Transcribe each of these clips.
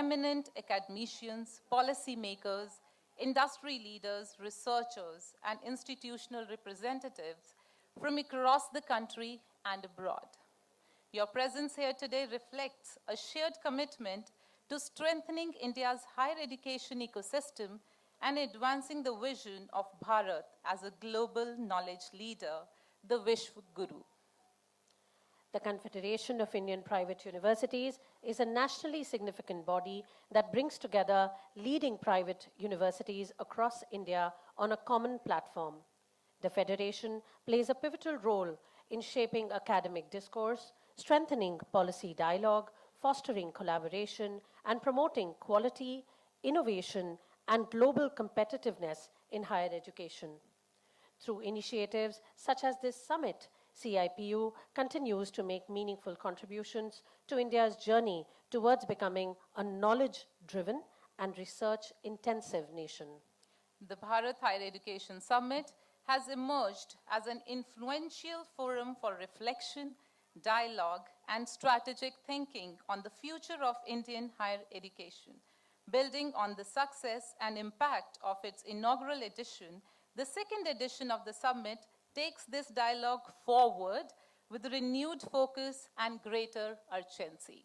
eminent academicians, policymakers, industry leaders, researchers, and institutional representatives from across the country and abroad. Your presence here today reflects a shared commitment to strengthening India's higher education ecosystem and advancing the vision of Bharat as a global knowledge leader, the Vishwa Guru. The Confederation of Indian Private Universities is a nationally significant body that brings together leading private universities across India on a common platform. The Federation plays a pivotal role in shaping academic discourse, strengthening policy dialogue, fostering collaboration, and promoting quality, innovation, and global competitiveness in higher education. Through initiatives such as this summit, CIPU continues to make meaningful contributions to India's journey towards becoming a knowledge-driven and research-intensive nation. The Bharat Higher Education Summit has emerged as an influential forum for reflection, dialogue, and strategic thinking on the future of Indian higher education. Building on the success and impact of its inaugural edition, the second edition of the summit takes this dialogue forward with renewed focus and greater urgency.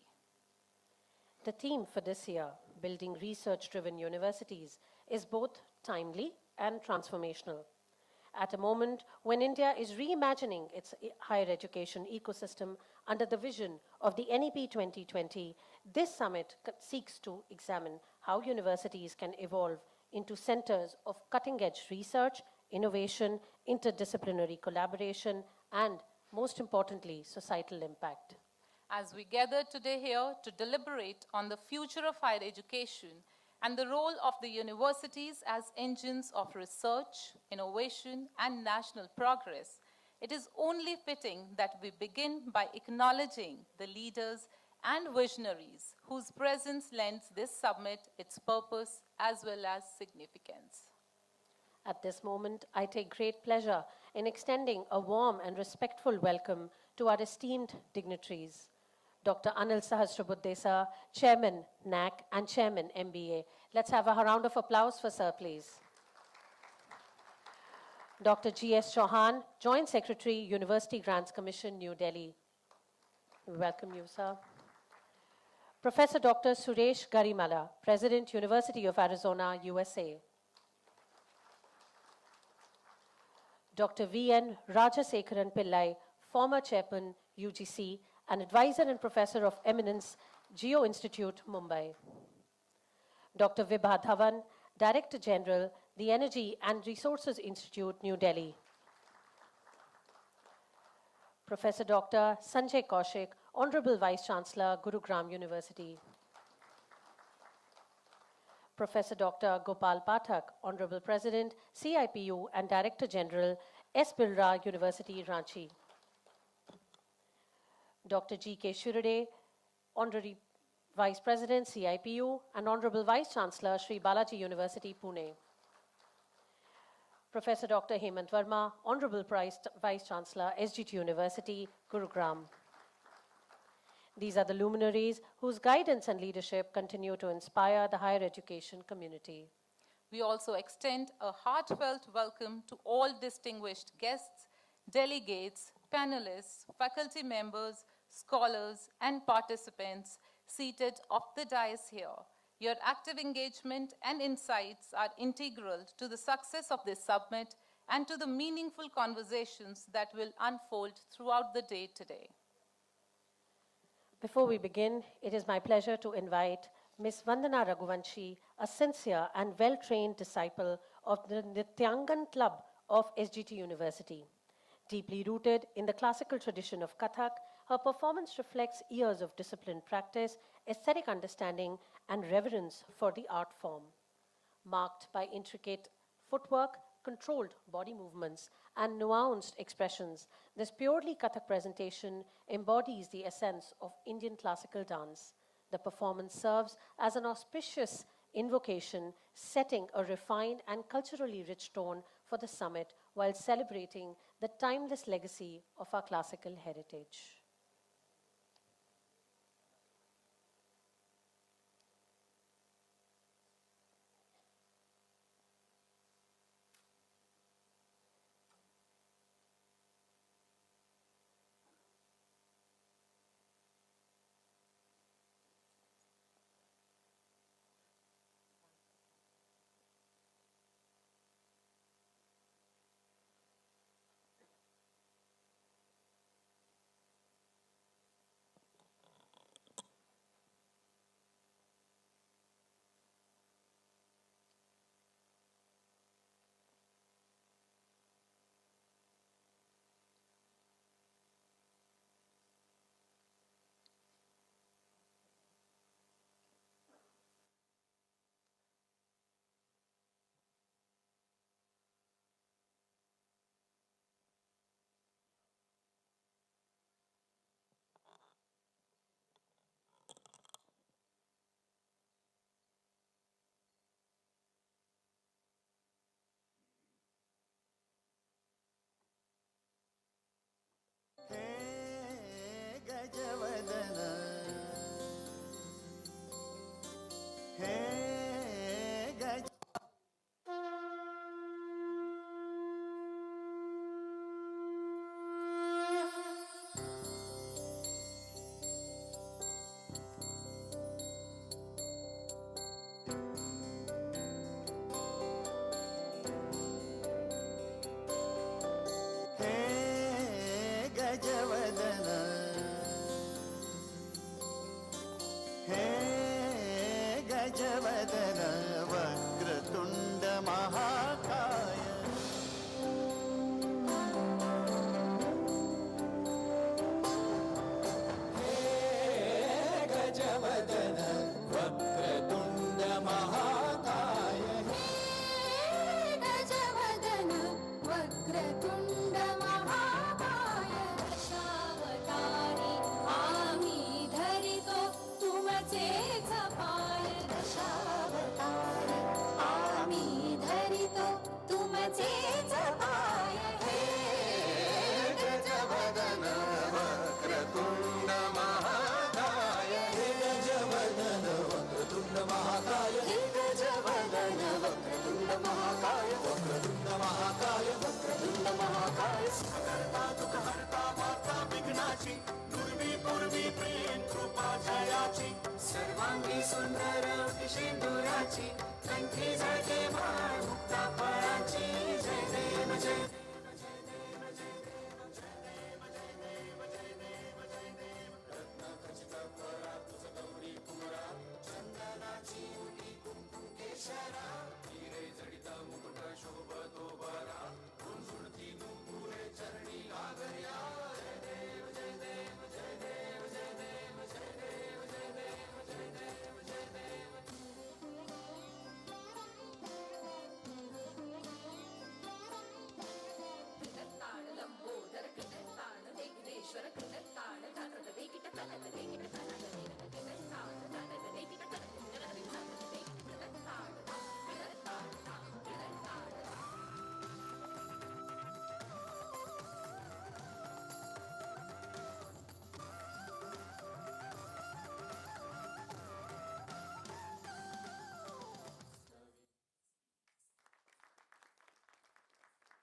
The theme for this year, Building Research-Driven Universities, is both timely and transformational. At a moment when India is reimagining its higher education ecosystem under the vision of the NEP 2020, this summit seeks to examine how universities can evolve into centers of cutting-edge research, innovation, interdisciplinary collaboration, and, most importantly, societal impact. As we gather today here to deliberate on the future of higher education and the role of the universities as engines of research, innovation, and national progress, it is only fitting that we begin by acknowledging the leaders and visionaries whose presence lends this summit its purpose as well as significance. At this moment, I take great pleasure in extending a warm and respectful welcome to our esteemed dignitaries. Dr. Anil Sahasrabuddhe sir, Chairman NAC and Chairman MBA. Let's have a round of applause for sir, please. Dr. G.S. Chauhan, Joint Secretary, University Grants Commission, New Delhi. We welcome you, sir. Professor Dr. Suresh Garimala, President, University of Arizona, USA. Dr. V.N. Rajasekaran Pillai, former Chairman, UGC, and Advisor and Professor of Eminence, Geo Institute, Mumbai. Dr. Vibha Dhawan, Director General, the Energy and Resources Institute, New Delhi. Professor Dr. Sanjay Kaushik, Honorable Vice Chancellor, Gurugram University. Professor Dr. Gopal Pathak, Honorable President, CIPU and Director General, S. Birla University, Ranchi. Dr. G.K. Shirade, Honorary Vice President, CIPU, and Honorable Vice Chancellor, Sri Balaji University, Pune. Professor Dr. Hemant Verma, Honorable Vice Chancellor, SGT University, Gurugram. These are the luminaries whose guidance and leadership continue to inspire the higher education community. We also extend a heartfelt welcome to all distinguished guests, delegates, panelists, faculty members, scholars, and participants seated off the dais here. Your active engagement and insights are integral to the success of this summit and to the meaningful conversations that will unfold throughout the day today. Before we begin, it is my pleasure to invite Ms. Vandana Raghuvanshi, a sincere and well-trained disciple of the Nrityangan Club of SGT University. Deeply rooted in the classical tradition of Kathak, her performance reflects years of disciplined practice, aesthetic understanding, and reverence for the art form. Marked by intricate footwork, controlled body movements, and nuanced expressions, this purely Kathak presentation embodies the essence of Indian classical dance. The performance serves as an auspicious invocation, setting a refined and culturally rich tone for the summit while celebrating the timeless legacy of our classical heritage. गजवदन वक्रतुण्ड महाकाय गजवदन वक्रतुण्ड महाकाय गजवदन वक्रतुण्ड महाकाय दशावतारी आम्ही धरितो तुमचेच पाय दशावतारी आम्ही धरितो तुमचेच पाय हे गजवदन वक्रतुण्ड महाकाय गजवदन वक्रतुण्ड महाकाय गजवदन वक्रतुण्ड महाकाय वक्रतुण्ड महाकाय वक्रतुण्ड महाकाय सकर्ता दुःखहर्ता माता विघ्नाची दुर्वी पूर्वी प्रेम कृपा जयाची सर्वांगी सुंदर सिंदुराची कंठी जळते माळ मुक्ता फळाची जय देव जय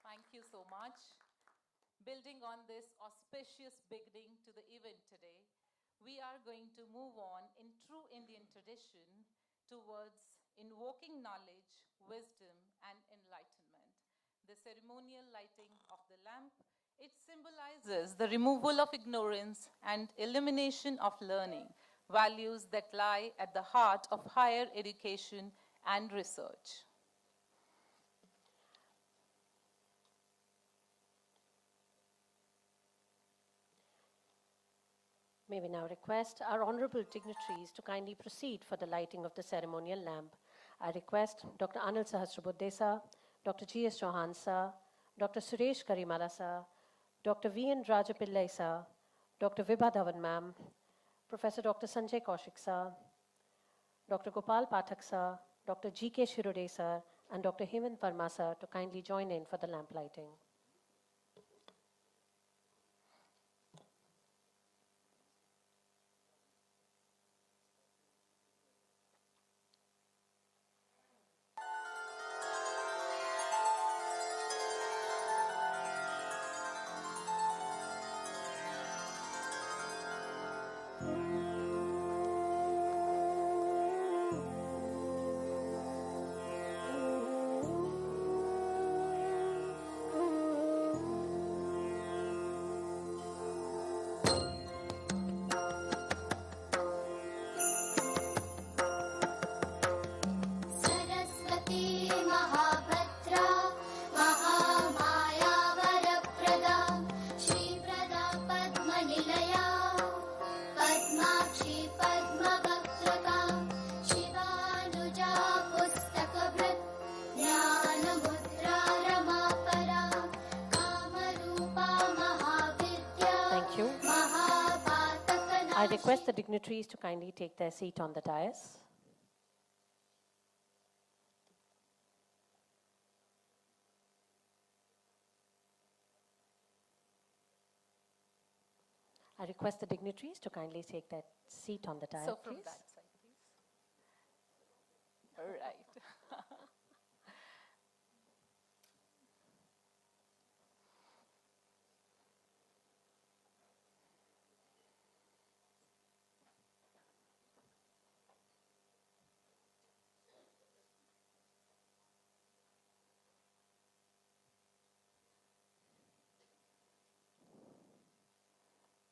Thank you so much. Building on this auspicious beginning to the event today, we are going to move on in true Indian tradition towards invoking knowledge, wisdom, and enlightenment. The ceremonial lighting of the lamp, it symbolizes the removal of ignorance and elimination of learning, values that lie at the heart of higher education and research. May we now request our honorable dignitaries to kindly proceed for the lighting of the ceremonial lamp. I request Dr. Anil Sahasrabudhe sir, Dr. G.S. Chauhan sir, Dr. Suresh Karimala sir, Dr. V.N. Rajapillai sir, Dr. Vibha Dhawan ma'am, Professor Dr. Sanjay Kaushik sir, Dr. Gopal Pathak sir, Dr. G.K. Shirode sir, and Dr. Hemant Verma sir to kindly join in for the lamp lighting. Saraswati महाभद्रा Mahamaya वरप्रदा श्रीप्रदा पद्मनिलया Padmakshi पद्मवक्त्रका शिवानुजा पुस्तकभृत् ज्ञानमुद्रा रमापरा Kamrupa Mahavidya Thank you. महापातकनाशिनी I request the dignitaries to kindly take their seat on the dais. I request the dignitaries to kindly take their seat on the dais, So from please. that side, please. All right.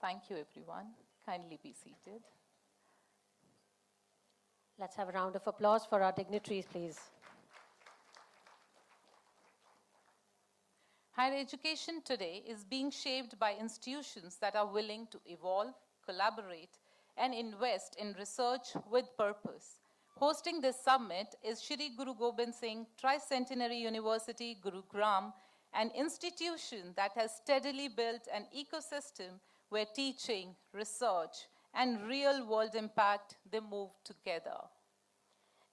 Thank you, everyone. Kindly be seated. Let's have a round of applause for our dignitaries, please. Higher education today is being shaped by institutions that are willing to evolve, collaborate, and invest in research with purpose. Hosting this summit is Shri Guru Gobind Singh Tricentenary University, Gurugram, an institution that has steadily built an ecosystem where teaching, research, and real-world impact, they move together.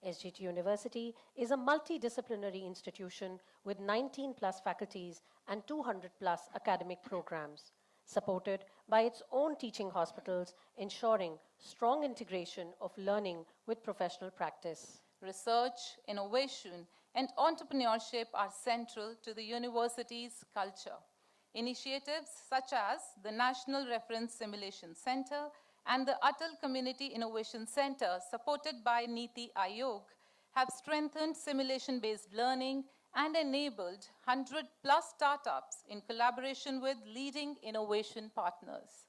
SGT University is a multidisciplinary institution with 19 plus faculties and 200 plus academic programs, supported by its own teaching hospitals, ensuring strong integration of learning with professional practice. Research, innovation, and entrepreneurship are central to the university's culture. Initiatives such as the National Reference Simulation Center and the Atal Community Innovation Center, supported by Niti Aayog, have strengthened simulation-based learning and enabled 100+ startups in collaboration with leading innovation partners.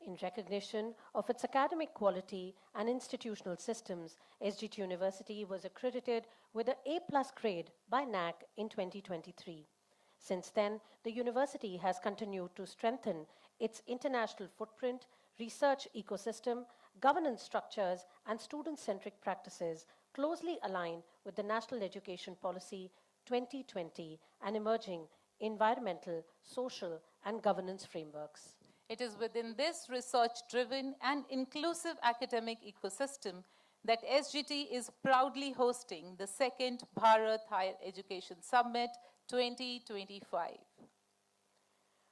In recognition of its academic quality and institutional systems, SGT University was accredited with an A+ grade by NAC in 2023. Since then, the university has continued to strengthen its international footprint, research ecosystem, governance structures, and student-centric practices closely align with the National Education Policy 2020 and emerging environmental, social, and governance frameworks. It is within this research-driven and inclusive academic ecosystem that SGT is proudly hosting the second Bharat Higher Education Summit 2025.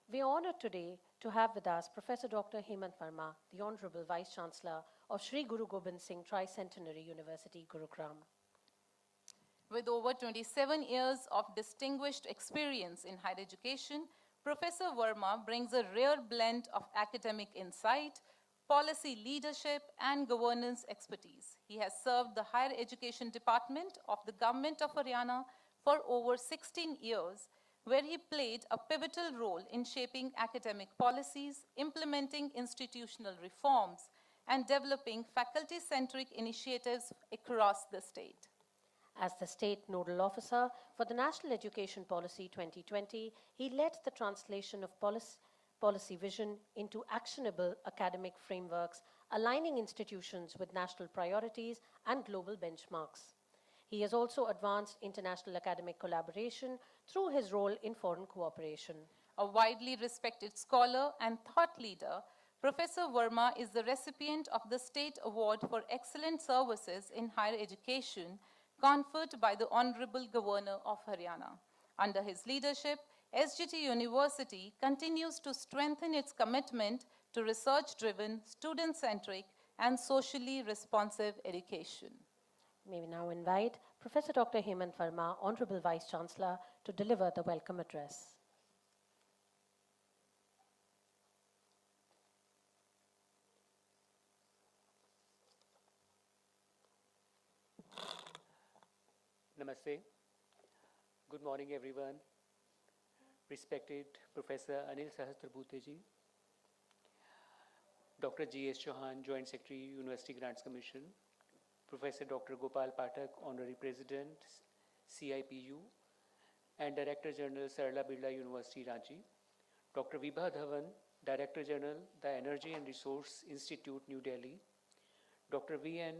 We are honored today to have with us Professor Dr. Hemant Verma, the Honorable Vice Chancellor of Shri Guru Gobind Singh Tricentenary University, Gurugram. With over 27 years of distinguished experience in higher education, Professor Verma brings a rare blend of academic insight, policy leadership, and governance expertise. He has served the Higher Education Department of the Government of Haryana for over 16 years, where he played a pivotal role in shaping academic policies, implementing institutional reforms, and developing faculty-centric initiatives across the state. As the State Nodal Officer for the National Education Policy 2020, he led the translation of policy vision into actionable academic frameworks, aligning institutions with national priorities and global benchmarks. He has also advanced international academic collaboration through his role in foreign cooperation. A widely respected scholar and thought leader, Professor Verma is the recipient of the State Award for Excellent Services in Higher Education, conferred by the Honorable Governor of Haryana. Under his leadership, SGT University continues to strengthen its commitment to research-driven, student-centric, and socially responsive education. May we now invite Professor Dr. Hemant Verma, Honorable Vice Chancellor, to deliver the welcome address. Namaste. Good morning, everyone. Respected Professor Anil Sahasrabudhe-ji, Dr. G.S. Chauhan, Joint Secretary, University Grants Commission, Professor Dr. Gopal Pathak, Honorary President, CIPU, and Director General, Sarla Birla University, Ranchi, Dr. Vibha Dhawan, Director General, the Energy and Resource Institute, New Delhi, Dr. V.N.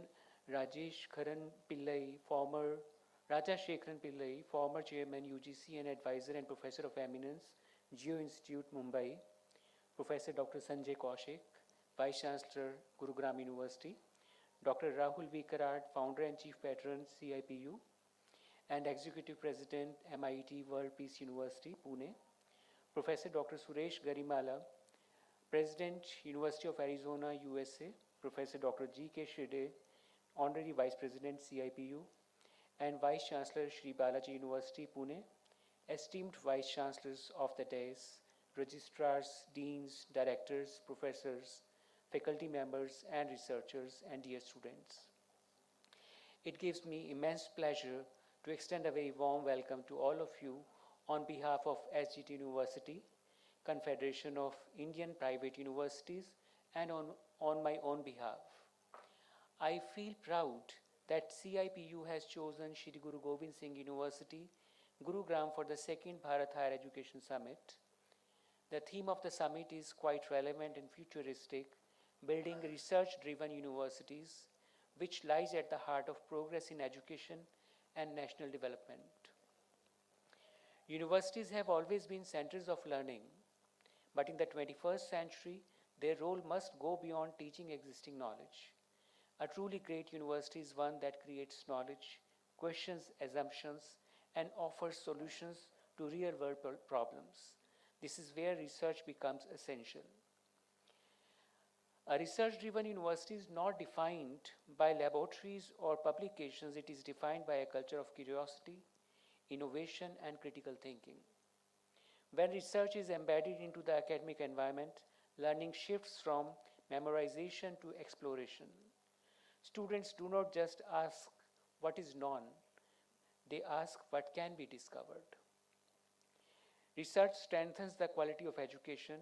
Rajesh Kharan Pillai, Raja Shekharan Pillai, former Chairman UGC and Advisor and Professor of Eminence, Geo Institute, Mumbai, Professor Dr. Sanjay Kaushik, Vice Chancellor, Gurugram University, Dr. Rahul V. Karat, Founder and Chief Patron, CIPU, and Executive President, MIT World Peace University, Pune, Professor Dr. Suresh Garimala, President, University of Arizona, USA, Professor Dr. G.K. Shide, Honorary Vice President, CIPU, and Vice Chancellor, Shri Balaji University, Pune, esteemed Vice Chancellors of the dais, registrars, deans, directors, professors, faculty members, and researchers, and dear students. It gives me immense pleasure to extend a very warm welcome to all of you on behalf of SGT University, Confederation of Indian Private Universities, and on my own behalf. I feel proud that CIPU has chosen Shri Guru Gobind Singh University, Gurugram for the second Bharat Higher Education Summit. The theme of the summit is quite relevant and futuristic, building research-driven universities, which lies at the heart of progress in education and national development. Universities have always been centers of learning, but in the 21st century, their role must go beyond teaching existing knowledge. A truly great university is one that creates knowledge, questions assumptions, and offers solutions to real-world problems. This is where research becomes essential. A research-driven university is not defined by laboratories or publications. It is defined by a culture of curiosity, innovation, and critical thinking. When research is embedded into the academic environment, learning shifts from memorization to exploration. Students do not just ask what is known, they ask what can be discovered. Research strengthens the quality of education.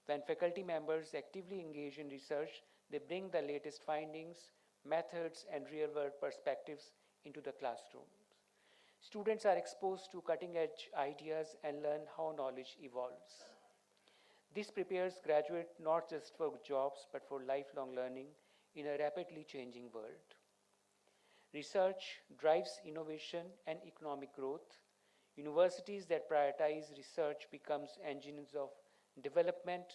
When faculty members actively engage in research, they bring the latest findings, methods, and real-world perspectives into the classroom. Students are exposed to cutting-edge ideas and learn how knowledge evolves. This prepares graduates not just for jobs, but for lifelong learning in a rapidly changing world. Research drives innovation and economic growth. Universities that prioritize research becomes engines of development.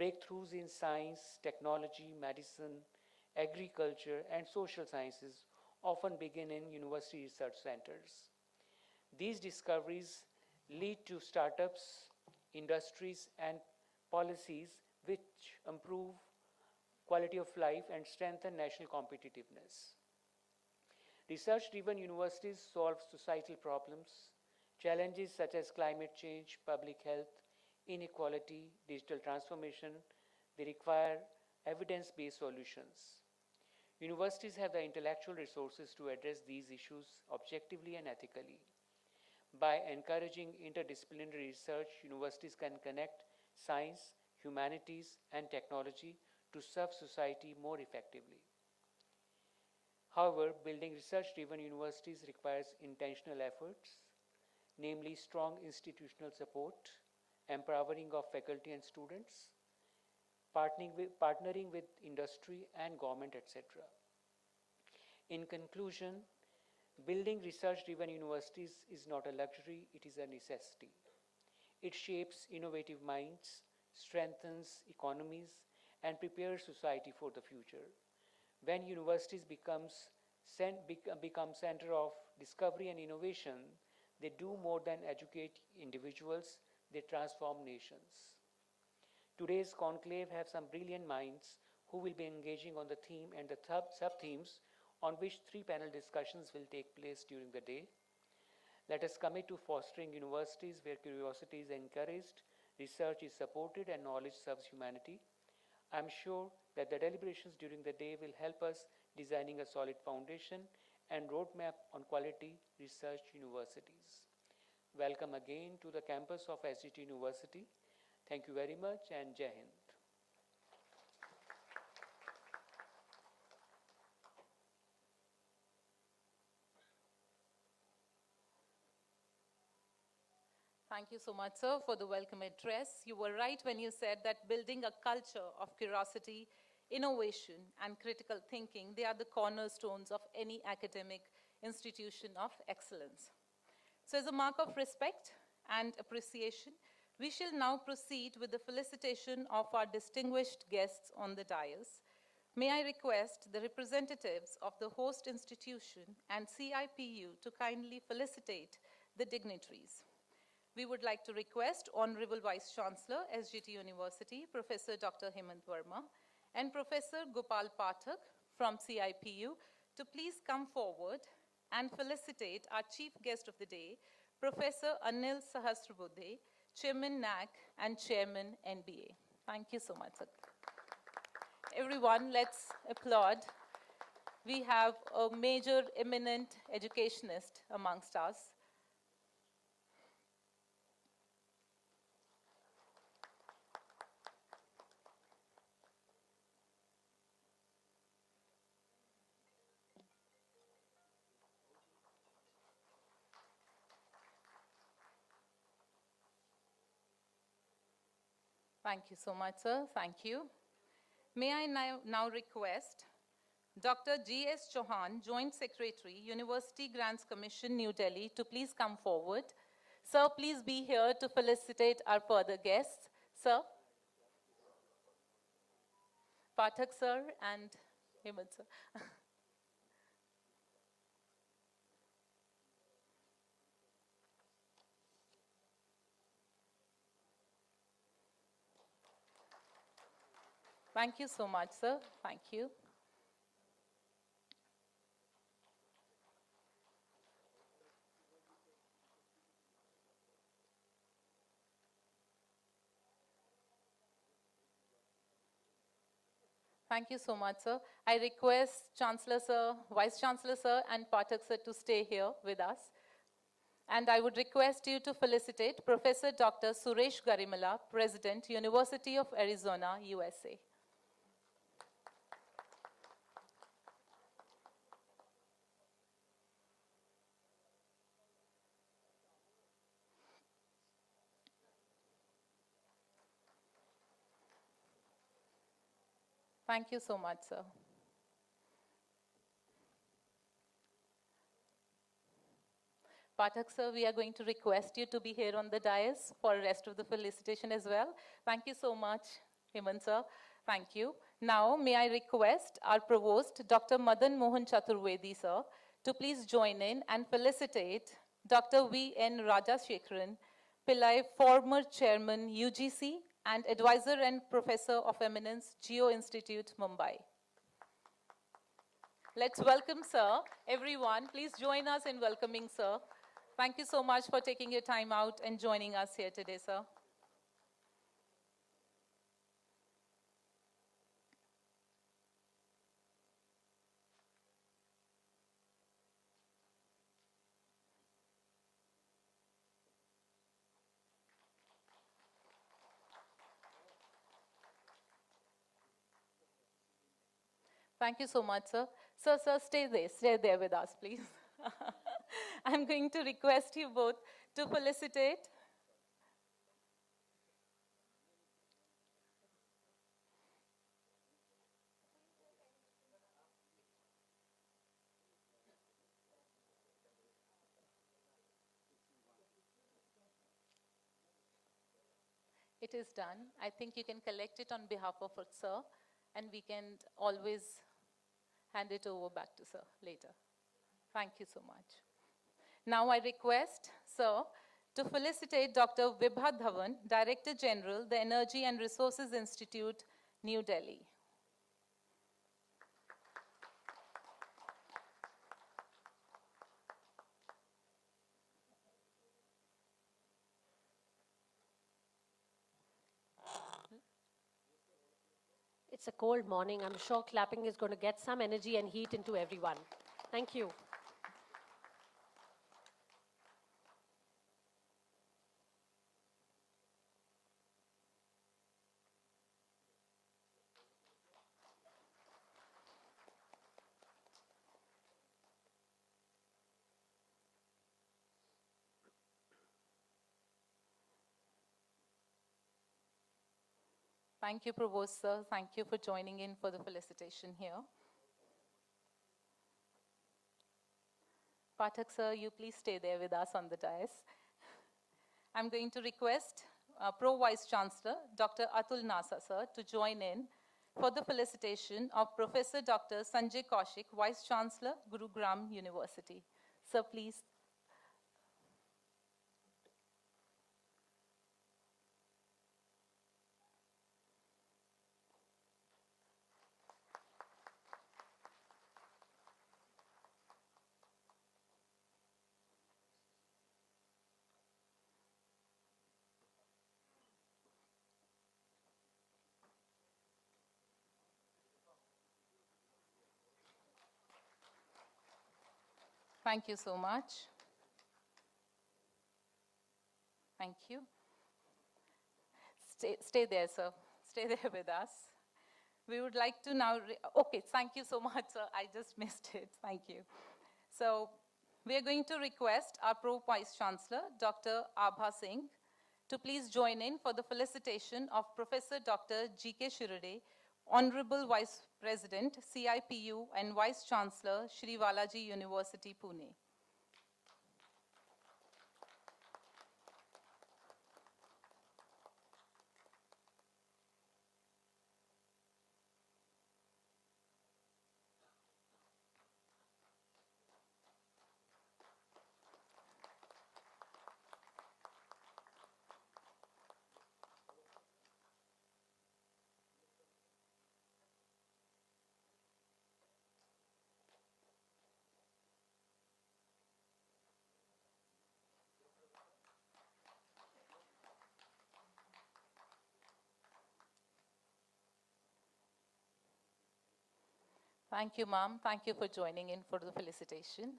Breakthroughs in science, technology, medicine, agriculture, and social sciences often begin in university research centers. These discoveries lead to startups, industries, and policies which improve quality of life and strengthen national competitiveness. Research-driven universities solve societal problems. Challenges such as climate change, public health, inequality, digital transformation, they require evidence-based solutions. Universities have the intellectual resources to address these issues objectively and ethically. By encouraging interdisciplinary research, universities can connect science, humanities, and technology to serve society more effectively. However, building research-driven universities requires intentional efforts, namely strong institutional support, empowering of faculty and students, partnering with industry and government, etc. In conclusion, building research-driven universities is not a luxury, it is a necessity. It shapes innovative minds, strengthens economies, and prepares society for the future. When universities become center of discovery and innovation, they do more than educate individuals, they transform nations. Today's conclave have some brilliant minds who will be engaging on the theme and the sub-themes on which 3 panel discussions will take place during the day. Let us commit to fostering universities where curiosity is encouraged, research is supported, and knowledge serves humanity. I'm sure that the deliberations during the day will help us designing a solid foundation and roadmap on quality research universities. Welcome again to the campus of SGT University. Thank you very much, and Jai Hind. Thank you so much, sir, for the welcome address. You were right when you said that building a culture of curiosity, innovation, and critical thinking, they are the cornerstones of any academic institution of excellence. So as a mark of respect and appreciation, we shall now proceed with the felicitation of our distinguished guests on the dais. May I request the representatives of the host institution and CIPU to kindly felicitate the dignitaries. We would like to request Honorable Vice Chancellor, SGT University, Professor Dr. Hemant Verma, and Professor Gopal Pathak from CIPU to please come forward and felicitate our chief guest of the day, Professor Anil Sahasrabudhe, Chairman NAC and Chairman NBA. Thank you so much, sir. Everyone, let's applaud. We have a major eminent educationist amongst us. Thank you so much, sir. Thank you. May I now request Dr. G.S. Chauhan, Joint Secretary, University Grants Commission, New Delhi, to please come forward. Sir, please be here to felicitate our further guests. Sir. Pathak, sir, and Hemant, sir. Thank you so much, sir. Thank you. Thank you so much, sir. I request Chancellor sir, Vice Chancellor sir, and Pathak sir to stay here with us. And I would request you to felicitate Professor Dr. Suresh Garimala, President, University of Arizona, USA. Thank you so much, sir. Pathak sir, we are going to request you to be here on the dais for the rest of the felicitation as well. Thank you so much, Hemant sir. Thank you. Now, may I request our Provost, Dr. Madan Mohan Chaturvedi sir, to please join in and felicitate Dr. V.N. Rajashekharan Pillai, former Chairman, UGC, and Advisor and Professor of Eminence, Geo Institute, Mumbai. Let's welcome sir. Everyone, please join us in welcoming sir. Thank you so much for taking your time out and joining us here today, sir. Thank you so much, sir. Sir, stay there with us, please. I'm going to request you both to felicitate. It is done. I think you can collect it on behalf of it, sir, and we can always hand it over back to sir later. Thank you so much. Now I request, sir, to felicitate Dr. Vibha Dhawan, Director General, the Energy and Resources Institute, New Delhi. It's a cold morning. I'm sure clapping is going to get some energy and heat into everyone. Thank you. Thank you, Provost, sir. Thank you for joining in for the felicitation here. Pathak, sir, you please stay there with us on the dais. I'm going to request Pro Vice Chancellor, Dr. Atul Nasa, sir, to join in for the felicitation of Professor Dr. Sanjay Kaushik, Vice Chancellor, Gurugram University. Sir, please. Thank you so much. Thank you. Stay there, sir. Stay there with us. We would like to now, okay, thank you so much, sir. I just missed it. Thank you. So we are going to request our Pro Vice Chancellor, Dr. Abha Singh, to please join in for the felicitation of Professor Dr. G.K. Shirade, Honorable Vice President, CIPU and Vice Chancellor, Shri Balaji University, Pune. Thank you, ma'am. Thank you for joining in for the felicitation.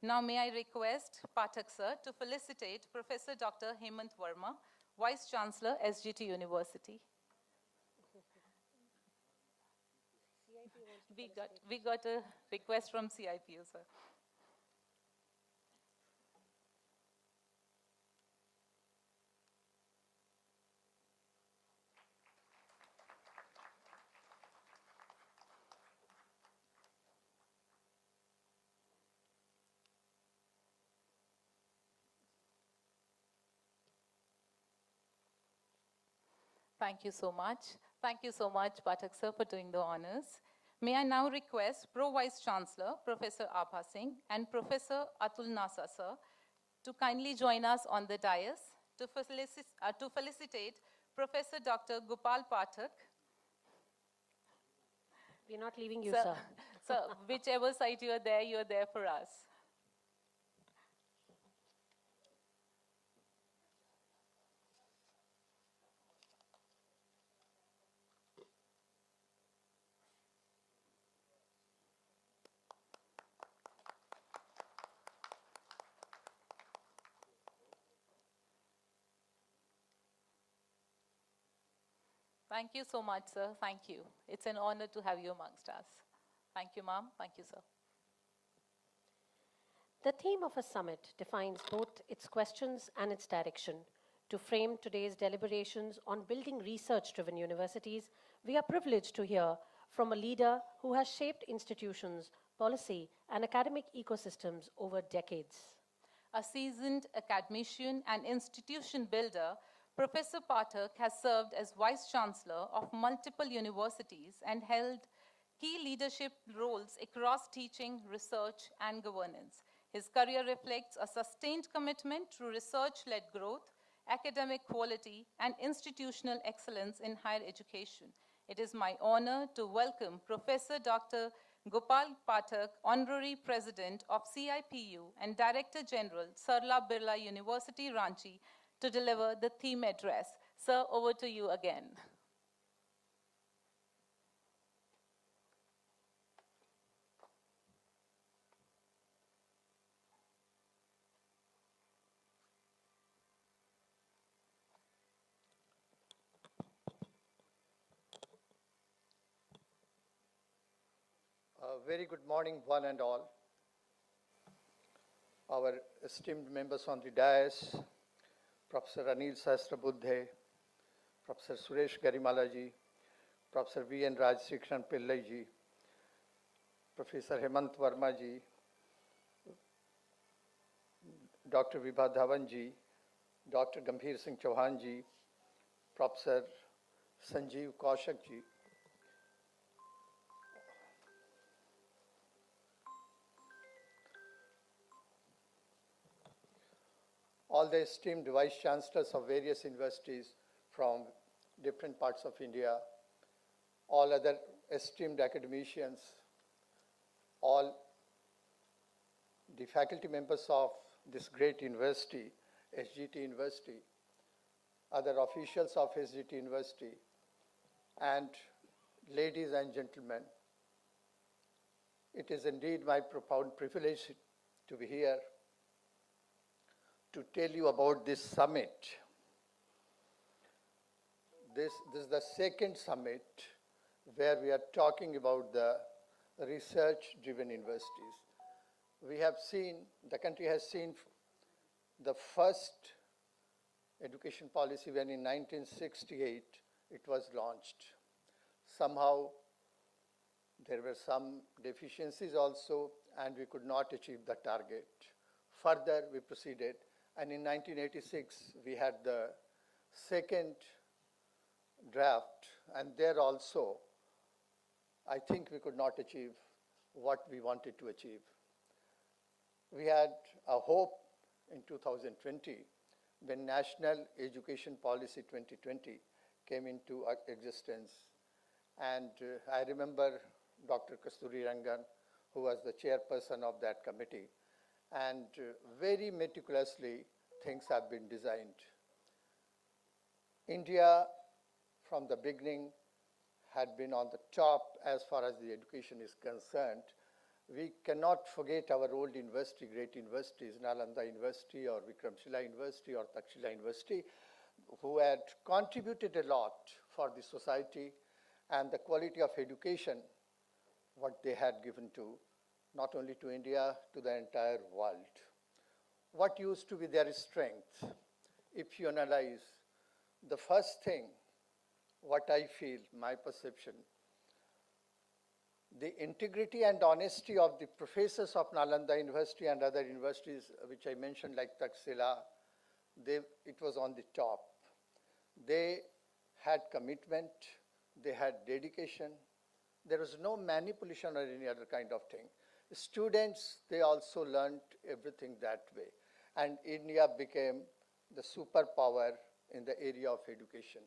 Now, may I request Pathak sir to felicitate Professor Dr. Hemant Verma, Vice Chancellor, SGT University. We got a request from CIPU, sir. Thank you so much. Thank you so much, Pathak sir, for doing the honors. May I now request Pro Vice Chancellor, Professor Abha Singh, and Professor Atul Nasa sir to kindly join us on the dais to felicitate Professor Dr. Gopal Pathak. We're not leaving you, sir. Sir, whichever side you're there for us. Thank you so much, sir. Thank you. It's an honor to have you amongst us. Thank you, ma'am. Thank you, sir. The theme of a summit defines both its questions and its direction. To frame today's deliberations on building research-driven universities, we are privileged to hear from a leader who has shaped institutions, policy, and academic ecosystems over decades. A seasoned academician and institution builder, Professor Pathak has served as Vice Chancellor of multiple universities and held key leadership roles across teaching, research, and governance. His career reflects a sustained commitment to research-led growth, academic quality, and institutional excellence in higher education. It is my honor to welcome Professor Dr. Gopal Pathak, Honorary President of CIPU and Director General, Sarla Birla University, Ranchi, to deliver the theme address. Sir, over to you again. Very good morning, one and all. Our esteemed members on the dais, Professor Anil Sahasrabudhe, Professor Suresh Garimalaji, Professor V.N. Rajshikran Pillai-ji, Professor Hemant Verma-ji, Dr. Vibha Dhawan-ji, Dr. Gambhir Singh Chauhan-ji, Professor Sanjeev Kaushik-ji, all the esteemed vice chancellors of various universities from different parts of India, all other esteemed academicians, all the faculty members of this great university, SGT University, other officials of SGT University, and ladies and gentlemen, it is indeed my profound privilege to be here to tell you about this summit. This is the second summit where we are talking about the research-driven universities. We have seen, the country has seen the first education policy when in 1968 it was launched. Somehow there were some deficiencies also, and we could not achieve the target. Further, we proceeded, and in 1986 we had the second draft, and there also I think we could not achieve what we wanted to achieve. We had a hope in 2020 when National Education Policy 2020 came into existence. And I remember Dr. Kasturi Rangan, who was the chairperson of that committee, and very meticulously things have been designed. India, from the beginning, had been on the top as far as the education is concerned. We cannot forget our old university, great universities, Nalanda University or Vikramshila University or Takshila University, who had contributed a lot for the society and the quality of education, what they had given to, not only to India, to the entire world. What used to be their strength? If you analyze, the first thing, what I feel, my perception, the integrity and honesty of the professors of Nalanda University and other universities, which I mentioned like Takshila, it was on the top. They had commitment, they had dedication. There was no manipulation or any other kind of thing. Students, they also learned everything that way. And India became the superpower in the area of education.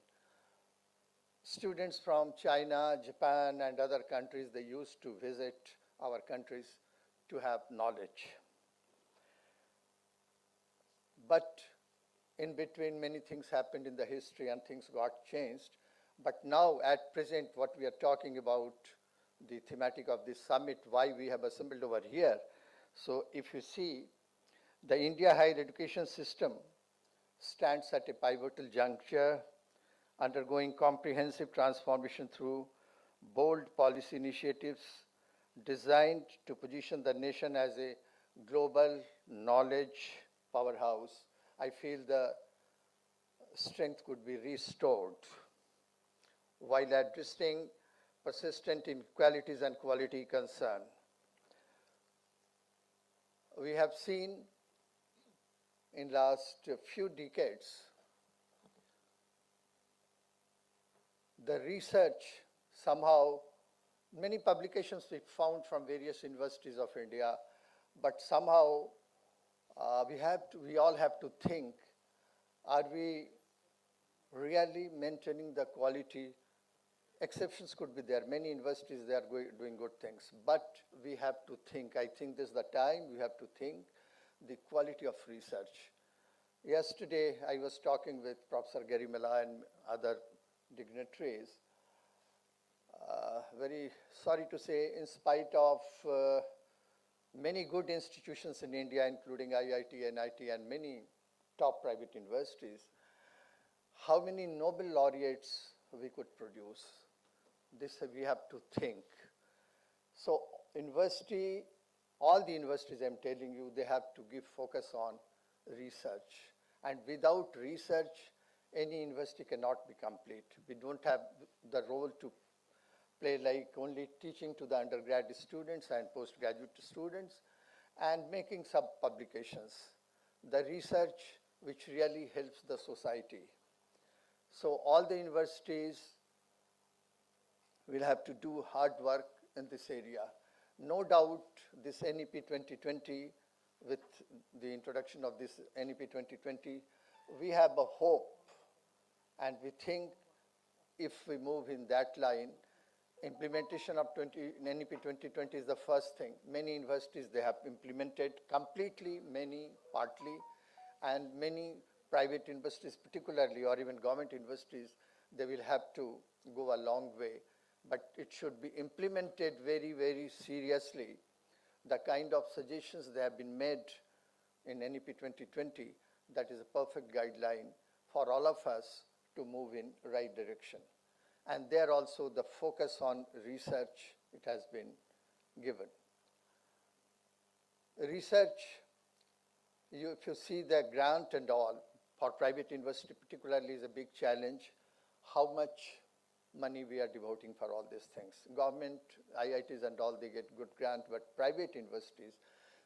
Students from China, Japan, and other countries, they used to visit our countries to have knowledge. But in between, many things happened in the history and things got changed. But now, at present, what we are talking about, the thematic of this summit, why we have assembled over here. So if you see, the India higher education system stands at a pivotal juncture, undergoing comprehensive transformation through bold policy initiatives designed to position the nation as a global knowledge powerhouse. I feel the strength could be restored while addressing persistent inequalities and quality concern. We have seen in last few decades the research, somehow many publications we found from various universities of India, but somehow we all have to think, are we really maintaining the quality? Exceptions could be there. Many universities, they are doing good things, but we have to think. I think this is the time we have to think the quality of research. Yesterday, I was talking with Professor Garimella and other dignitaries. Very sorry to say, in spite of many good institutions in India, including IIT, NIT, and many top private universities, how many Nobel laureates we could produce? This we have to think. So university, all the universities I'm telling you, they have to give focus on research. And without research, any university cannot be complete. We don't have the role to play like only teaching to the undergrad students and postgraduate students and making sub-publications. The research which really helps the society. So all the universities will have to do hard work in this area. No doubt this NEP 2020, with the introduction of this NEP 2020, we have a hope, and we think if we move in that line, implementation of NEP 2020 is the first thing. Many universities, they have implemented completely, many partly, and many private universities particularly, or even government universities, they will have to go a long way. But it should be implemented very, very seriously. The kind of suggestions that have been made in NEP 2020, that is a perfect guideline for all of us to move in right direction. And there also the focus on research, it has been given. Research, if you see the grant and all, for private university particularly is a big challenge, how much money we are devoting for all these things. Government, IITs and all, they get good grant, but private universities,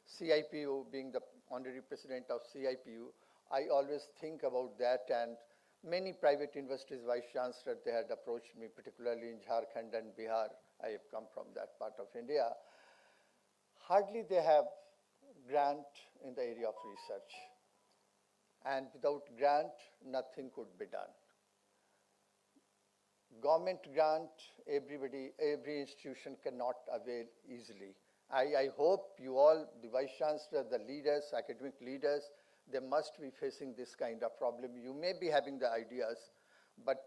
CIPU, being the honorary president of CIPU, I always think about that, and many private universities, vice chancellor, they had approached me, particularly in Jharkhand and Bihar. I have come from that part of India. Hardly they have grant in the area of research. And without grant, nothing could be done. Government grant, every institution cannot avail easily. I hope you all, the vice chancellor, the leaders, academic leaders, they must be facing this kind of problem. You may be having the ideas, but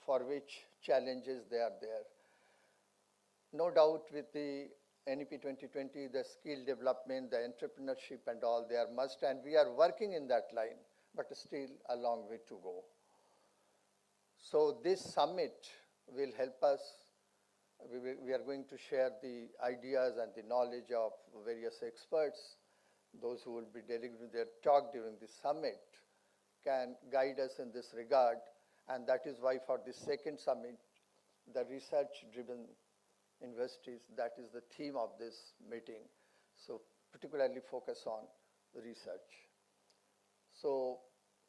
for which challenges they are there. No doubt with the NEP 2020, the skill development, the entrepreneurship and all, they are must, and we are working in that line, but still a long way to go. So this summit will help us. We are going to share the ideas and the knowledge of various experts. Those who will be delivering their talk during this summit can guide us in this regard. And that is why for the second summit, the research-driven universities, that is the theme of this meeting. So particularly focus on research. So,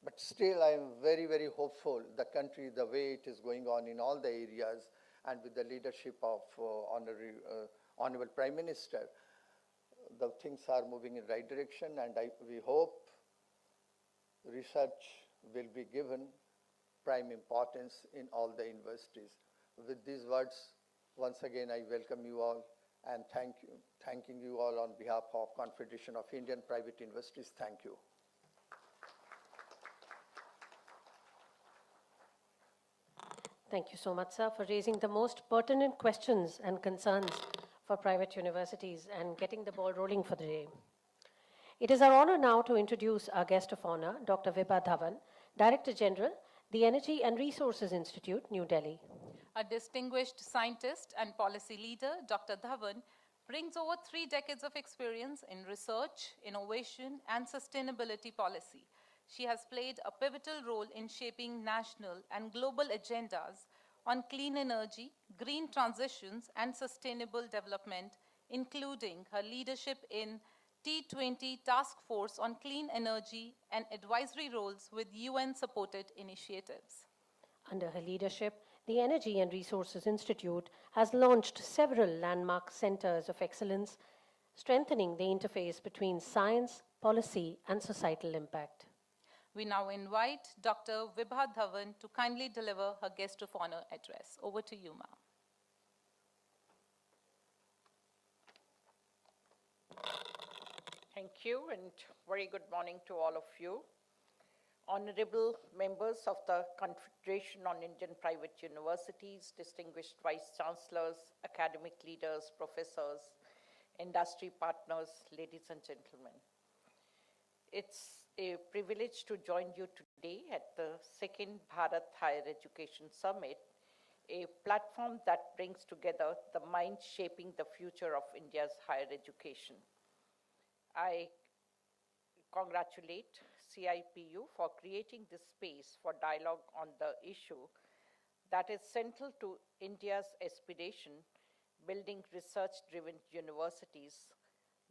but still I am very, very hopeful the country, the way it is going on in all the areas, and with the leadership of Honorable Prime Minister, the things are moving in the right direction, and we hope research will be given prime importance in all the universities. With these words, once again, I welcome you all and thanking you all on behalf of Confederation of Indian Private Universities. Thank you. Thank you so much, sir, for raising the most pertinent questions and concerns for private universities and getting the ball rolling for the day. It is our honor now to introduce our guest of honor, Dr. Vibha Dhawan, Director General, the Energy and Resources Institute, New Delhi. A distinguished scientist and policy leader, Dr. Dhawan brings over 3 decades of experience in research, innovation, and sustainability policy. She has played a pivotal role in shaping national and global agendas on clean energy, green transitions, and sustainable development, including her leadership in T20 Task Force on Clean Energy and advisory roles with UN-supported initiatives. Under her leadership, the Energy and Resources Institute has launched several landmark centers of excellence, strengthening the interface between science, policy, and societal impact. We now invite Dr. Vibha Dhawan to kindly deliver her guest of honor address. Over to you, ma'am. Thank you, and very good morning to all of you. Honorable members of the Confederation on Indian Private Universities, distinguished vice chancellors, academic leaders, professors, industry partners, ladies and gentlemen. It's a privilege to join you today at the second Bharat Higher Education Summit, a platform that brings together the minds shaping the future of India's higher education. I congratulate CIPU for creating this space for dialogue on the issue that is central to India's aspiration, building research-driven universities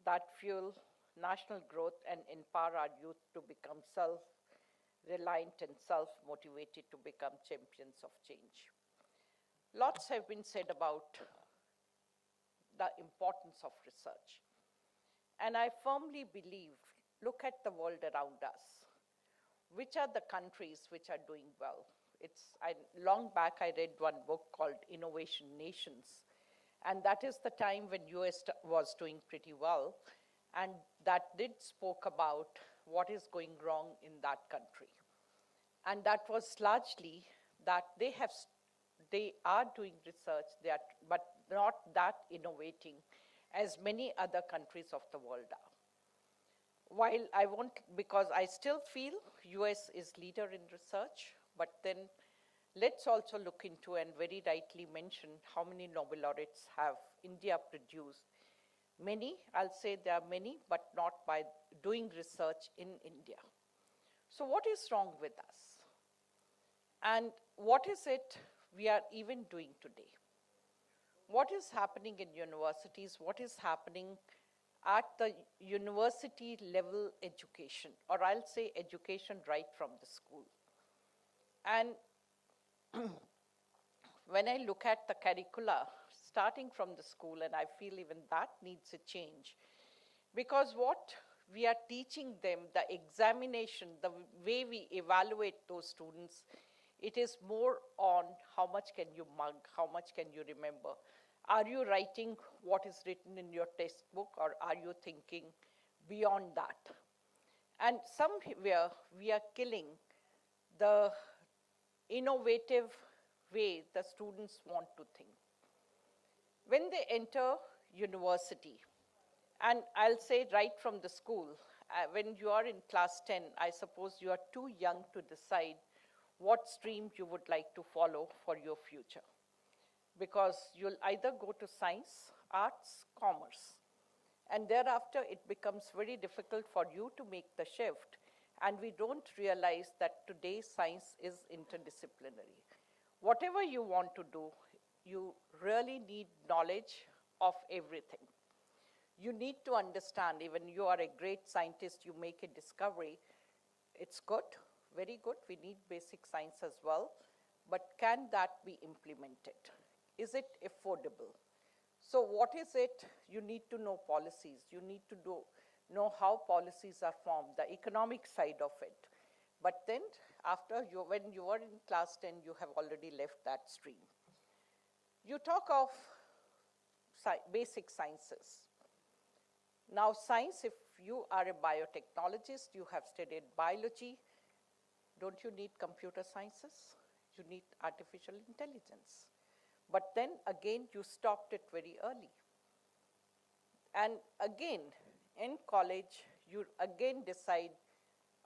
that fuel national growth and empower our youth to become self-reliant and self-motivated to become champions of change. Lots have been said about the importance of research. And I firmly believe, look at the world around us. Which are the countries which are doing well? Long back I read one book called Innovation Nations, and that is the time when US was doing pretty well, and that did spoke about what is going wrong in that country. And that was largely that they are doing research, but not that innovating as many other countries of the world are. While I won't, because I still feel US is leader in research, but then let's also look into and very rightly mention how many Nobel laureates have India produced. Many, I'll say there are many, but not by doing research in India. So what is wrong with us? And what is it we are even doing today? What is happening in universities? What is happening at the university level education, or I'll say education right from the school? And when I look at the curricula, starting from the school, and I feel even that needs a change, because what we are teaching them, the examination, the way we evaluate those students, it is more on how much can you mug, how much can you remember. Are you writing what is written in your textbook, or are you thinking beyond that? And somewhere we are killing the innovative way the students want to think. When they enter university, and I'll say right from the school, when you are in class 10, I suppose you are too young to decide what stream you would like to follow for your future. Because you'll either go to science, arts, commerce. And thereafter, it becomes very difficult for you to make the shift. And we don't realize that today science is interdisciplinary. Whatever you want to do, you really need knowledge of everything. You need to understand, even you are a great scientist, you make a discovery, it's good, very good, we need basic science as well, but can that be implemented? Is it affordable? So what is it? You need to know policies, you need to know how policies are formed, the economic side of it. But then when you are in class 10, you have already left that stream. You talk of basic sciences. Now science, if you are a biotechnologist, you have studied biology, don't you need computer sciences? You need artificial intelligence. But then again, you stopped it very early. And again, in college, you again decide,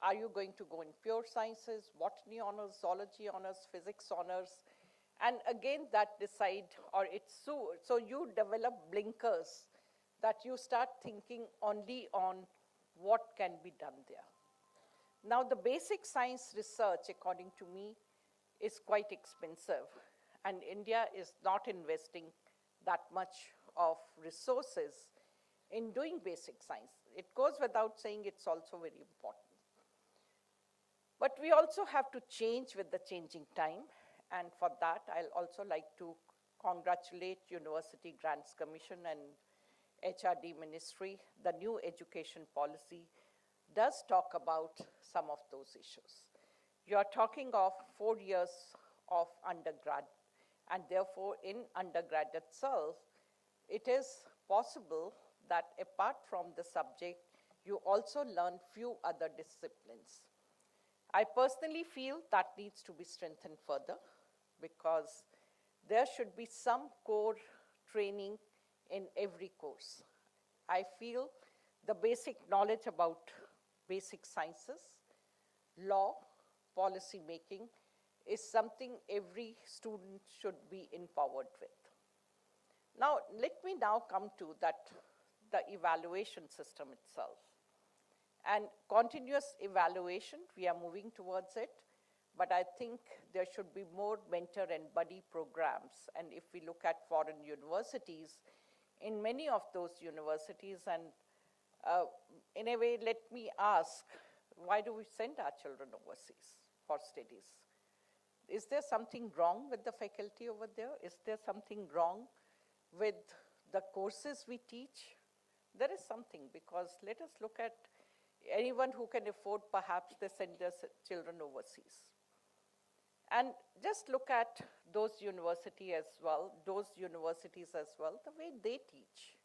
are you going to go in pure sciences, botany honors, zoology honors, physics honors? And again, that decide, or it's so you develop blinkers that you start thinking only on what can be done there. Now, the basic science research, according to me, is quite expensive, and India is not investing that much of resources in doing basic science. It goes without saying it's also very important. But we also have to change with the changing time, and for that, I'll also like to congratulate University Grants Commission and HRD Ministry. The new education policy does talk about some of those issues. You are talking of 4 years of undergrad, and therefore in undergrad itself, it is possible that apart from the subject, you also learn few other disciplines. I personally feel that needs to be strengthened further, because there should be some core training in every course. I feel the basic knowledge about basic sciences, law, policy making is something every student should be empowered with. Now, let me now come to the evaluation system itself. And continuous evaluation, we are moving towards it, but I think there should be more mentor and buddy programs. And if we look at foreign universities, in many of those universities, and in a way, let me ask, why do we send our children overseas for studies? Is there something wrong with the faculty over there? Is there something wrong with the courses we teach? There is something, because let us look at anyone who can afford, perhaps they send their children overseas. And just look at those universities as well, the way they teach.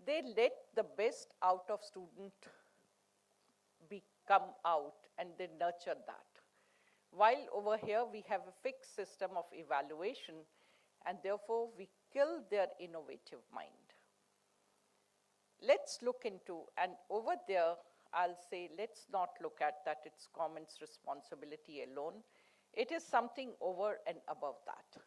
They let the best out of student come out, and they nurture that. While over here we have a fixed system of evaluation, and therefore we kill their innovative mind. Let's look into, and over there I'll say, let's not look at that it's government's responsibility alone. It is something over and above that.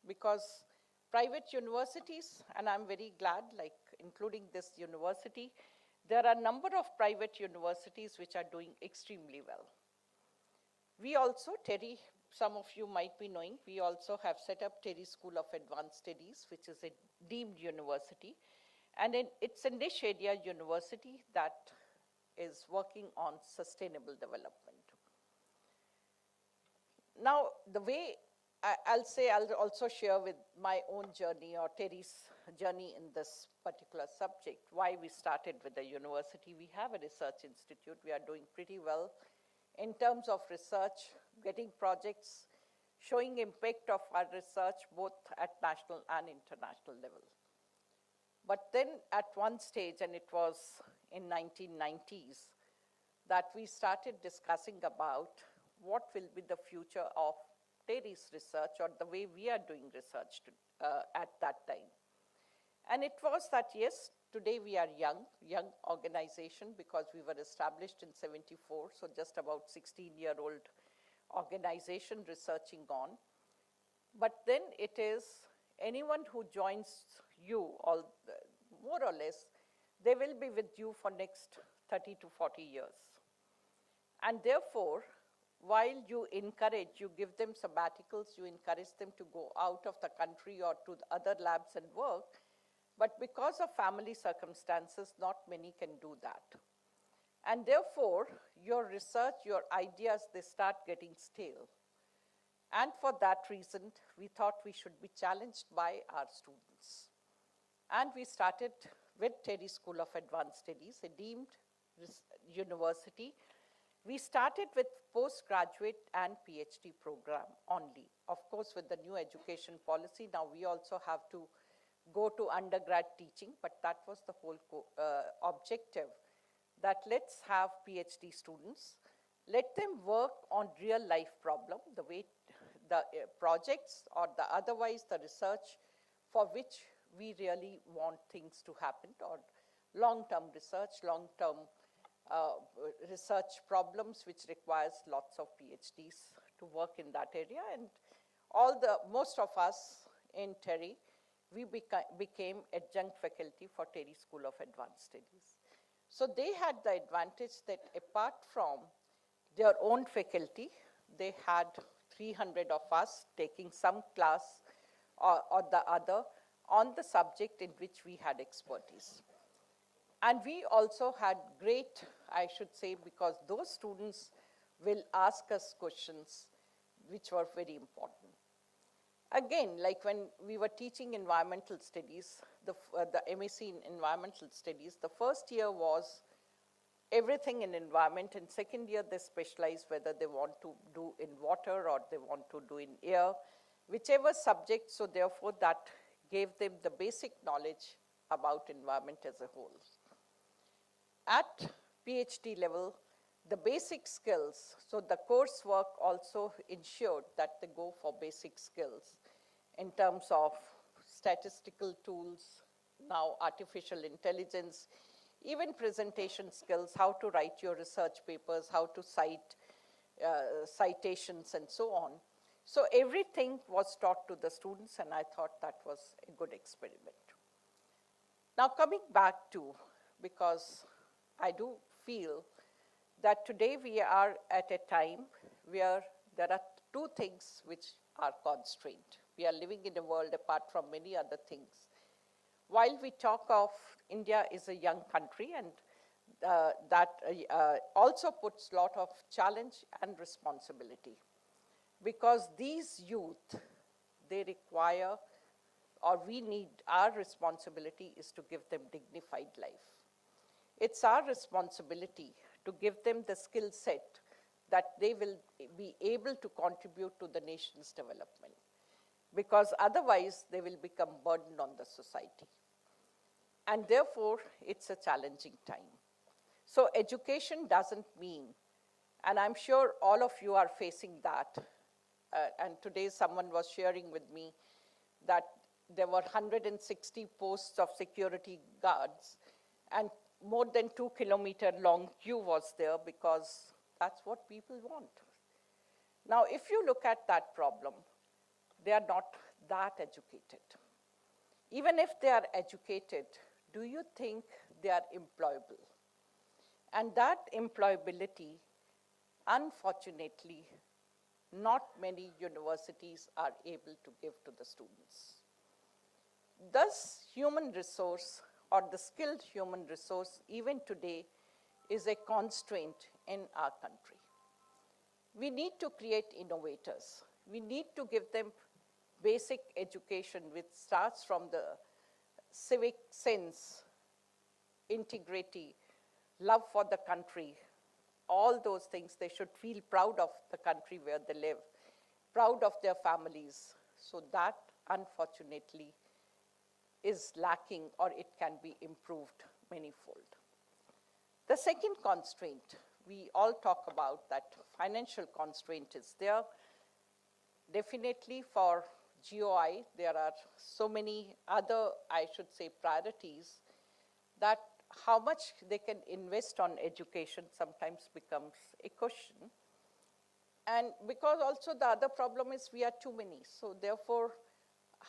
Because private universities, and I'm very glad, like including this university, there are a number of private universities which are doing extremely well. We also, Terry, some of you might be knowing, we also have set up Terry School of Advanced Studies, which is a deemed university. And it's a niche area university that is working on sustainable development. Now, the way I'll also share with my own journey or Terry's journey in this particular subject, why we started with the university. We have a research institute. We are doing pretty well in terms of research, getting projects, showing impact of our research both at national and international level. But then at one stage, and it was in 1990s, that we started discussing about what will be the future of Terry's research or the way we are doing research at that time. And it was that, yes, today we are young organization because we were established in 74, so just about 16-year-old organization researching on. But then it is anyone who joins you, more or less, they will be with you for next 30 to 40 years. And therefore, while you give them sabbaticals, you encourage them to go out of the country or to the other labs and work, but because of family circumstances, not many can do that. And therefore, your research, your ideas, they start getting stale. And for that reason, we thought we should be challenged by our students. And we started with Terry School of Advanced Studies, a deemed university. We started with postgraduate and PhD program only. Of course, with the new education policy, now we also have to go to undergrad teaching, but that was the whole objective, that let's have PhD students, let them work on real life problem, the way the projects or the otherwise the research for which we really want things to happen, or long-term research, long-term research problems which requires lots of PhDs to work in that area. And most of us in Terry, we became adjunct faculty for Terry School of Advanced Studies. So they had the advantage that apart from their own faculty, they had 300 of us taking some class or the other on the subject in which we had expertise. And we also had great, I should say, because those students will ask us questions which were very important. Again, like when we were teaching environmental studies, the MSc in environmental studies, the first year was everything in environment, and second year they specialized whether they want to do in water or they want to do in air, whichever subject, so therefore that gave them the basic knowledge about environment as a whole. At PhD level, the basic skills, so the coursework also ensured that they go for basic skills in terms of statistical tools, now artificial intelligence, even presentation skills, how to write your research papers, how to cite citations and so on. So everything was taught to the students, and I thought that was a good experiment. Now coming back to, because I do feel that today we are at a time where there are two things which are constrained. We are living in a world apart from many other things. While we talk of India is a young country, and that also puts a lot of challenge and responsibility, because these youth, they require, or we need, our responsibility is to give them dignified life. It's our responsibility to give them the skill set that they will be able to contribute to the nation's development, because otherwise they will become burden on the society. And therefore, it's a challenging time. So education doesn't mean, and I'm sure all of you are facing that, and today someone was sharing with me that there were 160 posts of security guards, and more than 2-kilometer long queue was there, because that's what people want. Now, if you look at that problem, they are not that educated. Even if they are educated, do you think they are employable? And that employability, unfortunately, not many universities are able to give to the students. Thus, human resource or the skilled human resource even today is a constraint in our country. We need to create innovators. We need to give them basic education which starts from the civic sense, integrity, love for the country, all those things. They should feel proud of the country where they live, proud of their families. So that, unfortunately, is lacking, or it can be improved manifold. The second constraint, we all talk about that financial constraint is there. Definitely for GOI, there are so many other, I should say, priorities that how much they can invest on education sometimes becomes a question. And because also the other problem is we are too many. So therefore,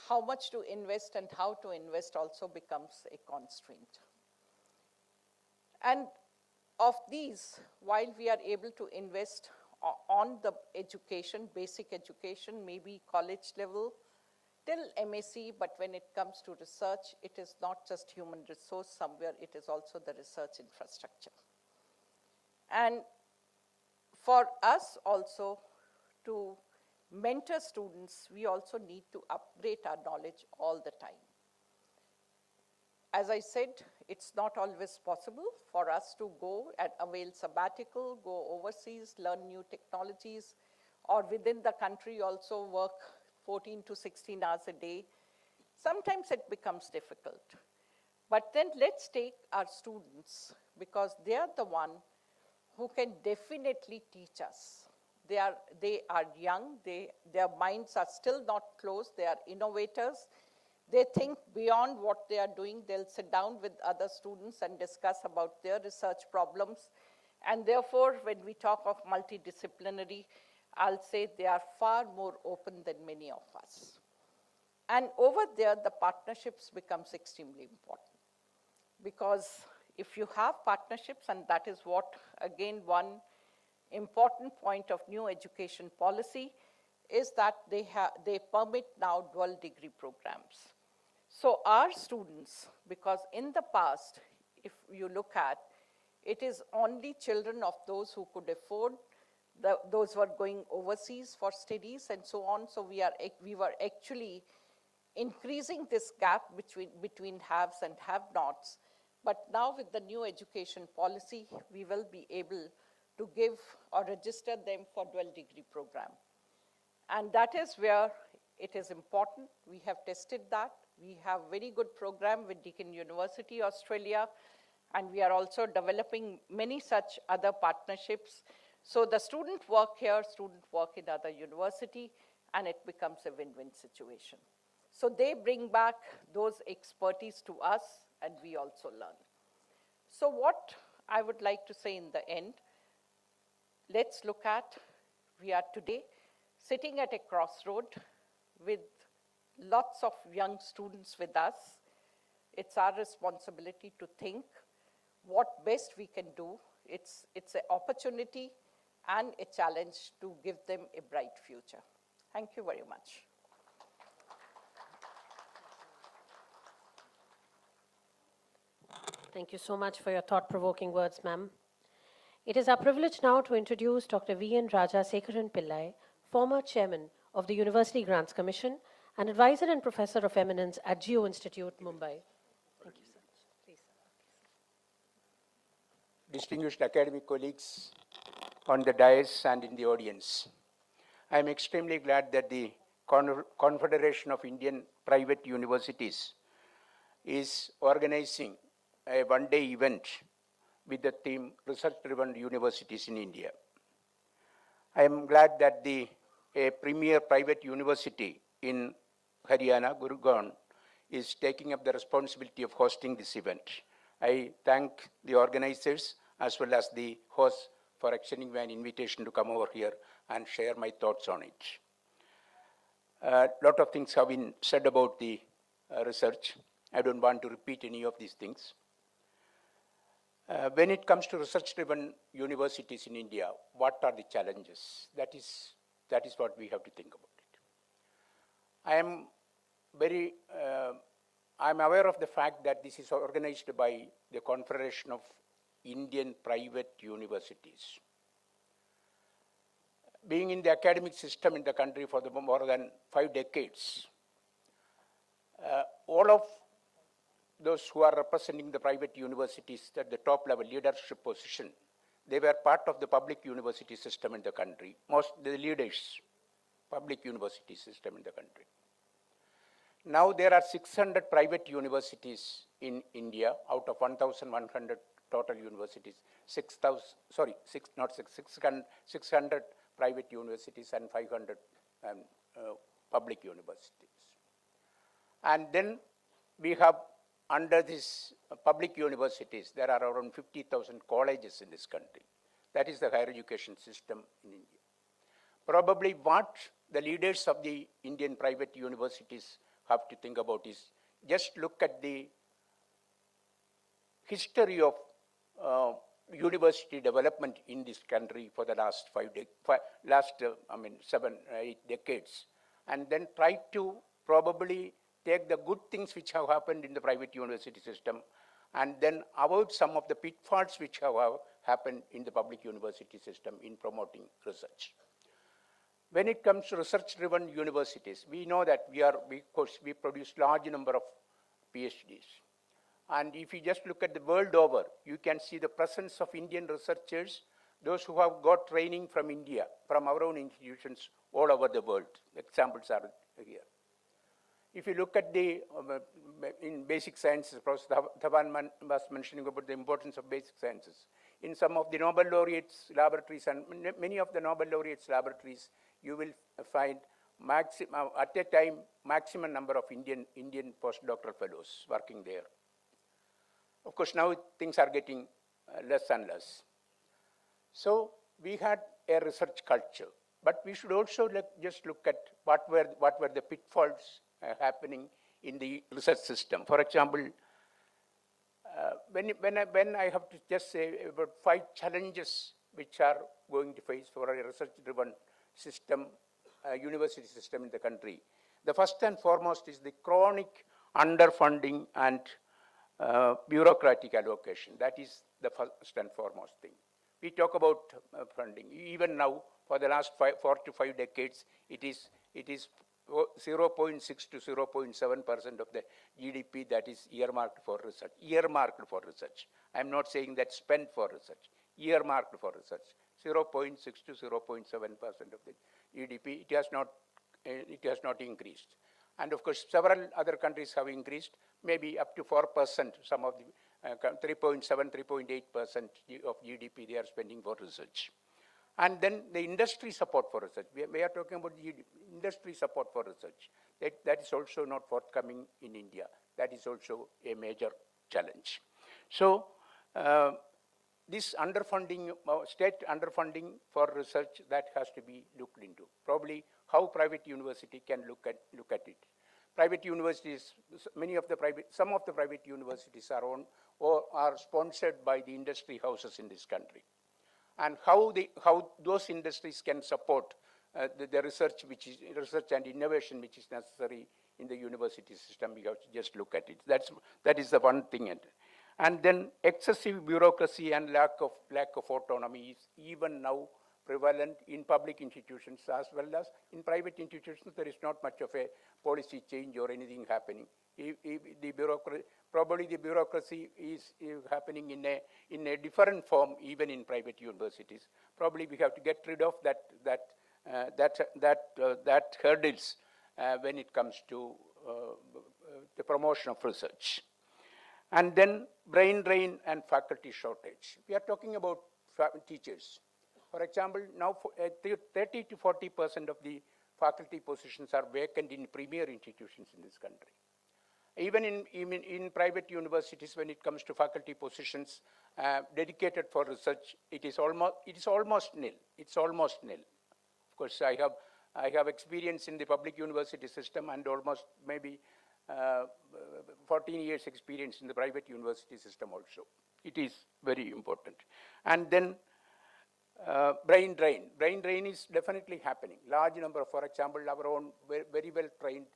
how much to invest and how to invest also becomes a constraint. And of these, while we are able to invest on the education, basic education, maybe college level, till MSc, but when it comes to research, it is not just human resource somewhere, it is also the research infrastructure. And for us also to mentor students, we also need to upgrade our knowledge all the time. As I said, it's not always possible for us to go and avail sabbatical, go overseas, learn new technologies, or within the country also work 14 to 16 hours a day. Sometimes it becomes difficult. But then let's take our students, because they are the one who can definitely teach us. They are young, their minds are still not closed, they are innovators. They think beyond what they are doing. They'll sit down with other students and discuss about their research problems. And therefore, when we talk of multidisciplinary, I'll say they are far more open than many of us. And over there, the partnerships becomes extremely important. Because if you have partnerships, and that is what, again, one important point of new education policy is that they permit now dual degree programs. So our students, because in the past, if you look at, it is only children of those who could afford, those who are going overseas for studies and so on. So we were actually increasing this gap between haves and have-nots. But now with the new education policy, we will be able to give or register them for dual degree program. And that is where it is important. We have tested that. We have very good program with Deakin University, Australia, and we are also developing many such other partnerships. So the student work here, student work in other university, and it becomes a win-win situation. So they bring back those expertise to us, and we also learn. So what I would like to say in the end, let's look at, we are today sitting at a crossroad with lots of young students with us. It's our responsibility to think what best we can do. It's an opportunity and a challenge to give them a bright future. Thank you very much. Thank you so much for your thought-provoking words, ma'am. It is our privilege now to introduce Dr. V.N. Rajasekharan Pillai, former chairman of the University Grants Commission and advisor and professor of eminence at Geo Institute, Mumbai. Thank you, sir. Please, sir. Distinguished academic colleagues on the dais and in the audience, I am extremely glad that the Confederation of Indian Private Universities is organizing a one-day event with the theme Research-Driven Universities in India. I am glad that a premier private university in Haryana, Gurugram, is taking up the responsibility of hosting this event. I thank the organizers as well as the host for extending me an invitation to come over here and share my thoughts on it. A lot of things have been said about the research. I don't want to repeat any of these things. When it comes to research-driven universities in India, what are the challenges? That is That is what we have to think about it. I am very, I am aware of the fact that this is organized by the Confederation of Indian Private Universities. Being in the academic system in the country for more than 5 decades, all of those who are representing the private universities at the top level leadership position, they were part of the public university system in the country. Most the leaders, public university system in the country. Now there are 600 private universities in India out of 1,100 total universities. 600 private universities and 500 public universities. And then we have under these public universities, there are around 50,000 colleges in this country. That is the higher education system in India. Probably what the leaders of the Indian private universities have to think about is just look at the history of university development in this country for the last 7, 8 decades, and then try to probably take the good things which have happened in the private university system and then avoid some of the pitfalls which have happened in the public university system in promoting research. When it comes to research-driven universities, we know that we produce large number of PhDs. And if you just look at the world over, you can see the presence of Indian researchers, those who have got training from India, from our own institutions all over the world. Examples are here. If you look at the, in basic sciences, Professor Dhawan was mentioning about the importance of basic sciences. In some of the Nobel laureates laboratories and many of the Nobel laureates laboratories, you will find at a time maximum number of Indian postdoctoral fellows working there. Of course, now things are getting less and less. So we had a research culture, but we should also just look at what were the pitfalls happening in the research system. For example, when I have to just say about 5 challenges which are going to face for a research-driven system, university system in the country, the first and foremost is the chronic underfunding and bureaucratic allocation. That is the first and foremost thing. We talk about funding. Even now, for the last 4 to 5 decades, it is 0.6 to 0.7% of the GDP that is earmarked for research. Earmarked for research. I am not saying that spent for research. Earmarked for research. 0.6 to 0.7% of the GDP. It has not increased. And of course, several other countries have increased, maybe up to 4%. Some of the 3.7, 3.8% of GDP they are spending for research. And then the industry support for research. We are talking about industry support for research. That is also not forthcoming in India. That is also a major challenge. So this underfunding, state underfunding for research, that has to be looked into. Probably how private university can look at it. Private universities, some of the private universities are owned or are sponsored by the industry houses in this country. And how those industries can support the research and innovation which is necessary in the university system. We have to just look at it. That is the one thing. And then excessive bureaucracy and lack of autonomy is even now prevalent in public institutions as well as in private institutions. There is not much of a policy change or anything happening. Probably the bureaucracy is happening in a different form even in private universities. Probably we have to get rid of that hurdles when it comes to the promotion of research. And then brain drain and faculty shortage. We are talking about teachers. For example, now 30 to 40% of the faculty positions are vacant in premier institutions in this country. Even in private universities, when it comes to faculty positions dedicated for research, it is almost nil. It's almost nil. Of course, I have experience in the public university system and almost maybe 14 years experience in the private university system also. It is very important. And then Brain drain. Brain drain is definitely happening. Large number, for example, our own very well trained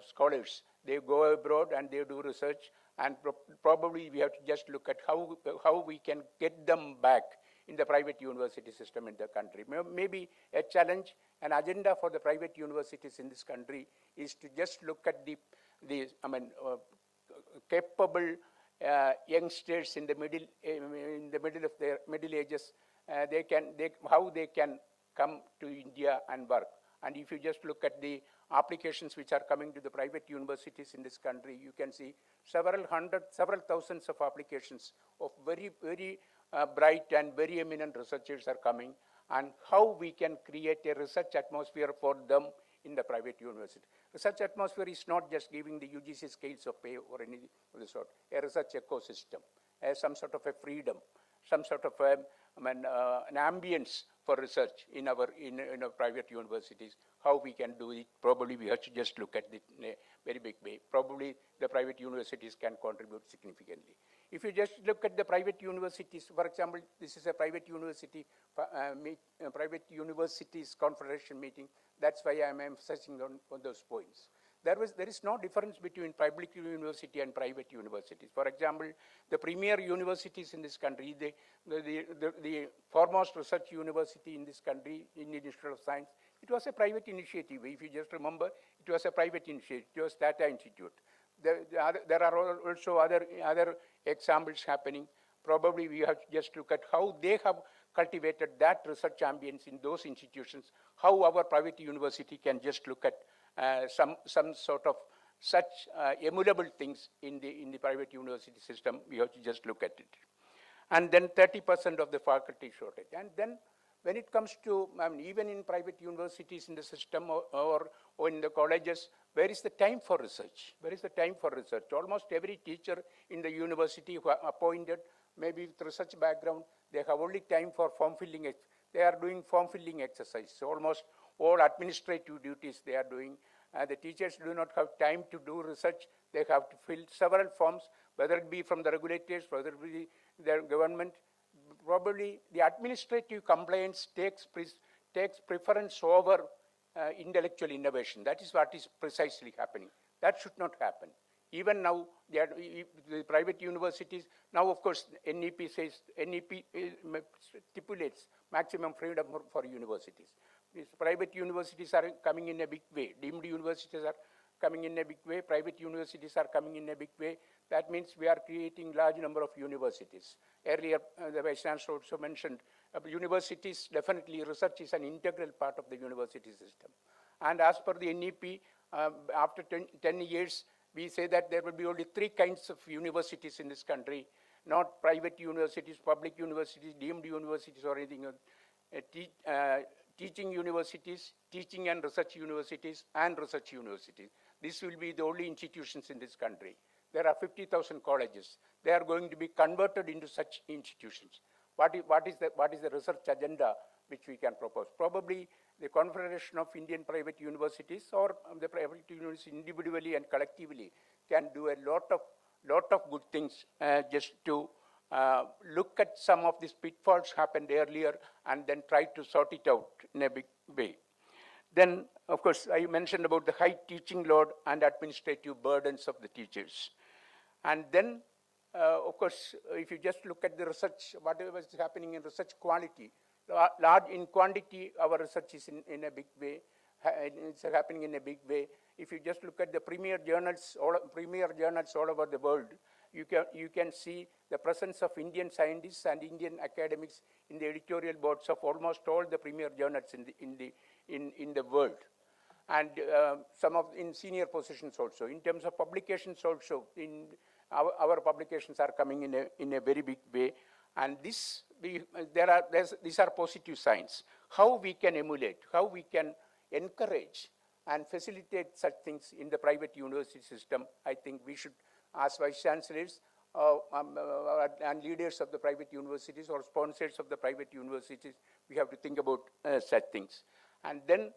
scholars, they go abroad and they do research, and probably we have to just look at how we can get them back in the private university system in the country. Maybe a challenge, an agenda for the private universities in this country is to just look at the capable youngsters in the middle of their middle ages. How they can come to India and work. And if you just look at the applications which are coming to the private universities in this country, you can see several thousands of applications of very, very bright and very eminent researchers are coming, and how we can create a research atmosphere for them in the private university. Research atmosphere is not just giving the UGC scales of pay or anything of the sort. A research ecosystem, some sort of a freedom, some sort of an ambience for research in our private universities. How we can do it, probably we have to just look at it in a very big way. Probably the private universities can contribute significantly. If you just look at the private universities, for example, this is a private university, private universities confederation meeting. That's why I'm emphasizing on those points. There is no difference between public university and private universities. For example, the premier universities in this country, the foremost research university in this country, Indian Institute of Science, it was a private initiative. If you just remember, it was a private initiative. It was Tata Institute. There are also other examples happening. Probably we have to just look at how they have cultivated that research ambience in those institutions, how our private university can just look at some sort of such emulable things in the private university system. We have to just look at it. And then 30% of the faculty shortage. And then when it comes to, even in private universities in the system or in the colleges, where is the time for research? Where is the time for research? Almost every teacher in the university who are appointed, maybe with research background, they have only time for form filling. They are doing form filling exercise. So almost all administrative duties they are doing. The teachers do not have time to do research. They have to fill several forms, whether it be from the regulators, whether it be the government. Probably the administrative compliance takes preference over intellectual innovation. That is what is precisely happening. That should not happen. Even now, the private universities, now of course, NEP stipulates maximum freedom for universities. These private universities are coming in a big way. Deemed universities are coming in a big way. Private universities are coming in a big way. That means we are creating large number of universities. Earlier, the Vice Chancellor also mentioned, universities, definitely research is an integral part of the university system. And as per the NEP, after 10 years, we say that there will be only 3 kinds of universities in this country, not private universities, public universities, deemed universities or anything else. Teaching universities, teaching and research universities, and research universities. This will be the only institutions in this country. There are 50,000 colleges. They are going to be converted into such institutions. What is the research agenda which we can propose? Probably the Confederation of Indian Private Universities or the private universities individually and collectively can do a lot of good things just to look at some of these pitfalls happened earlier and then try to sort it out in a big way. Then, of course, I mentioned about the high teaching load and administrative burdens of the teachers. And then, of course, if you just look at the research, whatever is happening in research quality, large in quantity, our research is in a big way. It's happening in a big way. If you just look at the premier journals all over the world, you can see the presence of Indian scientists and Indian academics in the editorial boards of almost all the premier journals in the world, and some of in senior positions also. In terms of publications also, in our publications are coming in a very big way, and these are positive signs. How we can emulate, how we can encourage and facilitate such things in the private university system, I think we should, as Vice Chancellors and leaders of the private universities or sponsors of the private universities, we have to think about such things. And then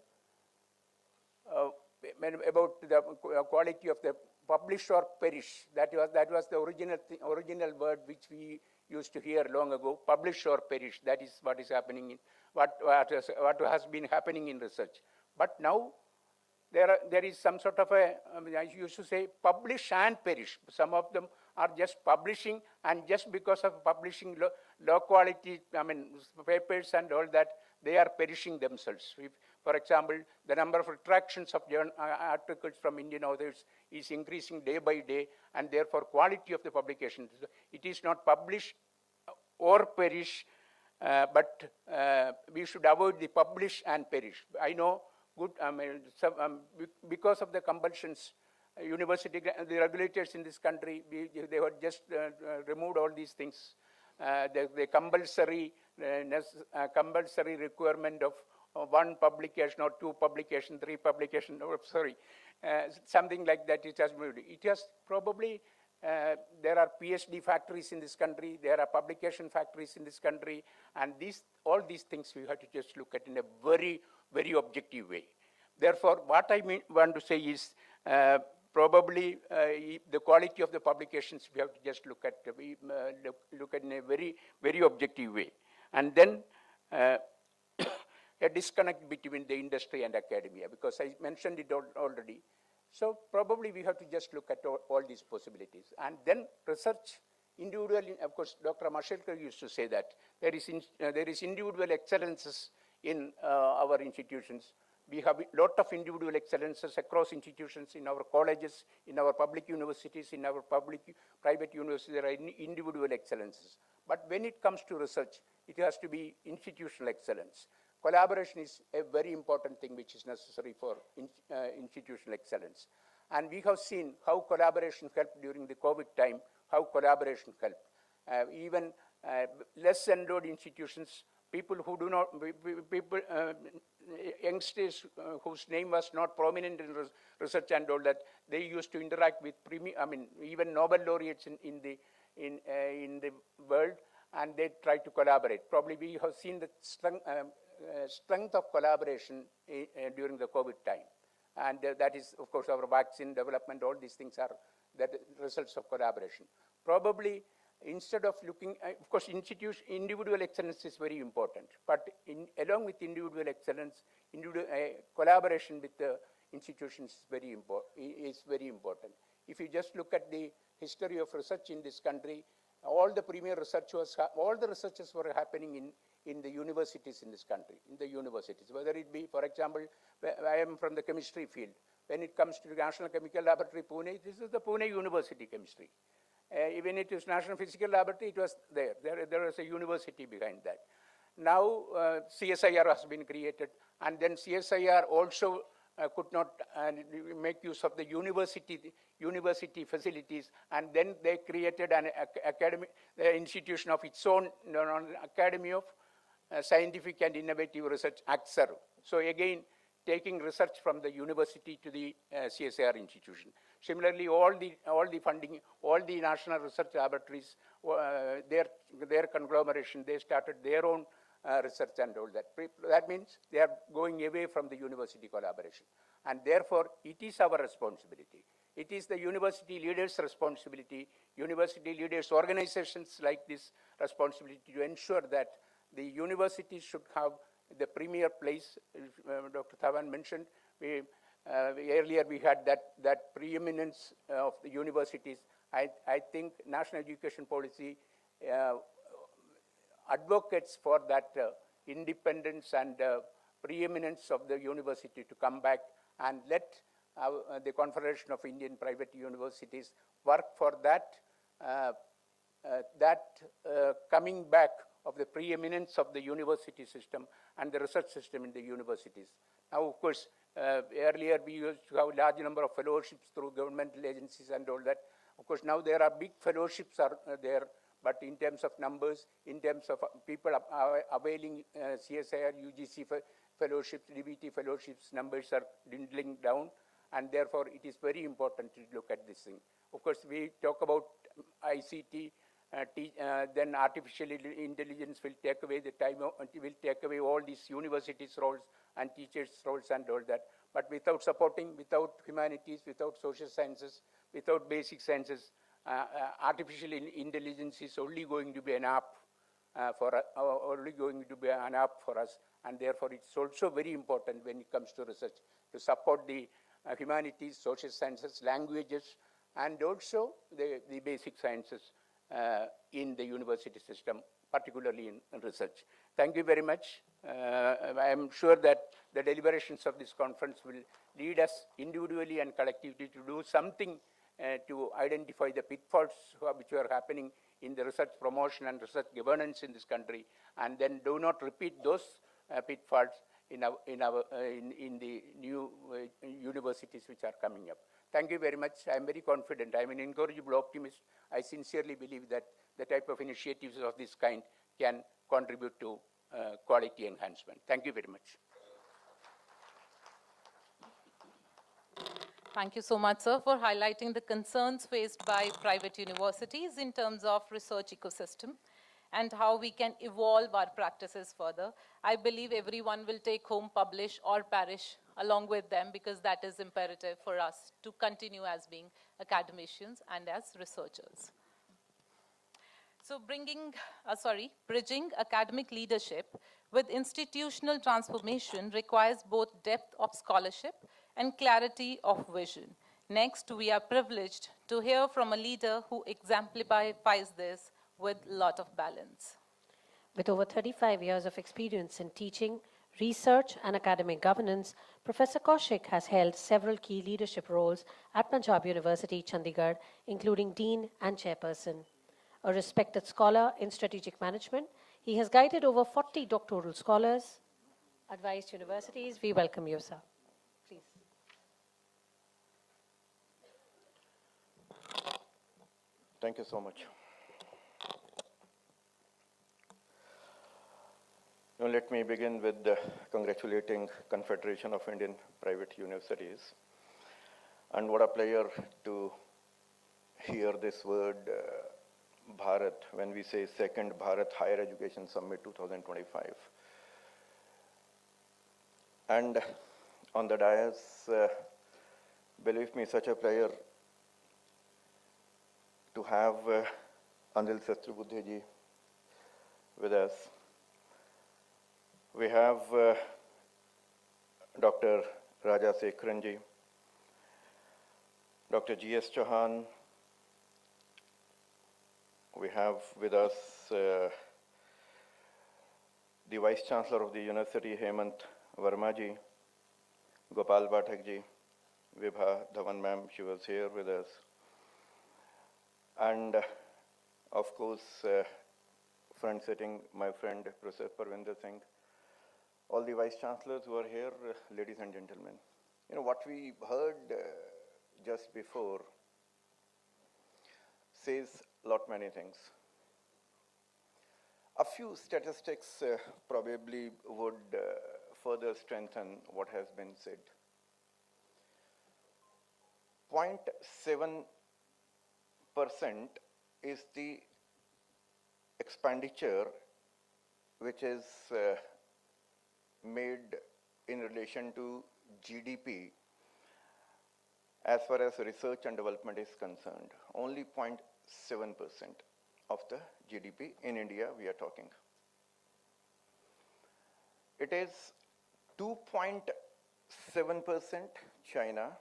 about the quality of the publish or perish, that was the original word which we used to hear long ago, publish or perish. That is what is happening in, what has been happening in research. But now there is some sort of a, I used to say, publish and perish. Some of them are just publishing, and just because of publishing low quality, papers and all that, they are perishing themselves. If, for example, the number of retractions of articles from Indian authors is increasing day by day, and therefore quality of the publication. It is not publish or perish, but we should avoid the publish and perish. I know good, because of the compulsions, university, the regulators in this country, they were just removed all these things. The compulsory requirement of one publication or two publication, three publication, something like that it has moved. It has probably, there are PhD factories in this country, there are publication factories in this country, and all these things we have to just look at in a very, very objective way. Therefore, what I want to say is, probably the quality of the publications we have to just look at in a very, very objective way. And then a disconnect between the industry and academia, because I mentioned it already. So probably we have to just look at all these possibilities. And then research, individual, of course, Dr. Mashelkar used to say that there is individual excellences in our institutions. We have a lot of individual excellences across institutions, in our colleges, in our public universities, in our private universities, there are individual excellences. But when it comes to research, it has to be institutional excellence. Collaboration is a very important thing which is necessary for institutional excellence. And we have seen how collaboration helped during the COVID time, how collaboration helped. Even less endowed institutions, people who do not, youngsters whose name was not prominent in research and all that, they used to interact with even Nobel laureates in the world, and they try to collaborate. Probably we have seen the strength of collaboration during the COVID time. And that is, of course, our vaccine development, all these things are the results of collaboration. Probably, instead of looking, of course, individual excellence is very important, but along with individual excellence, collaboration with the institutions is very important. If you just look at the history of research in this country, all the premier researchers, all the researches were happening in the universities in this country, whether it be, for example, I am from the chemistry field. When it comes to the National Chemical Laboratory, Pune, this is the Pune University Chemistry. Even it is National Physical Laboratory, it was there. There was a university behind that. Now CSIR has been created, and then CSIR also could not make use of the university facilities, and then they created an academic institution of its own, Academy of Scientific and Innovative Research, ACSR. So again, taking research from the university to the CSIR institution. Similarly, all the funding, all the national research laboratories, their conglomeration, they started their own research and all that. That means they are going away from the university collaboration. And therefore, it is our responsibility. It is the university leaders' responsibility, university leaders' organizations like this responsibility to ensure that the universities should have the premier place. Dr. Thavan mentioned, earlier we had that preeminence of the universities. I think national education policy advocates for that independence and preeminence of the university to come back, and let the Confederation of Indian Private Universities work for that, coming back of the preeminence of the university system and the research system in the universities. Now, of course, earlier we used to have a large number of fellowships through governmental agencies and all that. Of course, now there are big fellowships are there, but in terms of numbers, in terms of people availing CSIR, UGC fellowships, DBT fellowships, numbers are dwindling down, and therefore it is very important to look at this thing. Of course, we talk about ICT, then artificial intelligence will take away the time, will take away all these universities' roles and teachers' roles and all that. But without supporting, without humanities, without social sciences, without basic sciences, artificial intelligence is only going to be an app only going to be an app for us, and therefore it's also very important when it comes to research to support the humanities, social sciences, languages, and also the basic sciences in the university system, particularly in research. Thank you very much. I am sure that the deliberations of this conference will lead us individually and collectively to do something to identify the pitfalls which are happening in the research promotion and research governance in this country, and then do not repeat those pitfalls in the new universities which are coming up. Thank you very much. I am very confident. I am an incorrigible optimist. I sincerely believe that the type of initiatives of this kind can contribute to quality enhancement. Thank you very much. Thank you so much, sir, for highlighting the concerns faced by private universities in terms of research ecosystem and how we can evolve our practices further. I believe everyone will take home, publish, or perish along with them, because that is imperative for us to continue as being academicians and as researchers. So bridging academic leadership with institutional transformation requires both depth of scholarship and clarity of vision. Next, we are privileged to hear from a leader who exemplifies this with a lot of balance. With over 35 years of experience in teaching, research, and academic governance, Professor Kaushik has held several key leadership roles at Punjab University, Chandigarh, including Dean and Chairperson. A respected scholar in strategic management, he has guided over 40 doctoral scholars, advised universities. We welcome you, sir. Please. Thank you so much. Now let me begin with congratulating Confederation of Indian Private Universities. And what a pleasure to hear this word Bharat when we say second Bharat Higher Education Summit 2025. And on the dais, believe me, such a pleasure to have Anil Sastrubudhe ji with us. We have Dr. Raja Sekharan ji, Dr. G.S. Chauhan. We have with us the Vice Chancellor of the University, Hemant Verma ji, Gopal Pathak ji, Vibha Dhawan ma'am, she was here with us. And of course, front sitting, my friend, Professor Parvinder Singh, all the Vice Chancellors who are here, ladies and gentlemen. You know, what we heard just before says many things. A few statistics probably would further strengthen what has been said. 0.7% is the expenditure which is made in relation to GDP as far as research and development is concerned. Only 0.7% of the GDP in India we are talking. It is 2.7% China,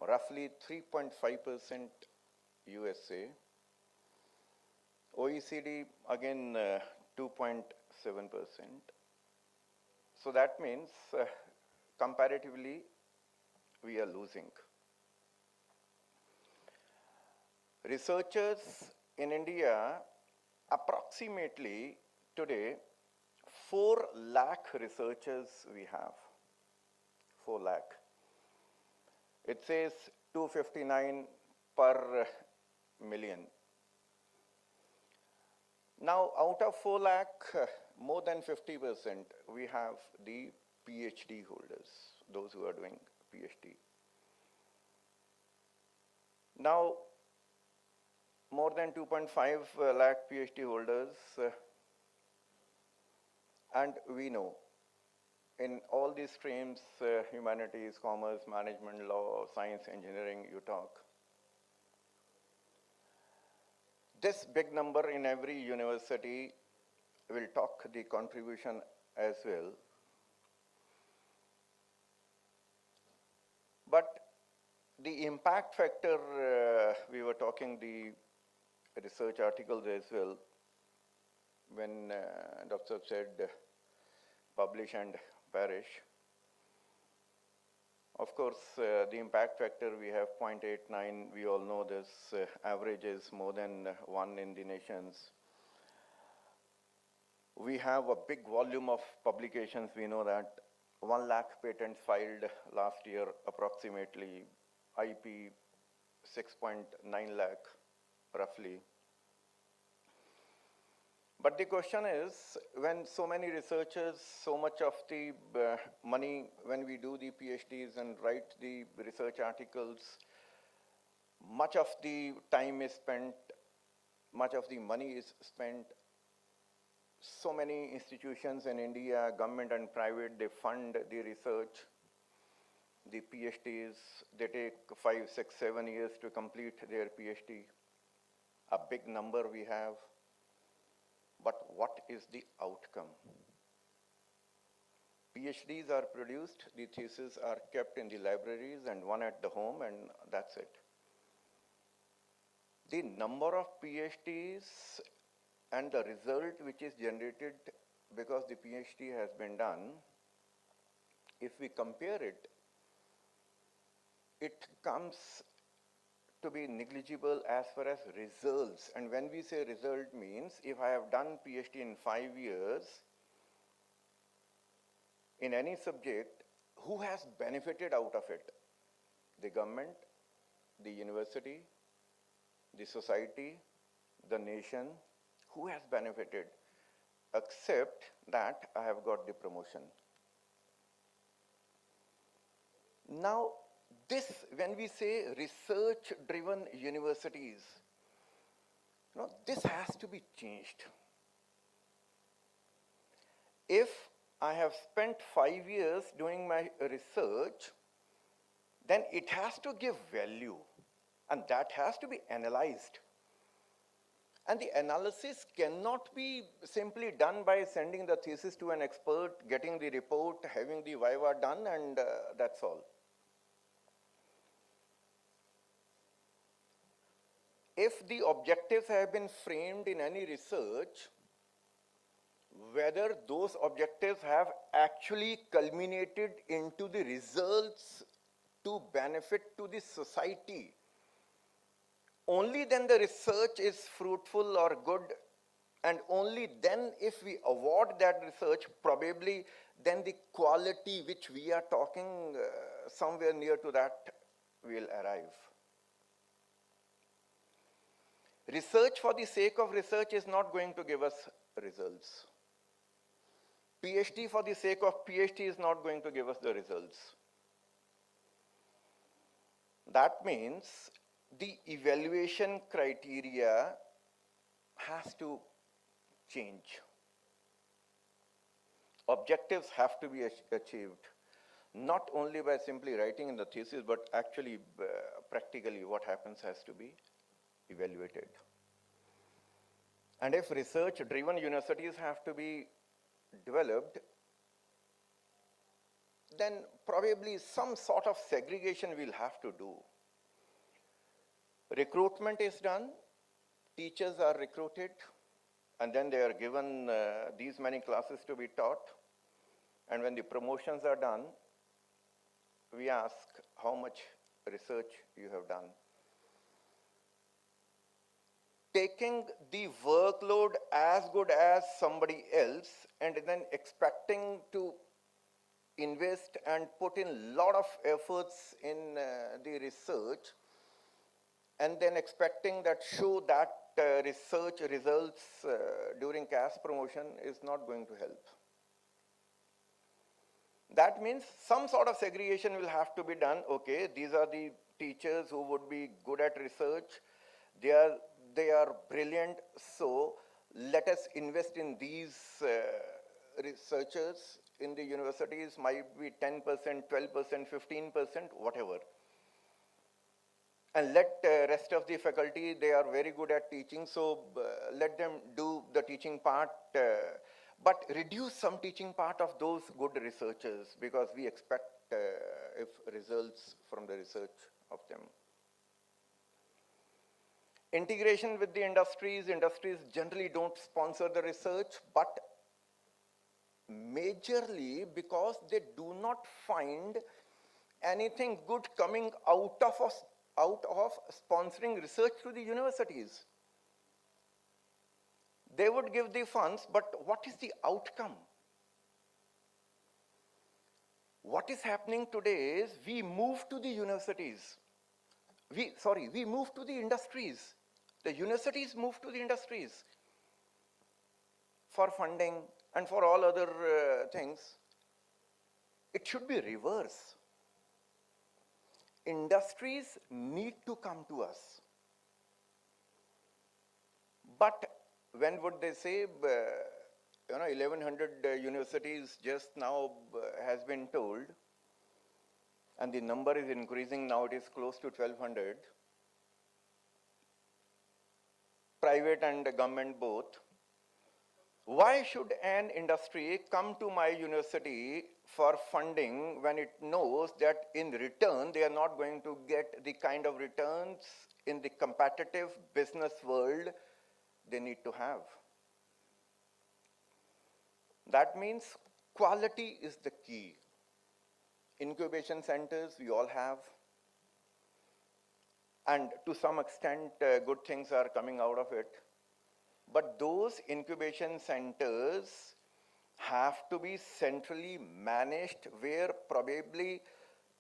roughly 3.5% USA, OECD again 2.7%. So that means comparatively we are losing. Researchers in India, approximately today, 4 lakh researchers we have. 4 lakh. It says 259 per million. Now, out of 4 lakh, more than 50% we have the PhD holders, those who are doing PhD. Now, more than 2.5 lakh PhD holders, and we know in all these streams, humanities, commerce, management, law, science, engineering, you talk. This big number in every university will talk the contribution as well. But the impact factor, we were talking the research articles as well, when Dr. said publish and perish. Of course, the impact factor, we have 0.89. We all know this. Average is more than 1 in the nations. We have a big volume of publications. We know that 1 lakh patents filed last year, approximately. IP 6.9 lakh, roughly. But the question is, when so many researchers, so much of the money, when we do the PhDs and write the research articles, much of the time is spent, much of the money is spent. So many institutions in India, government and private, they fund the research. The PhDs, they take 5, 6, 7 years to complete their PhD. A big number we have. But what is the outcome? PhDs are produced, the theses are kept in the libraries and one at the home, and that's it. The number of PhDs and the result which is generated because the PhD has been done, if we compare it, it comes to be negligible as far as results. And when we say result means, if I have done PhD in 5 years, in any subject, who has benefited out of it? The government, the university, the society, the nation. Who has benefited? Except that I have got the promotion. Now, this, when we say research-driven universities, this has to be changed. If I have spent 5 years doing my research, then it has to give value, and that has to be analyzed. And the analysis cannot be simply done by sending the thesis to an expert, getting the report, having the viva done, and that's all. If the objectives have been framed in any research, whether those objectives have actually culminated into the results to benefit to the society, only then the research is fruitful or good, and only then if we award that research, probably then the quality which we are talking somewhere near to that will arrive. Research for the sake of research is not going to give us results. PhD for the sake of PhD is not going to give us the results. That means the evaluation criteria has to change. Objectives have to be achieved, not only by simply writing in the thesis, but actually practically what happens has to be evaluated. And if research-driven universities have to be developed, then probably some sort of segregation we'll have to do. Recruitment is done, teachers are recruited, and then they are given these many classes to be taught. And when the promotions are done, we ask how much research you have done. Taking the workload as good as somebody else and then expecting to invest and put in a lot of efforts in the research and then expecting that show that research results during caste promotion is not going to help. That means some sort of segregation will have to be done. Okay, these are the teachers who would be good at research. They are brilliant, so let us invest in these researchers in the universities, might be 10%, 12%, 15%, whatever. And let rest of the faculty, they are very good at teaching, so let them do the teaching part, but reduce some teaching part of those good researchers, because we expect if results from the research of them. Integration with the industries generally don't sponsor the research, but majorly because they do not find anything good coming out of sponsoring research to the universities. They would give the funds, but what is the outcome? What is happening today is we move to the universities. We move to the industries. The universities move to the industries for funding and for all other things. It should be reverse. Industries need to come to us. But when would they say, 1100 universities just now has been told, and the number is increasing, now it is close to 1200, private and government both. Why should an industry come to my university for funding when it knows that in return they are not going to get the kind of returns in the competitive business world they need to have? That means quality is the key. Incubation centers we all have, and to some extent good things are coming out of it. But those incubation centers have to be centrally managed, where probably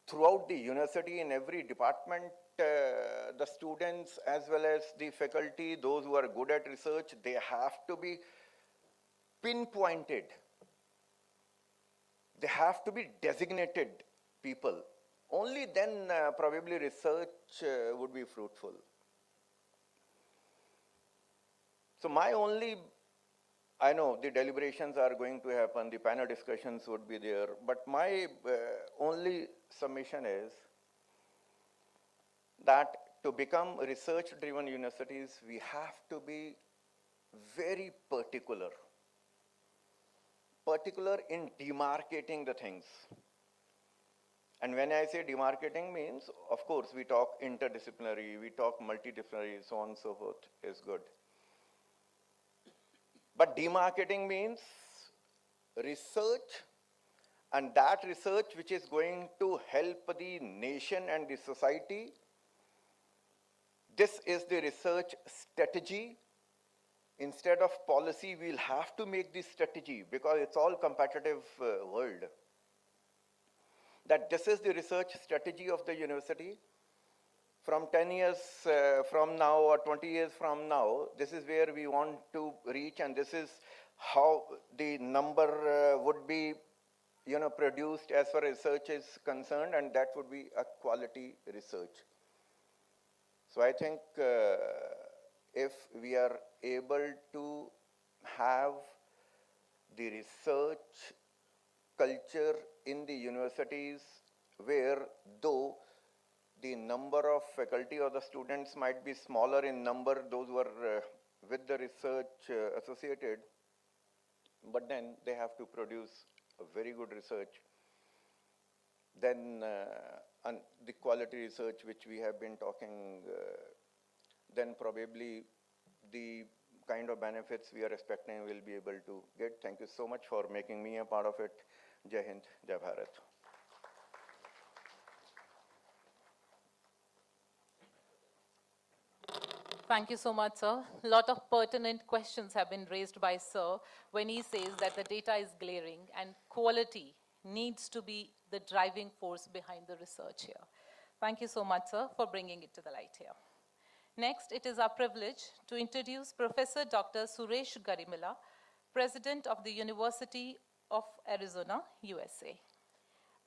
throughout the university, in every department, the students as well as the faculty, those who are good at research, they have to be pinpointed. They have to be designated people. Only then probably research would be fruitful. So I know the deliberations are going to happen, the panel discussions would be there, but my only submission is that to become research-driven universities, we have to be very particular in demarcating the things. And when I say demarcating means, of course, we talk interdisciplinary, we talk multidisciplinary, so on and so forth is good. But demarcating means research, and that research which is going to help the nation and the society. This is the research strategy. Instead of policy, we'll have to make this strategy, because it's all competitive world. That this is the research strategy of the university. From 10 years from now or 20 years from now, this is where we want to reach, and this is how the number would be produced as far as research is concerned, and that would be a quality research. So I think if we are able to have the research culture in the universities, where though the number of faculty or the students might be smaller in number, those who are with the research associated, but then they have to produce a very good research. Then and the quality research which we have been talking, then probably the kind of benefits we are expecting will be able to get. Thank you so much for making me a part of it. Jai Hind, Jai Bharat. Thank you so much, sir. A lot of pertinent questions have been raised by sir when he says that the data is glaring and quality needs to be the driving force behind the research here. Thank you so much, sir, for bringing it to the light here. Next, it is our privilege to introduce Professor Dr. Suresh Garimilla, President of the University of Arizona, USA.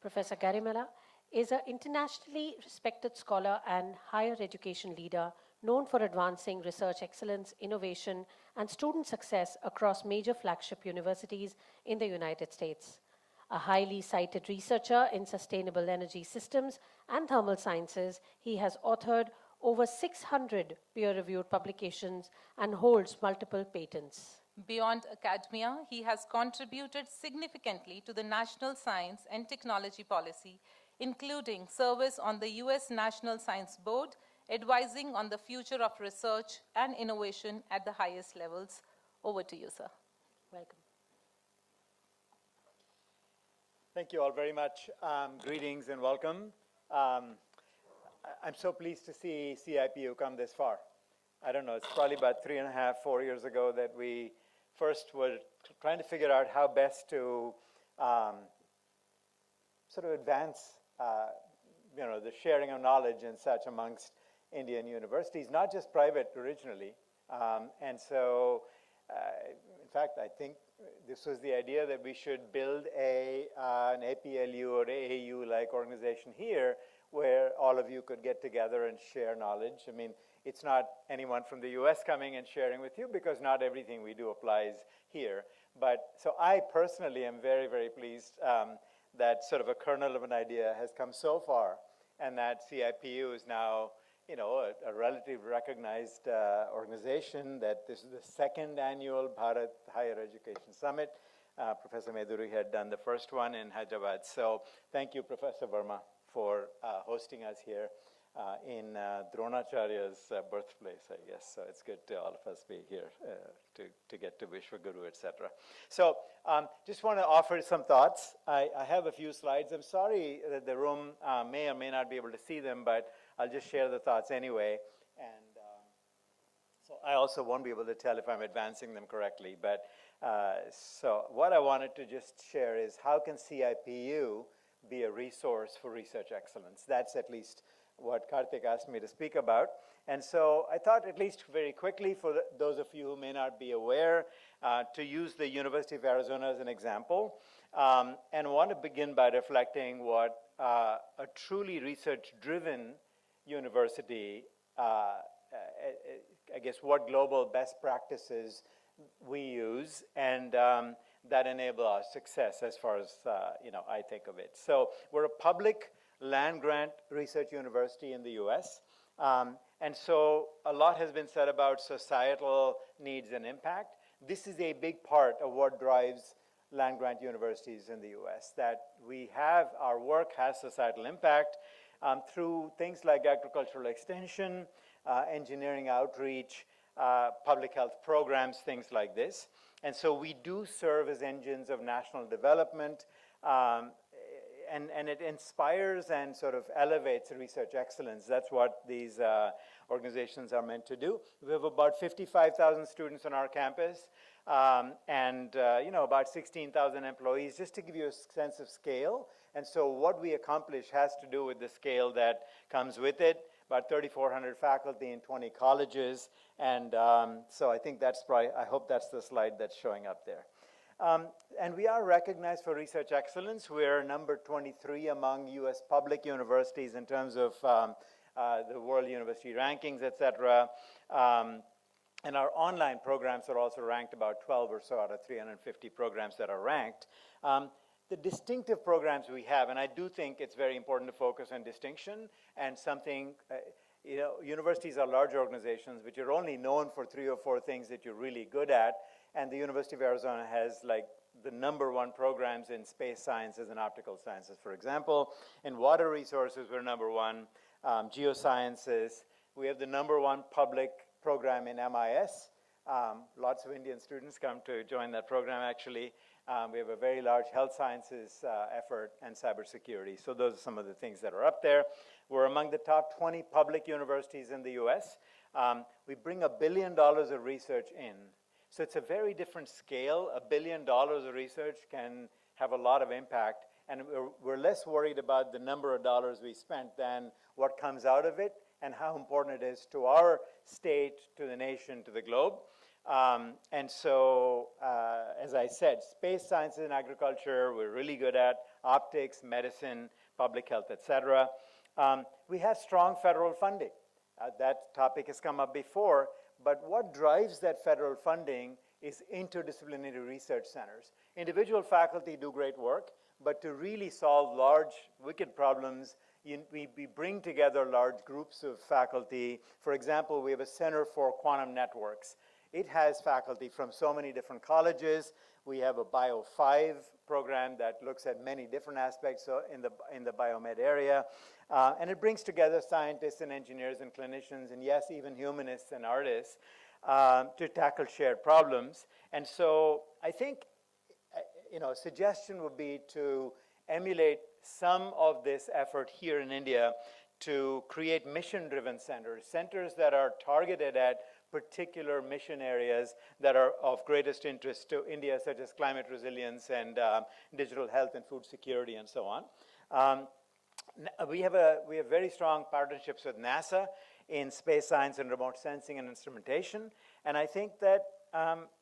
Professor Garimilla is an internationally respected scholar and higher education leader known for advancing research excellence, innovation, and student success across major flagship universities in the United States. A highly cited researcher in sustainable energy systems and thermal sciences, he has authored over 600 peer-reviewed publications, and holds multiple patents. Beyond academia, he has contributed significantly to the national science and technology policy, including service on the US National Science Board, advising on the future of research and innovation at the highest levels. Over to you, sir. Welcome. Thank you all very much. Greetings and welcome. I'm so pleased to see CIPU come this far. I don't know, it's probably about 3.5, 4 years ago that we first were trying to figure out how best to sort of advance the sharing of knowledge and such amongst Indian universities, not just private originally. And so, in fact, I think this was the idea that we should build an APLU or AAU-like organization here where all of you could get together and share knowledge. I mean, it's not anyone from the US coming and sharing with you because not everything we do applies here. But so I personally am very, very pleased that sort of a kernel of an idea has come so far and that CIPU is now, a relatively recognized organization, that this is the second annual Bharat Higher Education Summit. Professor Meduri had done the first one in Hyderabad. So thank you, Professor Verma, for hosting us here in Dronacharya's birthplace, I guess. So it's good to all of us be here to get to Vishwaguru, etc. So just want to offer some thoughts. I have a few slides. I'm sorry that the room may or may not be able to see them, but I'll just share the thoughts anyway. And so I also won't be able to tell if I'm advancing them correctly. But so what I wanted to just share is how can CIPU be a resource for research excellence? That's at least what Karthik asked me to speak about. And so I thought, at least very quickly, for those of you who may not be aware, to use the University of Arizona as an example, and want to begin by reflecting what a truly research-driven university, I guess, what global best practices we use, and that enable our success as far as, I think of it. So we're a public land-grant research university in the US. And so a lot has been said about societal needs and impact. This is a big part of what drives land-grant universities in the US, that we have, our work has societal impact through things like agricultural extension, engineering outreach, public health programs, things like this. And so we do serve as engines of national development, and it inspires and sort of elevates research excellence. That's what these organizations are meant to do. We have about 55,000 students on our campus, and about 16,000 employees, just to give you a sense of scale. And so what we accomplish has to do with the scale that comes with it. About 3,400 faculty in 20 colleges, and so I think that's probably, I hope that's the slide that's showing up there. And we are recognized for research excellence. We're number 23 among US public universities in terms of the World University Rankings, etc. And our online programs are also ranked about 12 or so out of 350 programs that are ranked. The distinctive programs we have, and I do think it's very important to focus on distinction and something, universities are large organizations, but you're only known for 3 or 4 things that you're really good at. And the University of Arizona has like the #1 programs in space sciences and optical sciences, for example. In water resources, we're #1. Geosciences, we have the #1 public program in MIS. Lots of Indian students come to join that program, actually. We have a very large health sciences effort and cybersecurity. So those are some of the things that are up there. We're among the top 20 public universities in the US. We bring $1 billion of research in. So it's a very different scale. $1 billion of research can have a lot of impact. And we're less worried about the number of dollars we spent than what comes out of it and how important it is to our state, to the nation, to the globe. And so, as I said, space sciences and agriculture, we're really good at optics, medicine, public health, etc. We have strong federal funding. That topic has come up before, but what drives that federal funding is interdisciplinary research centers. Individual faculty do great work, but to really solve large, wicked problems, we bring together large groups of faculty. For example, we have a Center for Quantum Networks. It has faculty from so many different colleges. We have a Bio 5 program that looks at many different aspects in the biomed area. And it brings together scientists and engineers and clinicians, and yes, even humanists and artists to tackle shared problems. And so I think, a suggestion would be to emulate some of this effort here in India to create mission-driven centers that are targeted at particular mission areas that are of greatest interest to India, such as climate resilience and digital health and food security and so on. We have very strong partnerships with NASA in space science and remote sensing and instrumentation, and I think that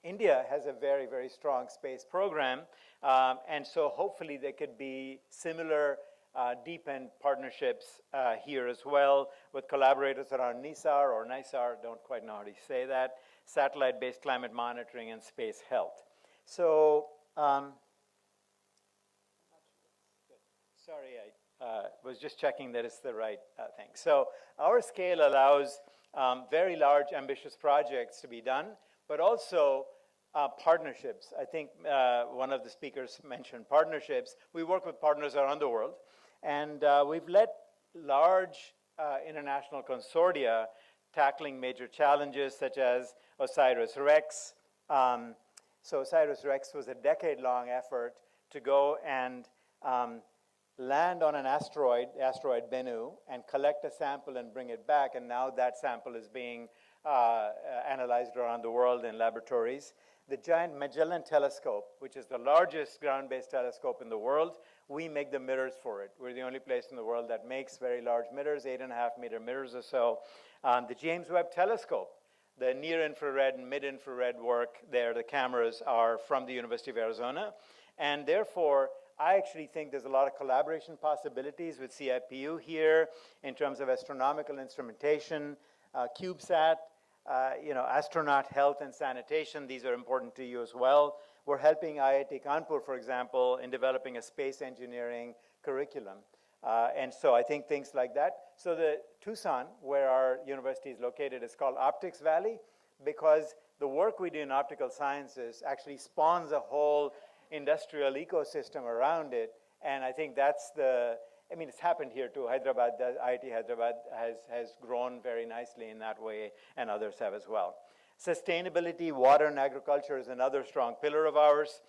India has a very, very strong space program, and so hopefully there could be similar deep-end partnerships here as well with collaborators around NISAR or NISAR, don't quite know how to say that, satellite-based climate monitoring and space health. So, sorry, I was just checking that it's the right thing. So our scale allows very large, ambitious projects to be done, but also partnerships. I think one of the speakers mentioned partnerships. We work with partners around the world, and we've led large international consortia tackling major challenges such as OSIRIS-REx. So OSIRIS-REx was a decade-long effort to go and land on an asteroid, asteroid Bennu, and collect a sample and bring it back, and now that sample is being analyzed around the world in laboratories. The giant Magellan telescope, which is the largest ground-based telescope in the world, we make the mirrors for it. We're the only place in the world that makes very large mirrors, 8.5-meter mirrors or so. The James Webb Telescope, the near-infrared and mid-infrared work there, the cameras are from the University of Arizona. And therefore, I actually think there's a lot of collaboration possibilities with CIPU here in terms of astronomical instrumentation, CubeSat, astronaut health and sanitation. These are important to you as well. We're helping IIT Kanpur, for example, in developing a space engineering curriculum. And so I think things like that. So the Tucson, where our university is located, is called Optics Valley because the work we do in optical sciences actually spawns a whole industrial ecosystem around it. And I think that's it's happened here too. Hyderabad, IIT Hyderabad has grown very nicely in that way, and others have as well. Sustainability, water, and agriculture is another strong pillar of ours.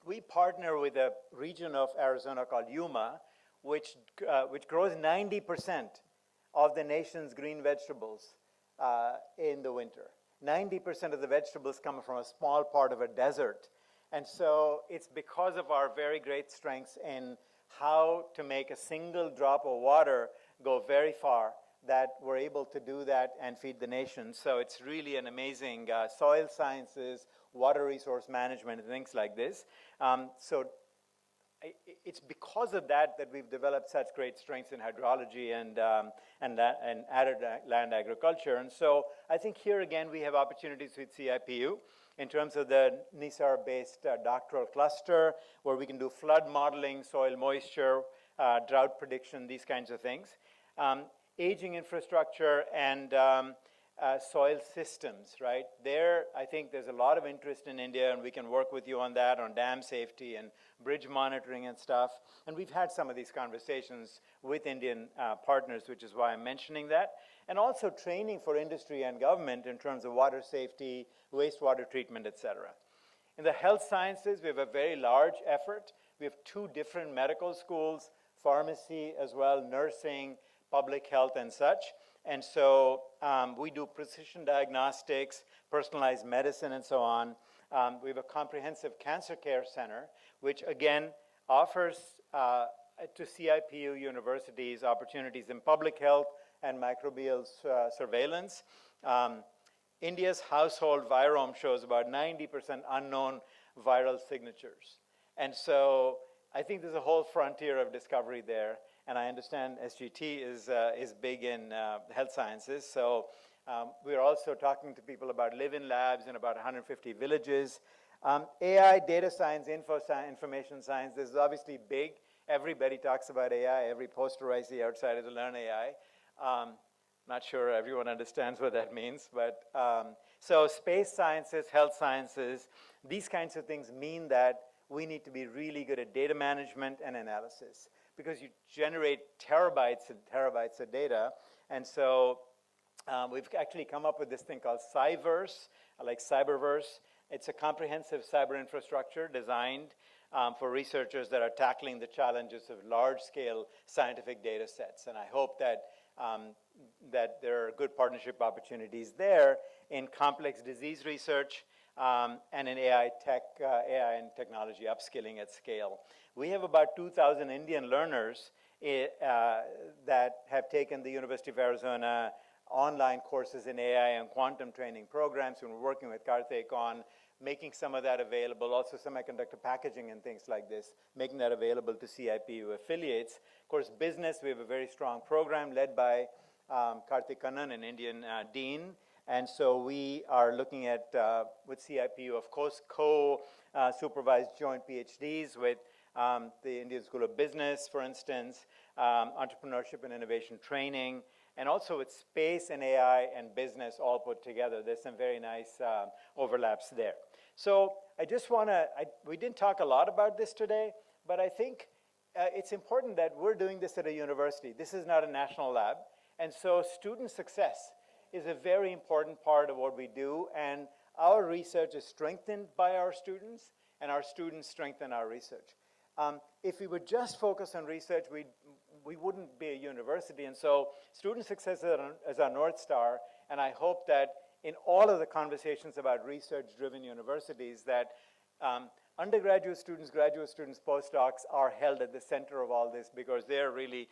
We partner with a region of Arizona called Yuma, which grows 90% of the nation's green vegetables in the winter. 90% of the vegetables come from a small part of a desert. And so it's because of our very great strengths in how to make a single drop of water go very far that we're able to do that and feed the nation. So it's really an amazing soil sciences, water resource management, and things like this. So it's because of that we've developed such great strengths in hydrology and added land agriculture. And so I think here again we have opportunities with CIPU in terms of the NISAR-based doctoral cluster, where we can do flood modeling, soil moisture, drought prediction, these kinds of things. Aging infrastructure and soil systems, right? There, I think there's a lot of interest in India, and we can work with you on that, on dam safety and bridge monitoring and stuff. And we've had some of these conversations with Indian partners, which is why I'm mentioning that. And also training for industry and government in terms of water safety, wastewater treatment, et cetera. In the health sciences, we have a very large effort. We have 2 different medical schools, pharmacy as well, nursing, public health, and such. And so we do precision diagnostics, personalized medicine, and so on. We have a comprehensive cancer care center, which again offers to CIPU universities opportunities in public health and microbial surveillance. India's household virome shows about 90% unknown viral signatures. And so I think there's a whole frontier of discovery there. And I understand SGT is big in health sciences. So we're also talking to people about live-in labs in about 150 villages. AI, data science, information science, this is obviously big Everybody talks about AI. Every poster I see outside is learn AI. Not sure everyone understands what that means, but so space sciences, health sciences, these kinds of things mean that we need to be really good at data management and analysis because you generate terabytes and terabytes of data. And so we've actually come up with this thing called Cyverse, like Cyberverse. It's a comprehensive cyber infrastructure designed for researchers that are tackling the challenges of large-scale scientific data sets. And I hope that, that there are good partnership opportunities there in complex disease research and in AI and technology upskilling at scale. We have about 2,000 Indian learners that have taken the University of Arizona online courses in AI and quantum training programs, and we're working with Karthik on making some of that available, also semiconductor packaging and things like this, making that available to CIPU affiliates. Of course, business, we have a very strong program led by Karthik Kannan, an Indian dean, and so we are looking at, with CIPU, of course, co-supervised joint PhDs with the Indian School of Business, for instance, entrepreneurship and innovation training, and also with space and AI and business all put together. There's some very nice overlaps there. So I just want to, we didn't talk a lot about this today, but I think it's important that we're doing this at a university. This is not a national lab. And so student success is a very important part of what we do. And our research is strengthened by our students, and our students strengthen our research. If we would just focus on research, we wouldn't be a university. And so student success is our North Star. And I hope that in all of the conversations about research-driven universities that undergraduate students, graduate students, postdocs are held at the center of all this because they're really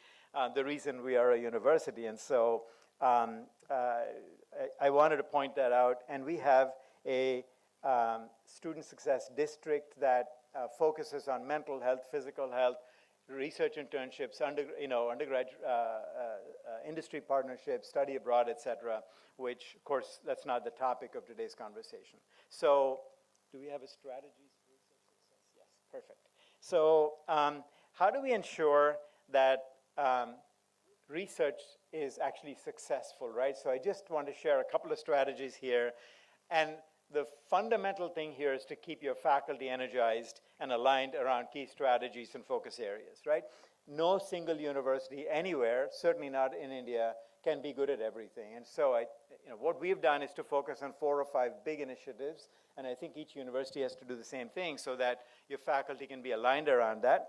the reason we are a university. And so I wanted to point that out. And we have a student success district that focuses on mental health, physical health, research internships, undergraduate industry partnerships, study abroad, et cetera, which, of course, that's not the topic of today's conversation. So do we have a strategy for research success? Yes, perfect. So how do we ensure that research is actually successful, right? So I just want to share a couple of strategies here. And the fundamental thing here is to keep your faculty energized and aligned around key strategies and focus areas, right? No single university anywhere, certainly not in India, can be good at everything. And so what we've done is to focus on 4 or 5 big initiatives, and I think each university has to do the same thing so that your faculty can be aligned around that.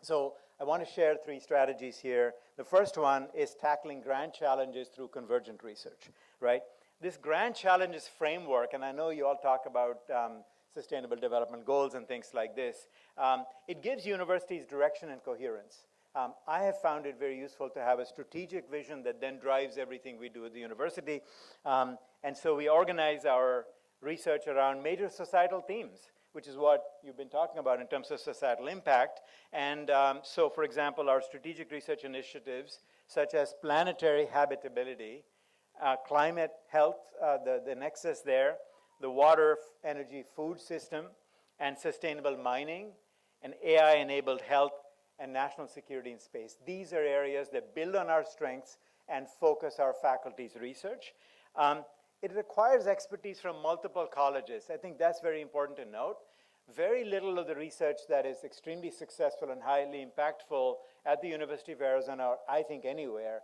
So I want to share 3 strategies here. The first one is tackling grand challenges through convergent research, right? This grand challenges framework, and I know you all talk about sustainable development goals and things like this, it gives universities direction and coherence. I have found it very useful to have a strategic vision that then drives everything we do at the university. And so we organize our research around major societal themes, which is what you've been talking about in terms of societal impact. And so, for example, our strategic research initiatives, such as planetary habitability, climate health, the nexus there, the water, energy, food system, and sustainable mining, and AI-enabled health, and national security in space. These are areas that build on our strengths and focus our faculty's research. It requires expertise from multiple colleges. I think that's very important to note. Very little of the research that is extremely successful and highly impactful at the University of Arizona, or I think anywhere,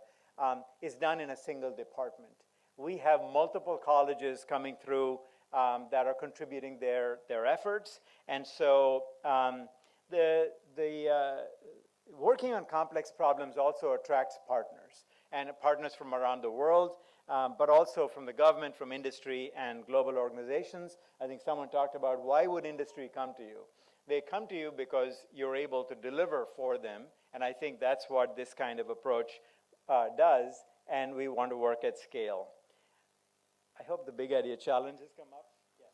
is done in a single department. We have multiple colleges coming through that are contributing their efforts. And so working on complex problems also attracts partners, and partners from around the world, but also from the government, from industry, and global organizations. I think someone talked about why would industry come to you? They come to you because you're able to deliver for them, and I think that's what this kind of approach does, and we want to work at scale. I hope the big idea challenge has come up. Yes,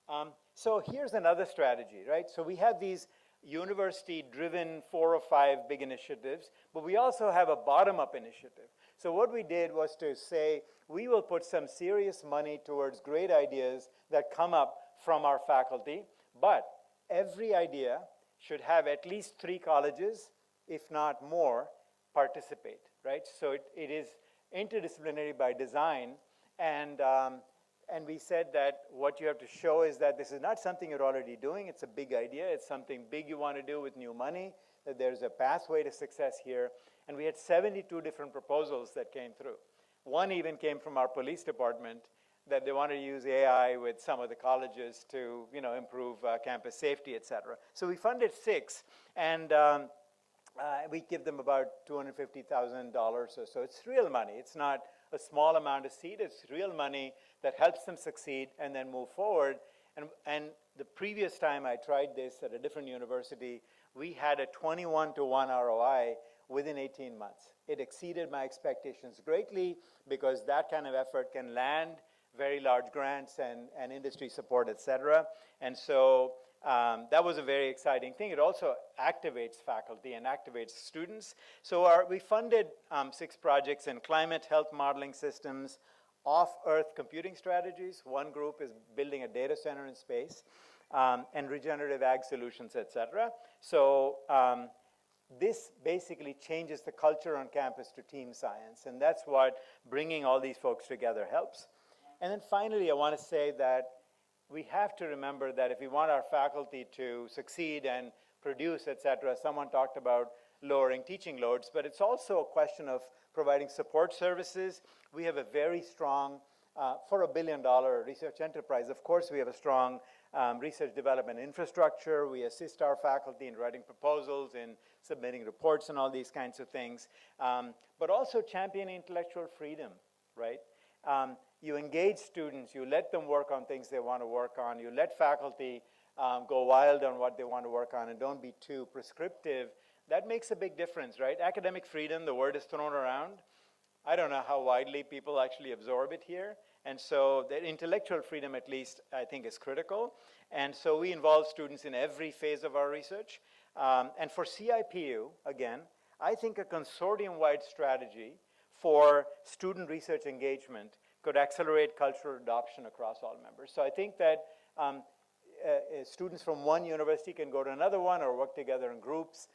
sorry. So here's another strategy, right? So we have these university-driven 4 or 5 big initiatives, but we also have a bottom-up initiative. So what we did was to say, we will put some serious money towards great ideas that come up from our faculty, but every idea should have at least 3 colleges, if not more, participate, right? So it is interdisciplinary by design, and we said that what you have to show is that this is not something you're already doing, it's a big idea, it's something big you want to do with new money, that there's a pathway to success here, and we had 72 different proposals that came through. One even came from our police department, that they wanted to use AI with some of the colleges to, improve campus safety, et cetera. So we funded 6, and we give them about $250,000 or so. It's real money. It's not a small amount of seed. It's real money that helps them succeed and then move forward. And the previous time I tried this at a different university, we had a 21-to-1 ROI within 18 months. It exceeded my expectations greatly because that kind of effort can land very large grants and industry support, et cetera. And so that was a very exciting thing. It also activates faculty and activates students. So we funded 6 projects in climate health modeling systems, off-Earth computing strategies. One group is building a data center in space, and regenerative ag solutions, et cetera. So this basically changes the culture on campus to team science, and that's what bringing all these folks together helps. And then finally, I want to say that we have to remember that if we want our faculty to succeed and produce, et cetera, someone talked about lowering teaching loads, but it's also a question of providing support services. We have a very strong, for $1 billion research enterprise, of course, we have a strong research development infrastructure. We assist our faculty in writing proposals, in submitting reports and all these kinds of things, but also championing intellectual freedom, right? You engage students, you let them work on things they want to work on, you let faculty go wild on what they want to work on and don't be too prescriptive. That makes a big difference, right? Academic freedom, the word is thrown around. I don't know how widely people actually absorb it here. And so the intellectual freedom, at least, I think is critical. And so we involve students in every phase of our research. And for CIPU, again, I think a consortium-wide strategy for student research engagement could accelerate cultural adoption across all members. So I think that students from one university can go to another one or work together in groups,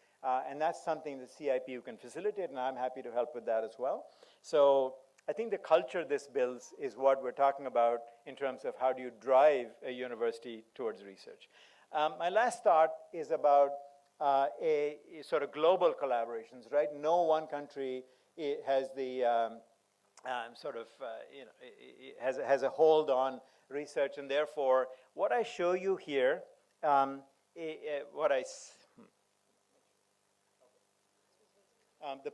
and that's something that CIPU can facilitate, and I'm happy to help with that as well. So I think the culture this builds is what we're talking about in terms of how do you drive a university towards research. My last thought is about a sort of global collaborations, right? No one country has the has a hold on research, and therefore, what I show you here, the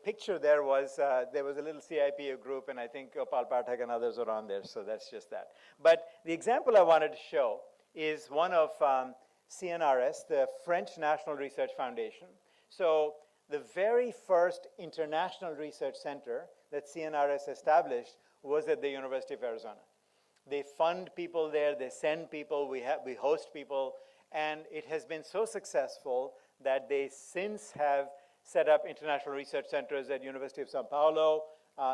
picture there was a little CIPU group, and I think Gopal Pathak and others are on there, so that's just that. But the example I wanted to show is one of CNRS, the French National Research Foundation. So the very first international research center that CNRS established was at the University of Arizona. They fund people there, they send people, we host people, and it has been so successful that they since have set up international research centers at University of Sao Paulo,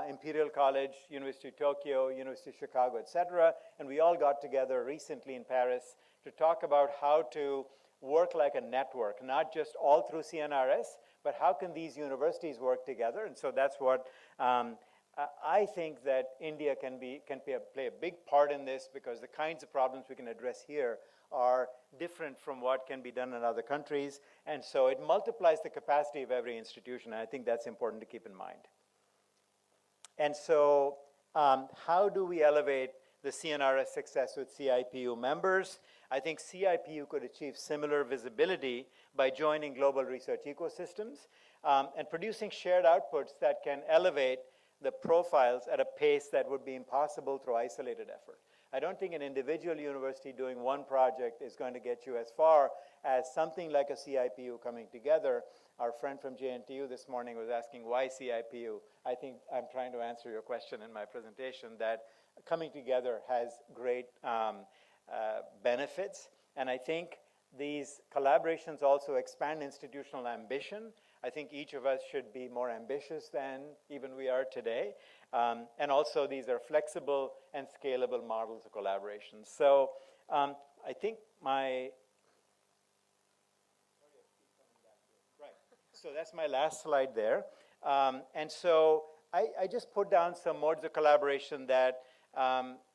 Imperial College, University of Tokyo, University of Chicago, et cetera. And we all got together recently in Paris to talk about how to work like a network, not just all through CNRS, but how can these universities work together? And so that's what I think that India can play a big part in this, because the kinds of problems we can address here are different from what can be done in other countries. And so it multiplies the capacity of every institution, and I think that's important to keep in mind. And so how do we elevate the CNRS success with CIPU members? I think CIPU could achieve similar visibility by joining global research ecosystems and producing shared outputs that can elevate the profiles at a pace that would be impossible through isolated effort. I don't think an individual university doing one project is going to get you as far as something like a CIPU coming together. Our friend from JNTU this morning was asking why CIPU. I think I'm trying to answer your question in my presentation, that coming together has great benefits. And I think these collaborations also expand institutional ambition. I think each of us should be more ambitious than even we are today. And also these are flexible and scalable models of collaboration. So I think So that's my last slide there. And so I just put down some modes of collaboration that,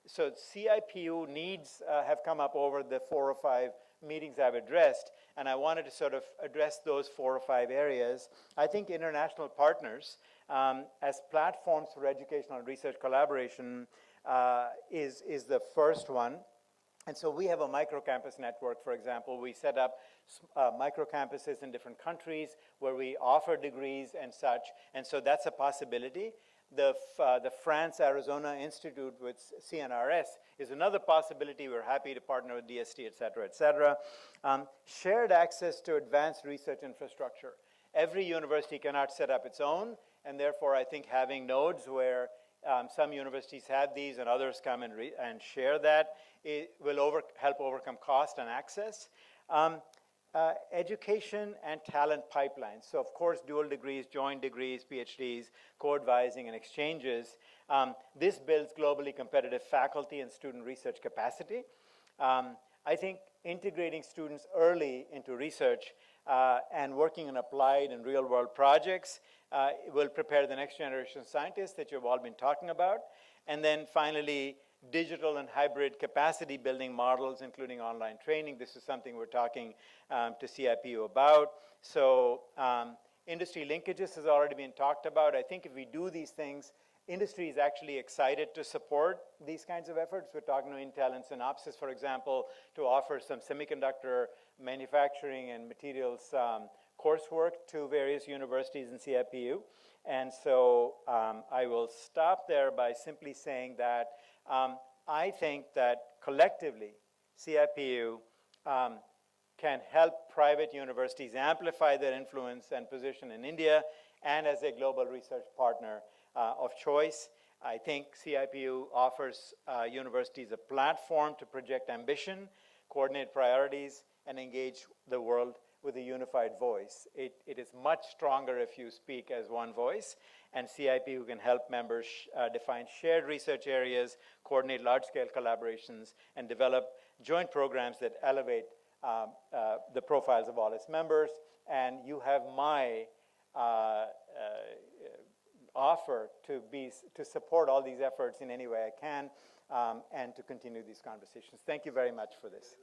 so CIPU needs have come up over the 4 or 5 meetings I've addressed, and I wanted to sort of address those 4 or 5 areas. I think international partners as platforms for educational and research collaboration is the first one. And so we have a micro-campus network, for example. We set up micro-campuses in different countries where we offer degrees and such, and so that's a possibility. The France-Arizona Institute with CNRS is another possibility. We're happy to partner with DST, et cetera, et cetera. Shared access to advanced research infrastructure. Every university cannot set up its own, and therefore I think having nodes where some universities have these and others come and share that, it will help overcome cost and access. Education and talent pipelines. So of course, dual degrees, joint degrees, PhDs, co-advising and exchanges. This builds globally competitive faculty and student research capacity. I think integrating students early into research and working on applied and real world projects will prepare the next generation of scientists that you've all been talking about. And then finally, digital and hybrid capacity building models, including online training. This is something we're talking to CIPU about. So industry linkages has already been talked about. I think if we do these things, industry is actually excited to support these kinds of efforts. We're talking to Intel and Synopsys, for example, to offer some semiconductor manufacturing and materials coursework to various universities in CIPU. And so I will stop there by simply saying that I think that collectively CIPU can help private universities amplify their influence and position in India and as a global research partner of choice. I think CIPU offers universities a platform to project ambition, coordinate priorities, and engage the world with a unified voice. It is much stronger if you speak as one voice, and CIPU can help members define shared research areas, coordinate large-scale collaborations, and develop joint programs that elevate the profiles of all its members. And you have my offer to support all these efforts in any way I can and to continue these conversations. Thank you very much for this.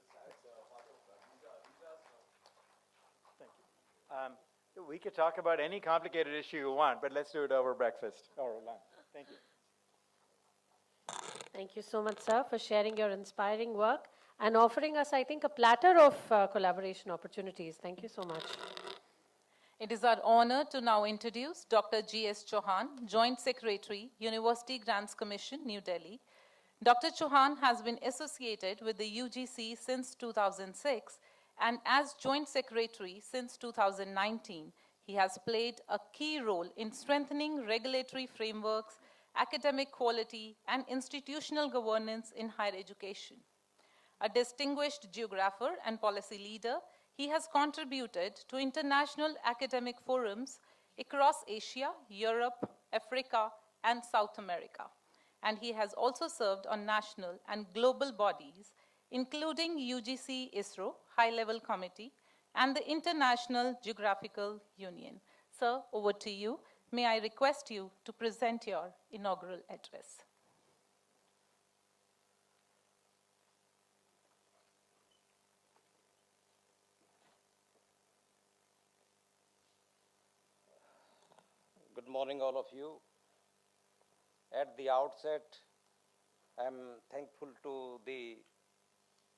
We could talk about any complicated issue you want, but let's do it over breakfast or lunch. Thank you. Thank you so much, sir, for sharing your inspiring work and offering us, I think, a platter of collaboration opportunities. Thank you so much. It is our honor to now introduce Dr. G.S. Chauhan, Joint Secretary, University Grants Commission, New Delhi. Dr. Chauhan has been associated with the UGC since 2006, and as Joint Secretary since 2019, he has played a key role in strengthening regulatory frameworks, academic quality, and institutional governance in higher education. A distinguished geographer and policy leader, he has contributed to international academic forums across Asia, Europe, Africa, and South America. And he has also served on national and global bodies, including UGC ISRO High-Level Committee and the International Geographical Union. Sir, over to you. May I request you to present your inaugural address. Good morning, all of you. At the outset, I am thankful to the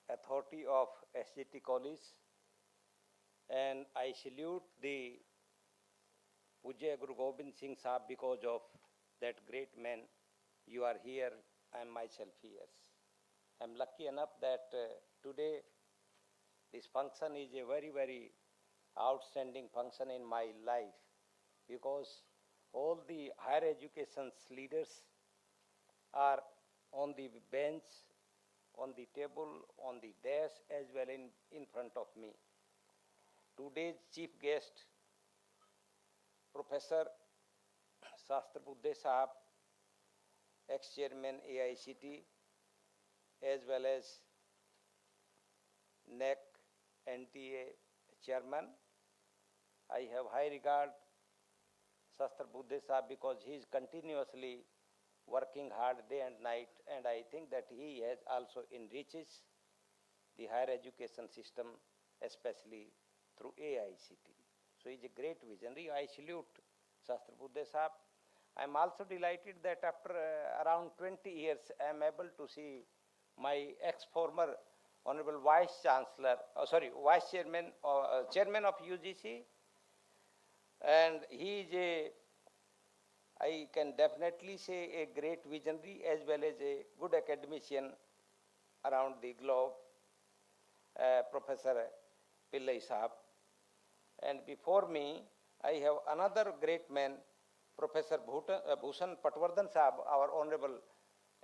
authority of SGT College, and I salute the Pujya Guru Gobind Singh Sahab because of that great man. You are here, I am myself here. I am lucky enough that today this function is a very, very outstanding function in my life, because all the higher education leaders are on the bench, on the table, on the desk, as well in front of me. Today's chief guest, Professor Shastra Buddhe Sahab, ex-chairman AICT, as well as NEC NTA chairman, I have high regard Shastra Buddhe Sahab because he is continuously working hard day and night, and I think that he has also enriches the higher education system, especially through AICT. So he is a great visionary. I salute Shastra Buddhe Sahab. I am also delighted that after around 20 years, I am able to see my ex-former Honorable Vice Chancellor, Vice Chairman, Chairman of UGC, and he is a, I can definitely say, a great visionary as well as a good academician around the globe, Professor Pillai Sahab. And before me, I have another great man, Professor Bhushan Patwardhan Sahab, our Honorable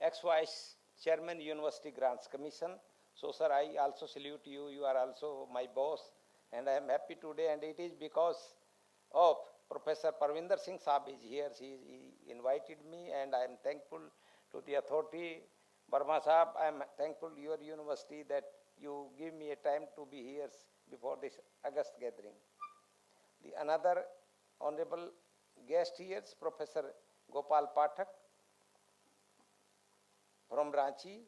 ex-Vice Chairman, University Grants Commission. So, sir, I also salute you. You are also my boss, and I am happy today. And it is because of Professor Parvinder Singh Saab is here. He invited me, and I am thankful to the authority. Barma Saab, I am thankful to your university that you give me a time to be here before this August gathering. The another honorable guest here is Professor Gopal Pathak from Ranchi,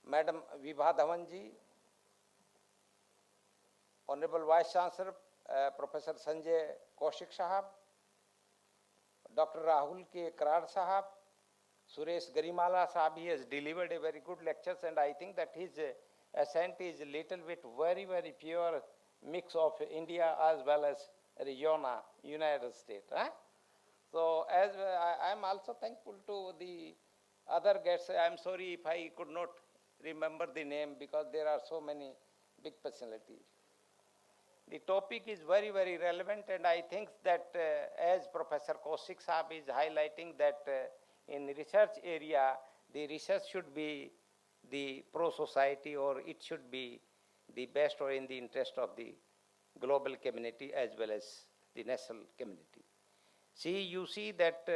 Madam Vibha Dhawanji, Honorable Vice Chancellor Professor Sanjay Kaushik Sahab, Dr. Rahul K. Krar Sahab, Suresh Garimala Sahab. He has delivered a very good lectures, and I think that his accent is a little bit very, very pure mix of India as well as Haryana, United States. So as I am also thankful to the other guests. I am sorry if I could not remember the name because there are so many big personalities. The topic is very, very relevant, and I think that as Professor Kaushik Saab is highlighting that in research area, the research should be the pro-society, or it should be the best or in the interest of the global community as well as the national community. See, you see that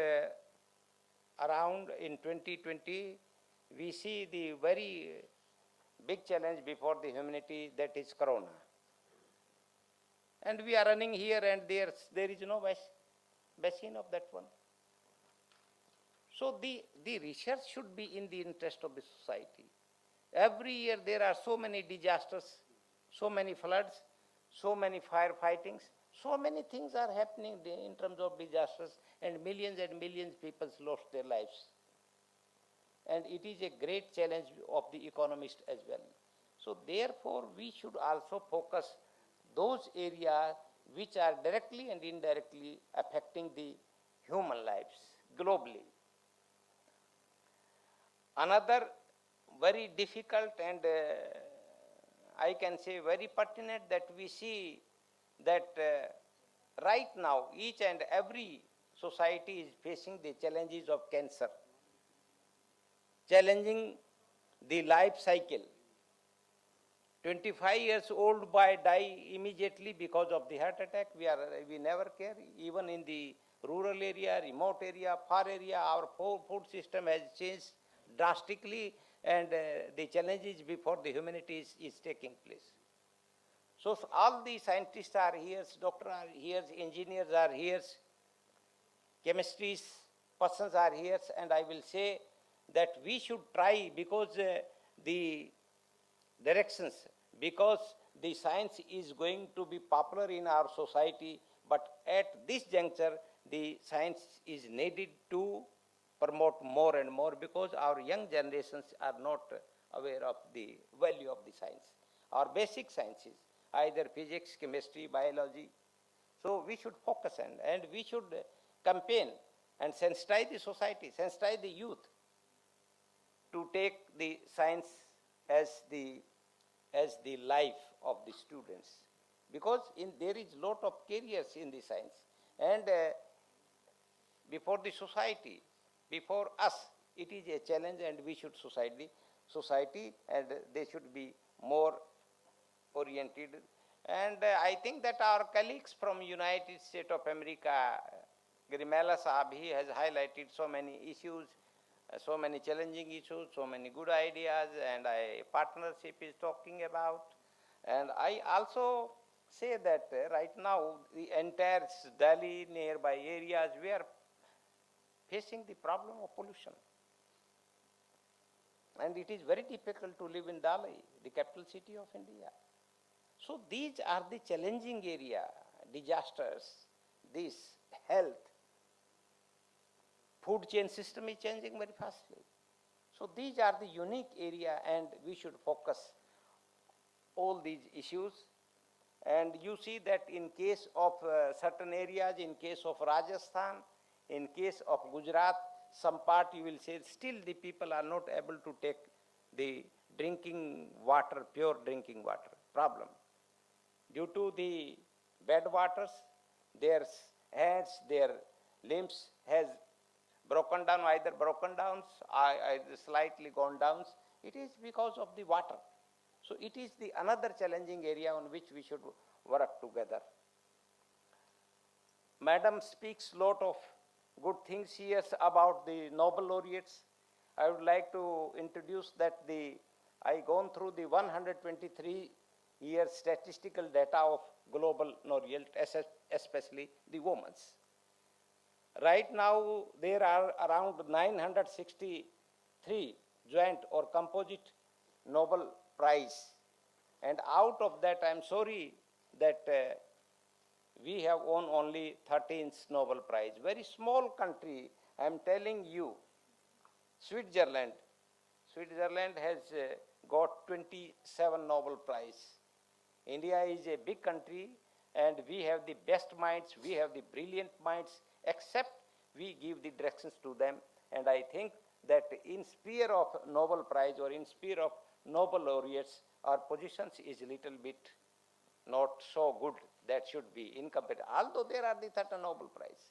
around in 2020, we see the very big challenge before the humanity, that is Corona. And we are running here and there is no vaccine of that one. So the research should be in the interest of the society. Every year there are so many disasters, so many floods, so many firefightings, so many things are happening in terms of disasters, and millions people lost their lives. And it is a great challenge of the economists as well. So therefore, we should also focus those areas which are directly and indirectly affecting the human lives globally. Another very difficult and I can say very pertinent that we see that right now each and every society is facing the challenges of cancer, challenging the life cycle. 25 years old boy die immediately because of the heart attack. We never care. Even in the rural area, remote area, far area, our food system has changed drastically, and the challenges before the humanity is taking place. So all the scientists are here, doctors are here, engineers are here, chemistry persons are here, and I will say that we should try, because the directions, because the science is going to be popular in our society, but at this juncture, the science is needed to promote more and more, because our young generations are not aware of the value of the science. Our basic sciences, either physics, chemistry, biology. So we should focus on, and we should campaign and sensitize the society, sensitize the youth to take the science as the life of the students, because there is lot of careers in the science, and before the society, before us, it is a challenge, and we should society, and they should be more oriented. And I think that our colleagues from United States of America, Grimala Saab, he has highlighted so many issues, so many challenging issues, so many good ideas, and a partnership is talking about. And I also say that right now the entire Delhi nearby areas, we are facing the problem of pollution. And it is very difficult to live in Delhi, the capital city of India. So these are the challenging area, disasters, this health, food chain system is changing very fastly. So these are the unique area and we should focus all these issues. And you see that in case of certain areas, in case of Rajasthan, in case of Gujarat, some part you will say still the people are not able to take the drinking water, pure drinking water problem. Due to the bad waters, their hands, their limbs has broken down, either broken down, either slightly gone down. It is because of the water. So it is the another challenging area on which we should work together. Madam speaks lot of good things here about the Nobel laureates. I would like to introduce that I gone through the 123 year statistical data of global laureate, especially the women's. Right now, there are around 963 joint or composite Nobel Prize. And out of that, I'm sorry that we have won only 13th Nobel Prize. Very small country, I'm telling you, Switzerland has got 27 Nobel Prize. India is a big country and we have the best minds, we have the brilliant minds, except we give the directions to them. And I think that in sphere of Nobel Prize or in sphere of Nobel laureates, our positions is a little bit not so good. That should be incomplete, although there are the 30 Nobel Prize.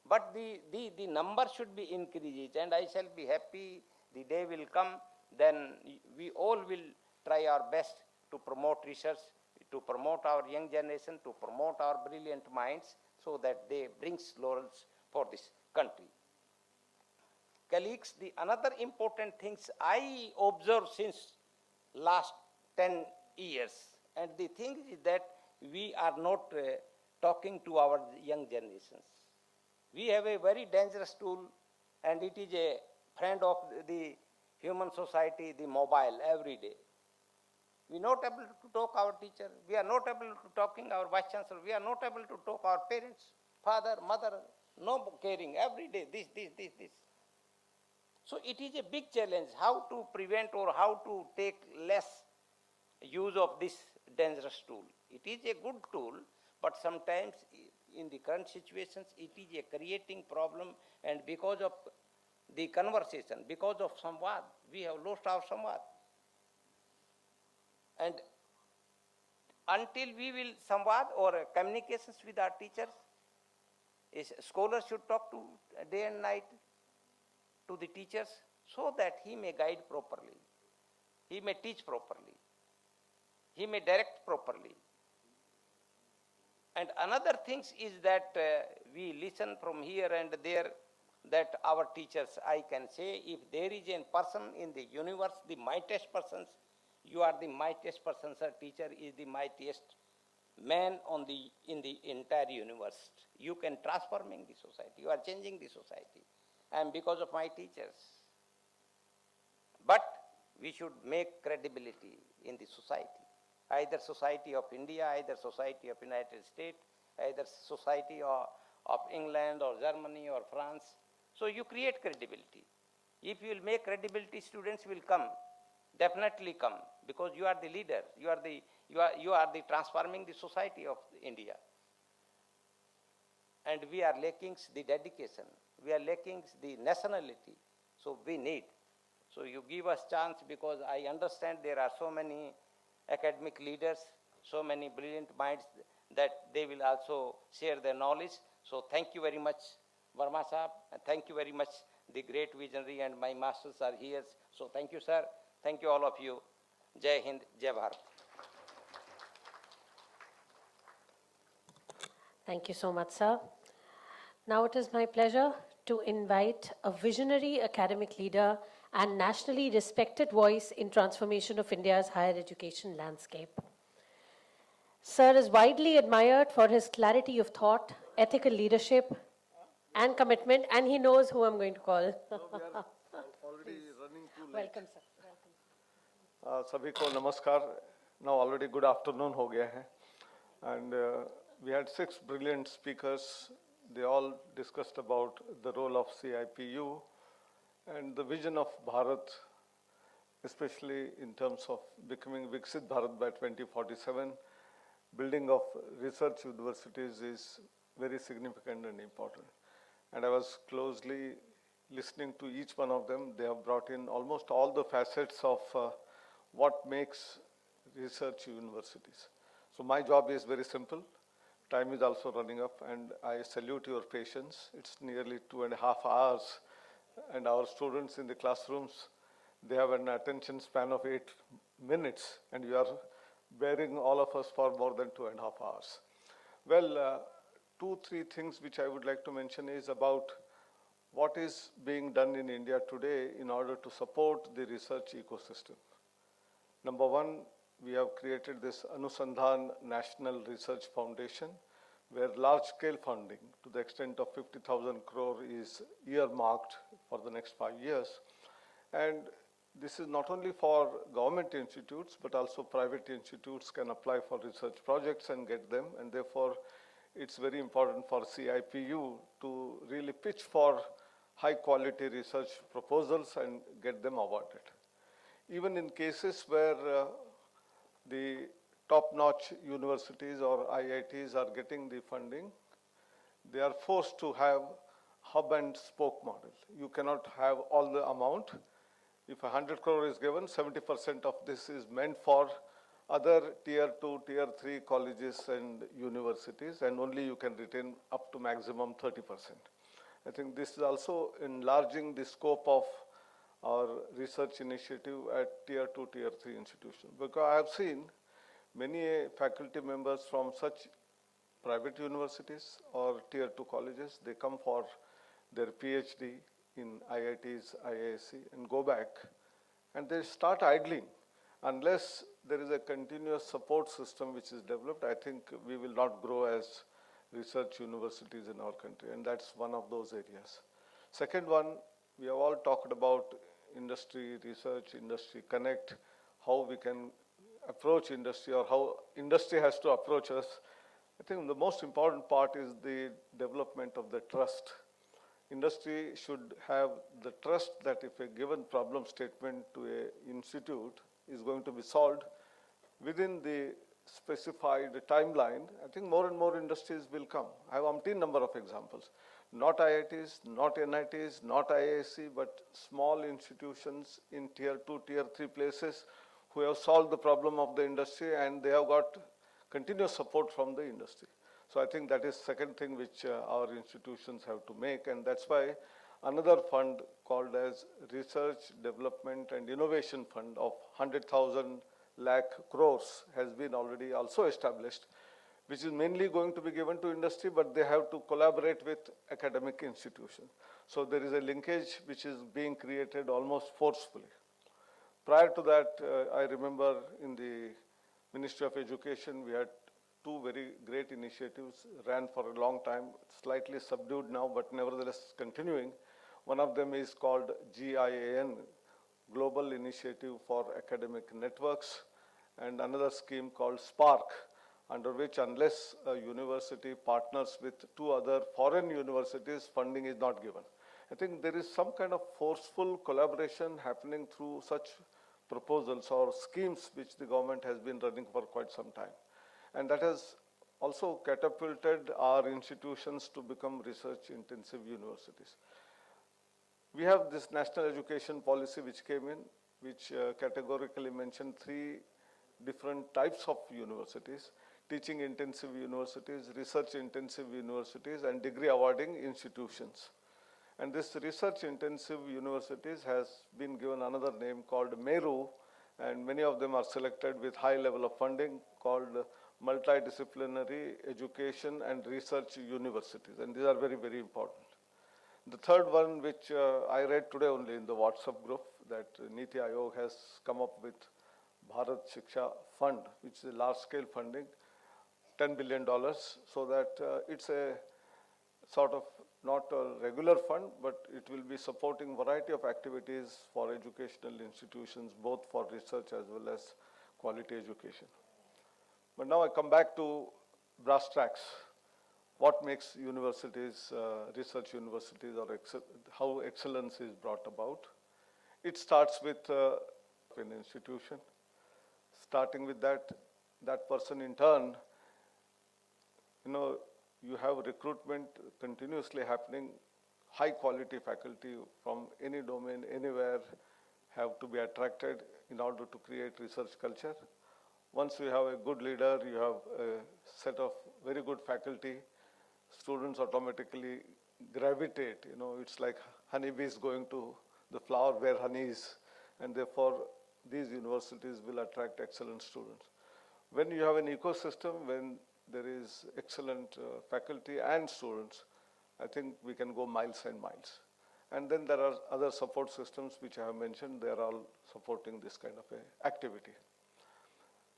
But the number should be increased, and I shall be happy the day will come, then we all will try our best to promote research, to promote our young generation, to promote our brilliant minds, so that they bring laurels for this country. Colleagues, the another important things I observe since last 10 years, and the thing is that we are not talking to our young generations. We have a very dangerous tool, and it is a friend of the human society, the mobile, every day. We are not able to talk our teacher, we are not able to talking our vice chancellor, we are not able to talk our parents, father, mother, no caring, every day, this. So it is a big challenge how to prevent or how to take less use of this dangerous tool. It is a good tool, but sometimes in the current situations, it is a creating problem, and because of the conversation, because of samvad, we have lost our samvad. And until we will samvad or communications with our teachers, scholars should talk to day and night to the teachers so that he may guide properly, he may teach properly, he may direct properly. And another thing is that we listen from here and there that our teachers, I can say, if there is a person in the universe, the mightiest persons, you are the mightiest person, sir. Teacher is the mightiest man in the entire universe. You can transforming the society, you are changing the society, and because of my teachers. But we should make credibility in the society. Either society of India, either society of United States, either society of England or Germany or France. So you create credibility. If you will make credibility, students will come, definitely come, because you are the leader, you are the transforming the society of India. And we are lacking the dedication, we are lacking the nationality, so we need. So you give us chance, because I understand there are so many academic leaders, so many brilliant minds that they will also share their knowledge. So thank you very much, Verma Sahab, and thank you very much, the great visionary, and my masters are here. So thank you, sir. Thank you, all of you. Jai Hind, Jai Bharat. Thank you so much, sir. Now it is my pleasure to invite a visionary academic leader and nationally respected voice in transformation of India's higher education landscape. Sir is widely admired for his clarity of thought, ethical leadership, and commitment, and he knows who I'm going to call. Already running too late. Welcome, sir. सभी को नमस्कार. Now already good afternoon हो गया है. And we had 6 brilliant speakers. They all discussed about the role of CIPU and the vision of Bharat, especially in terms of becoming Viksit Bharat by 2047. Building of research universities is very significant and important. And I was closely listening to each one of them. They have brought in almost all the facets of what makes research universities. So my job is very simple. Time is also running up, and I salute your patience. It's nearly 2.5 hours, and our students in the classrooms, they have an attention span of 8 minutes, and you are bearing all of us for more than 2.5 hours. Well, 2-3 things which I would like to mention is about what is being done in India today in order to support the research ecosystem. Number one, we have created this Anusandhan National Research Foundation, where large-scale funding to the extent of 50,000 crore is earmarked for the next 5 years. And this is not only for government institutes, but also private institutes can apply for research projects and get them. And therefore, it's very important for CIPU to really pitch for high-quality research proposals and get them awarded. Even in cases where the top-notch universities or IITs are getting the funding, they are forced to have hub and spoke model. You cannot have all the amount. If 100 crore is given, 70% of this is meant for other tier 2, tier 3 colleges and universities, and only you can retain up to maximum 30%. I think this is also enlarging the scope of our research initiative at tier 2, tier 3 institutions. Because I have seen many faculty members from such private universities or tier 2 colleges, they come for their PhD in IITs, IISc, and go back, and they start idling. Unless there is a continuous support system which is developed, I think we will not grow as research universities in our country, and that's one of those areas. Second one, we have all talked about industry research, industry connect, how we can approach industry or how industry has to approach us. I think the most important part is the development of the trust. Industry should have the trust that if a given problem statement to an institute is going to be solved within the specified timeline, I think more and more industries will come. I have umpteen number of examples. Not IITs, not NITs, not IISc, but small institutions in tier 2, tier 3 places who have solved the problem of the industry, and they have got continuous support from the industry. So I think that is second thing which our institutions have to make, and that's why another fund called as Research Development and Innovation Fund of 100,000 lakh crores has been already also established, which is mainly going to be given to industry, but they have to collaborate with academic institutions. So there is a linkage which is being created almost forcefully. Prior to that, I remember in the Ministry of Education, we had 2 very great initiatives, ran for a long time, slightly subdued now, but nevertheless continuing. One of them is called GIAN, Global Initiative for Academic Networks, and another scheme called SPARK, under which unless a university partners with 2 other foreign universities, funding is not given. I think there is some kind of forceful collaboration happening through such proposals or schemes which the government has been running for quite some time. And that has also catapulted our institutions to become research-intensive universities. We have this national education policy which came in, which categorically mentioned 3 different types of universities: teaching-intensive universities, research-intensive universities, and degree awarding institutions. And this research-intensive universities has been given another name called MERU, and many of them are selected with high level of funding called multi-disciplinary education and research universities, and these are very, very important. The third one, which I read today only in the WhatsApp group, that Niti Aayog has come up with Bharat Shiksha Fund, which is a large-scale funding. $10 billion, so that it's a sort of not a regular fund, but it will be supporting variety of activities for educational institutions, both for research as well as quality education. But now I come back to brass tacks. What makes universities, research universities, or how excellence is brought about? It starts with an institution. Starting with that person in turn, you have recruitment continuously happening. High quality faculty from any domain, anywhere, have to be attracted in order to create research culture. Once you have a good leader, you have a set of very good faculty, students automatically gravitate. It's like honeybees going to the flower where honey is, and therefore these universities will attract excellent students. When you have an ecosystem, when there is excellent faculty and students, I think we can go miles and miles. And then there are other support systems which I have mentioned. They are all supporting this kind of a activity.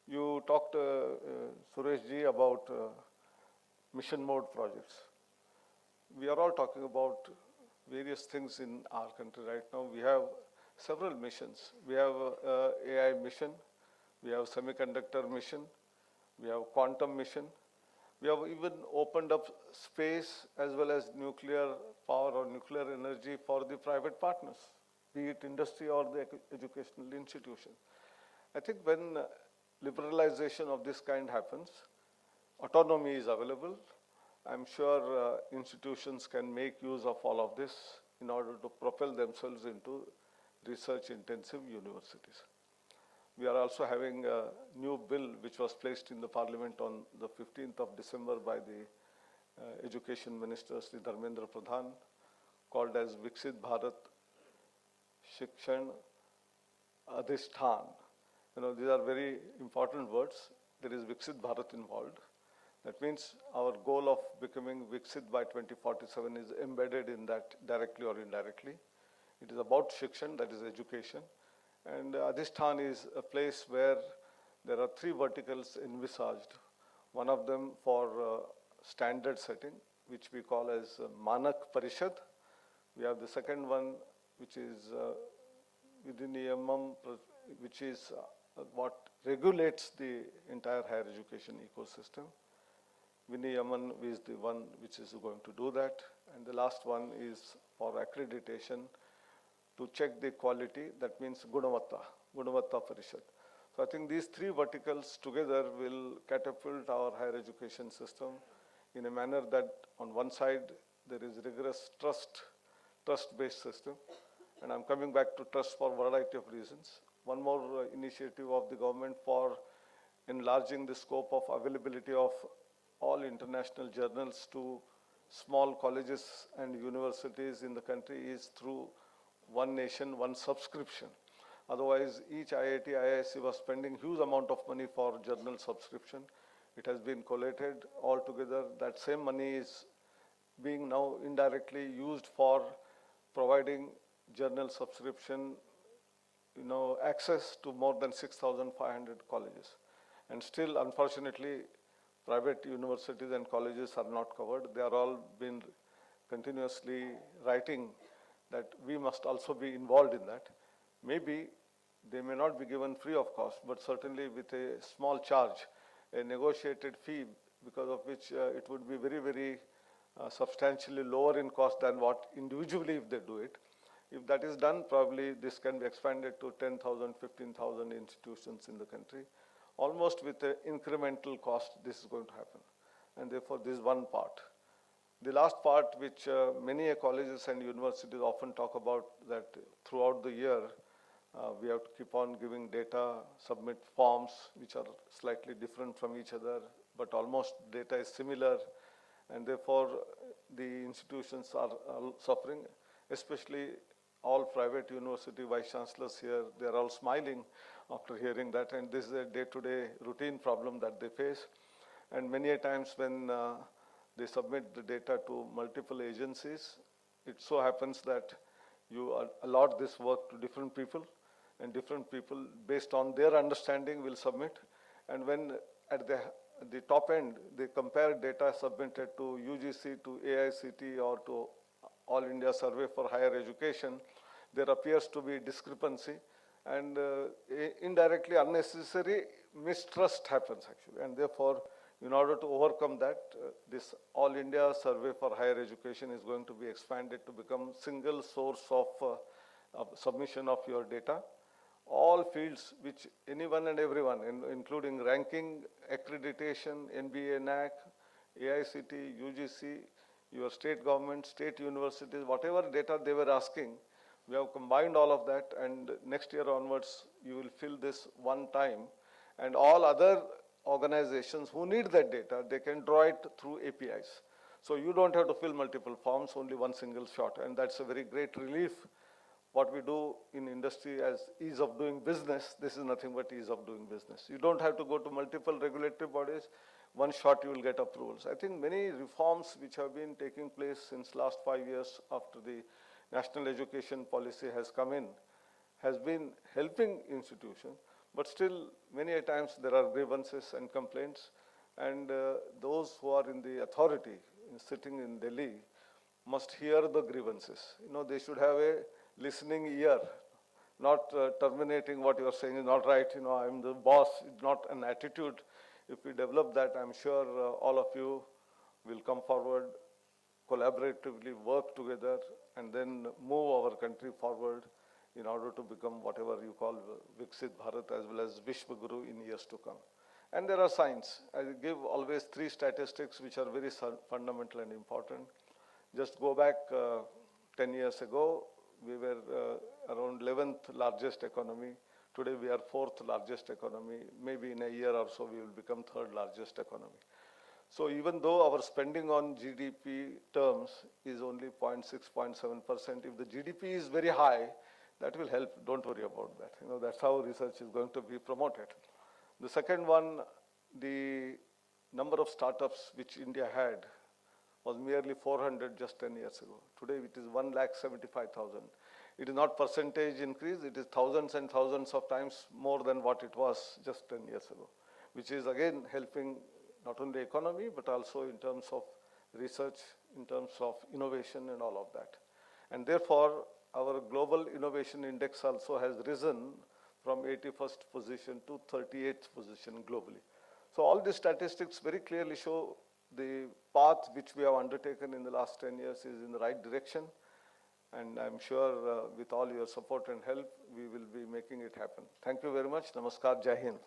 You talked, Suresh ji, about mission mode projects. We are all talking about various things in our country right now. We have several missions. We have AI mission, we have semiconductor mission, we have quantum mission. We have even opened up space as well as nuclear power or nuclear energy for the private partners, be it industry or the educational institution. I think when liberalization of this kind happens, autonomy is available. I'm sure institutions can make use of all of this in order to propel themselves into research-intensive universities. We are also having a new bill which was placed in the Parliament on the 15th of December by the Education Minister, Sri Dharmendra Pradhan, called as Viksit Bharat Shikshan Adhisthan. These are very important words. There is Viksit Bharat involved. That means our goal of becoming Viksit by 2047 is embedded in that directly or indirectly. It is about Shikshan, that is education. And Adhisthan is a place where there are three verticals envisaged. One of them for standard setting, which we call as Manak Parishad. We have the second one, which is Vidiniyamam, which is what regulates the entire higher education ecosystem. Viniyaman is the one which is going to do that. And the last one is for accreditation to check the quality. That means Gunavatta Parishad. So I think these three verticals together will catapult our higher education system in a manner that on one side there is rigorous trust-based system. And I'm coming back to trust for a variety of reasons. One more initiative of the government for enlarging the scope of availability of all international journals to small colleges and universities in the country is through one nation, one subscription. Otherwise, each IIT, IISc was spending huge amount of money for journal subscription. It has been collated all together. That same money is being now indirectly used for providing journal subscription, access to more than 6,500 colleges. And still, unfortunately, private universities and colleges are not covered. They are all been continuously writing that we must also be involved in that. Maybe they may not be given free of cost, but certainly with a small charge, a negotiated fee, because of which it would be very, very substantially lower in cost than what individually if they do it. If that is done, probably this can be expanded to 10,000, 15,000 institutions in the country. Almost with an incremental cost, this is going to happen. And therefore, this is one part. The last part, which many colleges and universities often talk about, that throughout the year, we have to keep on giving data, submit forms, which are slightly different from each other, but almost data is similar. And therefore, the institutions are suffering, especially all private university vice chancellors here. They are all smiling after hearing that, and this is a day-to-day routine problem that they face. And many a times when they submit the data to multiple agencies, it so happens that you allot this work to different people, and different people, based on their understanding, will submit. And when at the the top end, they compare data submitted to UGC, to AICT, or to All India Survey for Higher Education, there appears to be discrepancy, and indirectly unnecessary mistrust happens actually. And therefore, in order to overcome that, this All India Survey for Higher Education is going to be expanded to become single source of submission of your data. All fields which anyone and everyone, including ranking, accreditation, NBA, NAC, AICT, UGC, your state government, state universities, whatever data they were asking, we have combined all of that, and next year onwards, you will fill this one time, and all other organizations who need that data, they can draw it through APIs. So you don't have to fill multiple forms, only one single shot, and that's a very great relief. What we do in industry as ease of doing business, this is nothing but ease of doing business. You don't have to go to multiple regulatory bodies. One shot you will get approvals. I think many reforms which have been taking place since last 5 years after the national education policy has come in, has been helping institutions, but still many a times there are grievances and complaints, and those who are in the authority, sitting in Delhi, must hear the grievances. You know, they should have a listening ear, not terminating what you are saying is not right, you know, I'm the boss, it's not an attitude. If we develop that, I'm sure all of you will come forward, collaboratively work together, and then move our country forward in order to become whatever you call Viksit Bharat as well as Vishwa Guru in years to come. And there are signs. I give always 3 statistics which are very fundamental and important. Just go back 10 years ago, we were around 11th largest economy. Today we are 4th largest economy. Maybe in a year or so we will become 3rd largest economy. So even though our spending on GDP terms is only 0.6, 0.7%, if the GDP is very high, that will help. Don't worry about that. You know, that's how research is going to be promoted. The second one, the number of startups which India had was merely 400 just 10 years ago. Today it is 1,75,000. It is not percentage increase, it is thousands and thousands of times more than what it was just 10 years ago, which is again helping not only economy, but also in terms of research, in terms of innovation and all of that. And therefore, our global innovation index also has risen from 81st position to 38th position globally. So all these statistics very clearly show the path which we have undertaken in the last 10 years is in the right direction. And I'm sure with all your support and help, we will be making it happen. Thank you very much. Namaskar. Jai Hind.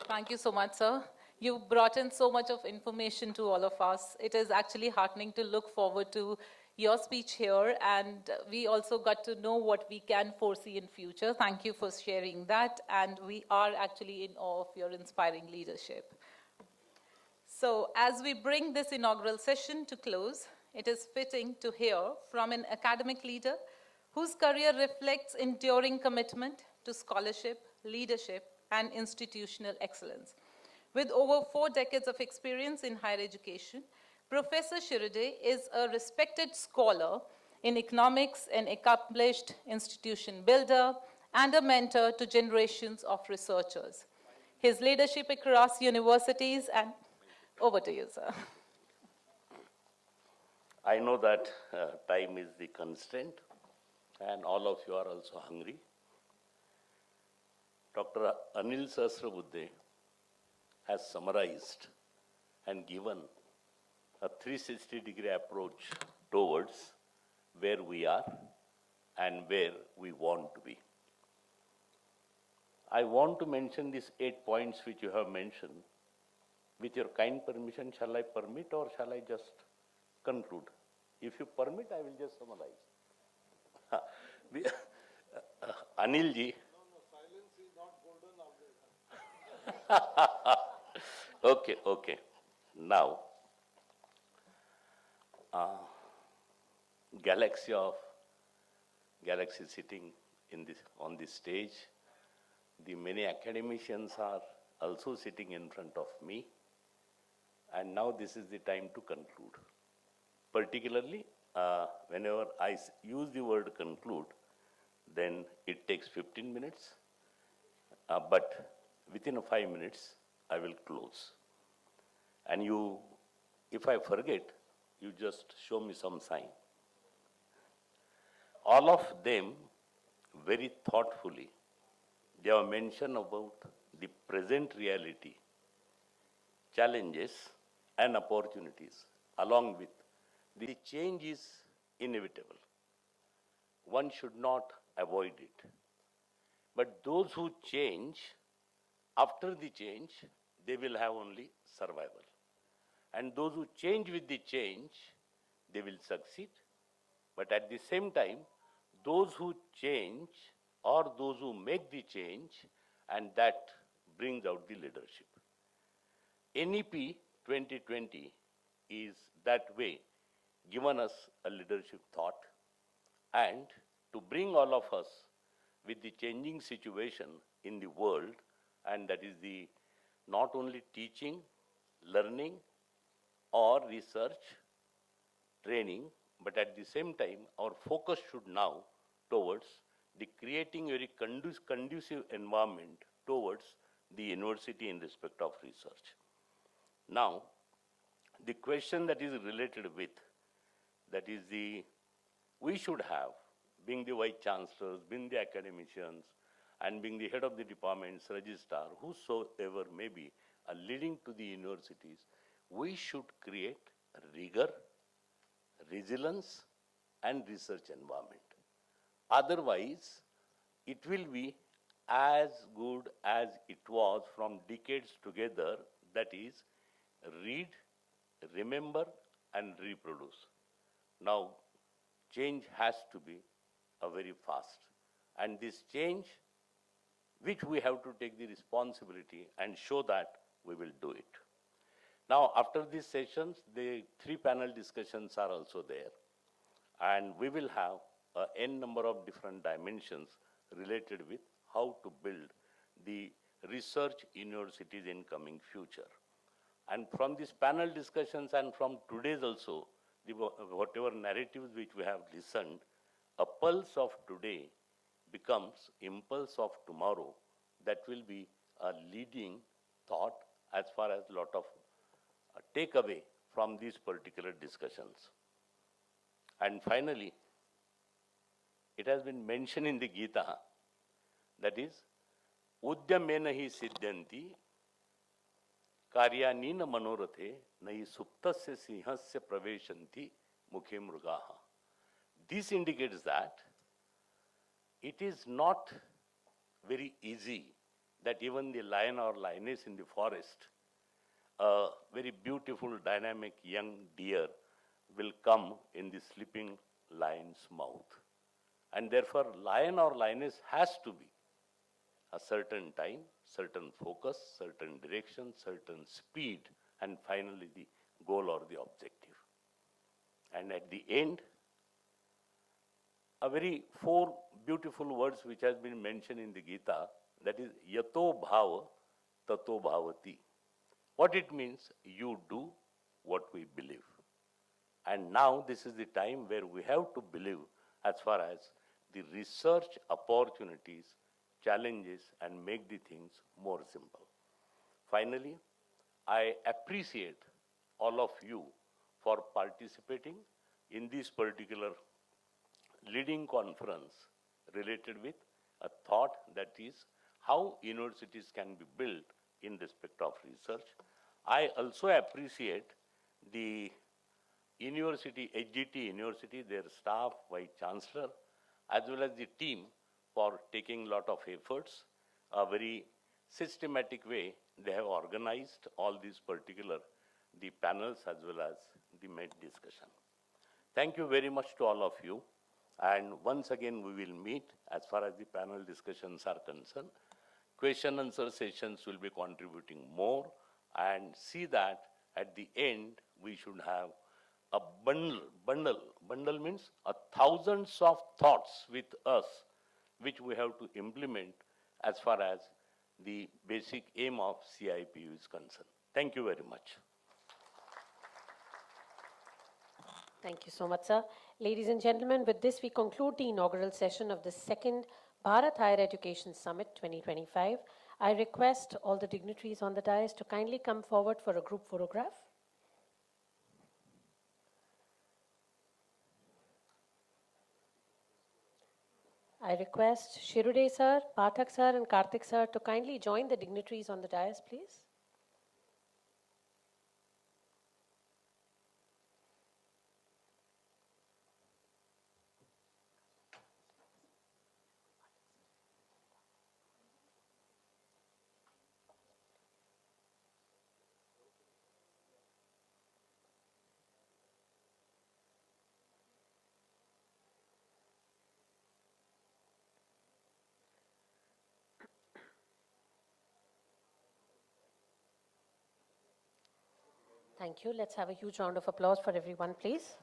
Thank you so much, sir. You brought in so much of information to all of us. It is actually heartening to look forward to your speech here, and we also got to know what we can foresee in future. Thank you for sharing that, and we are actually in awe of your inspiring leadership. So as we bring this inaugural session to close, it is fitting to hear from an academic leader whose career reflects enduring commitment to scholarship, leadership, and institutional excellence. With over 4 decades of experience in higher education, Professor Shirde is a respected scholar in economics, an accomplished institution builder, and a mentor to generations of researchers. His leadership across universities and over to you, sir. I know that time is the constraint, and all of you are also hungry. Dr. Anil Sahasrabudhe has summarized and given a 360-degree approach towards where we are and where we want to be. I want to mention these 8 points which you have mentioned. With your kind permission, shall I permit or shall I just conclude? If you permit, I will just summarize. Anil ji. No, silence is not golden. Okay. Now, galaxy sitting on this stage. The many academicians are also sitting in front of me. And now this is the time to conclude. Particularly, whenever I use the word conclude, then it takes 15 minutes, but within 5 minutes, I will close. And you, if I forget, you just show me some sign. All of them very thoughtfully, they have mentioned about the present reality, challenges and opportunities, along with the change is inevitable. One should not avoid it. But those who change, after the change, they will have only survival. And those who change with the change, they will succeed. But at the same time, those who change or those who make the change, and that brings out the leadership. NEP 2020 is that way given us a leadership thought, and to bring all of us with the changing situation in the world, and that is the not only teaching, learning or research, training, but at the same time our focus should now towards the creating a very conducive environment towards the university in respect of research. Now, the question that is related with, that is we should have, being the vice chancellors, being the academicians, and being the head of the departments, registrar, whosoever may be, leading to the universities, we should create rigor, resilience, and research environment. Otherwise, it will be as good as it was from decades together, that is, read, remember, and reproduce. Now, change has to be very fast. And this change, which we have to take the responsibility and show that we will do it. Now, after these sessions, the 3 panel discussions are also there. And we will have n number of different dimensions related with how to build the research universities in coming future. And from these panel discussions and from today's also, whatever narratives which we have listened, a pulse of today becomes impulse of tomorrow. That will be a leading thought as far as lot of takeaway from these particular discussions. And finally, it has been mentioned in the Gita, that is, Udyamena hi siddhanti karyanina manorathe nahi suptasya sinhasya praveshanti mukhe mrugaha. This indicates that it is not very easy that even the lion or lioness in the forest, a very beautiful, dynamic young deer will come in the sleeping lion's mouth. And therefore, lion or lioness has to be a certain time, certain focus, certain direction, certain speed, and finally the goal or the objective. And at the end, a very 4 beautiful words which has been mentioned in the Gita, that is yato bhava tato bhavati. What it means, you do what we believe. And now this is the time where we have to believe as far as the research opportunities, challenges, and make the things more simple. Finally, I appreciate all of you for participating in this particular leading conference related with a thought, that is how universities can be built in respect of research. I also appreciate the university, SGT University, their staff, Vice Chancellor, as well as the team for taking a lot of efforts. A very systematic way they have organized all these particular, the panels as well as the main discussion. Thank you very much to all of you. And once again, we will meet as far as the panel discussions are concerned. Question answer sessions will be contributing more, and see that at the end, we should have a bundle means thousands of thoughts with us, which we have to implement as far as the basic aim of CIPU is concerned. Thank you very much. Thank you so much, sir. Ladies and gentlemen, with this we conclude the inaugural session of the second Bharat Higher Education Summit 2025. I request all the dignitaries on the dais to kindly come forward for a group photograph. I request Shirude sir, Pathak sir and Karthik sir to kindly join the dignitaries on the dais, please. Thank you. Let's have a huge round of applause for everyone, please.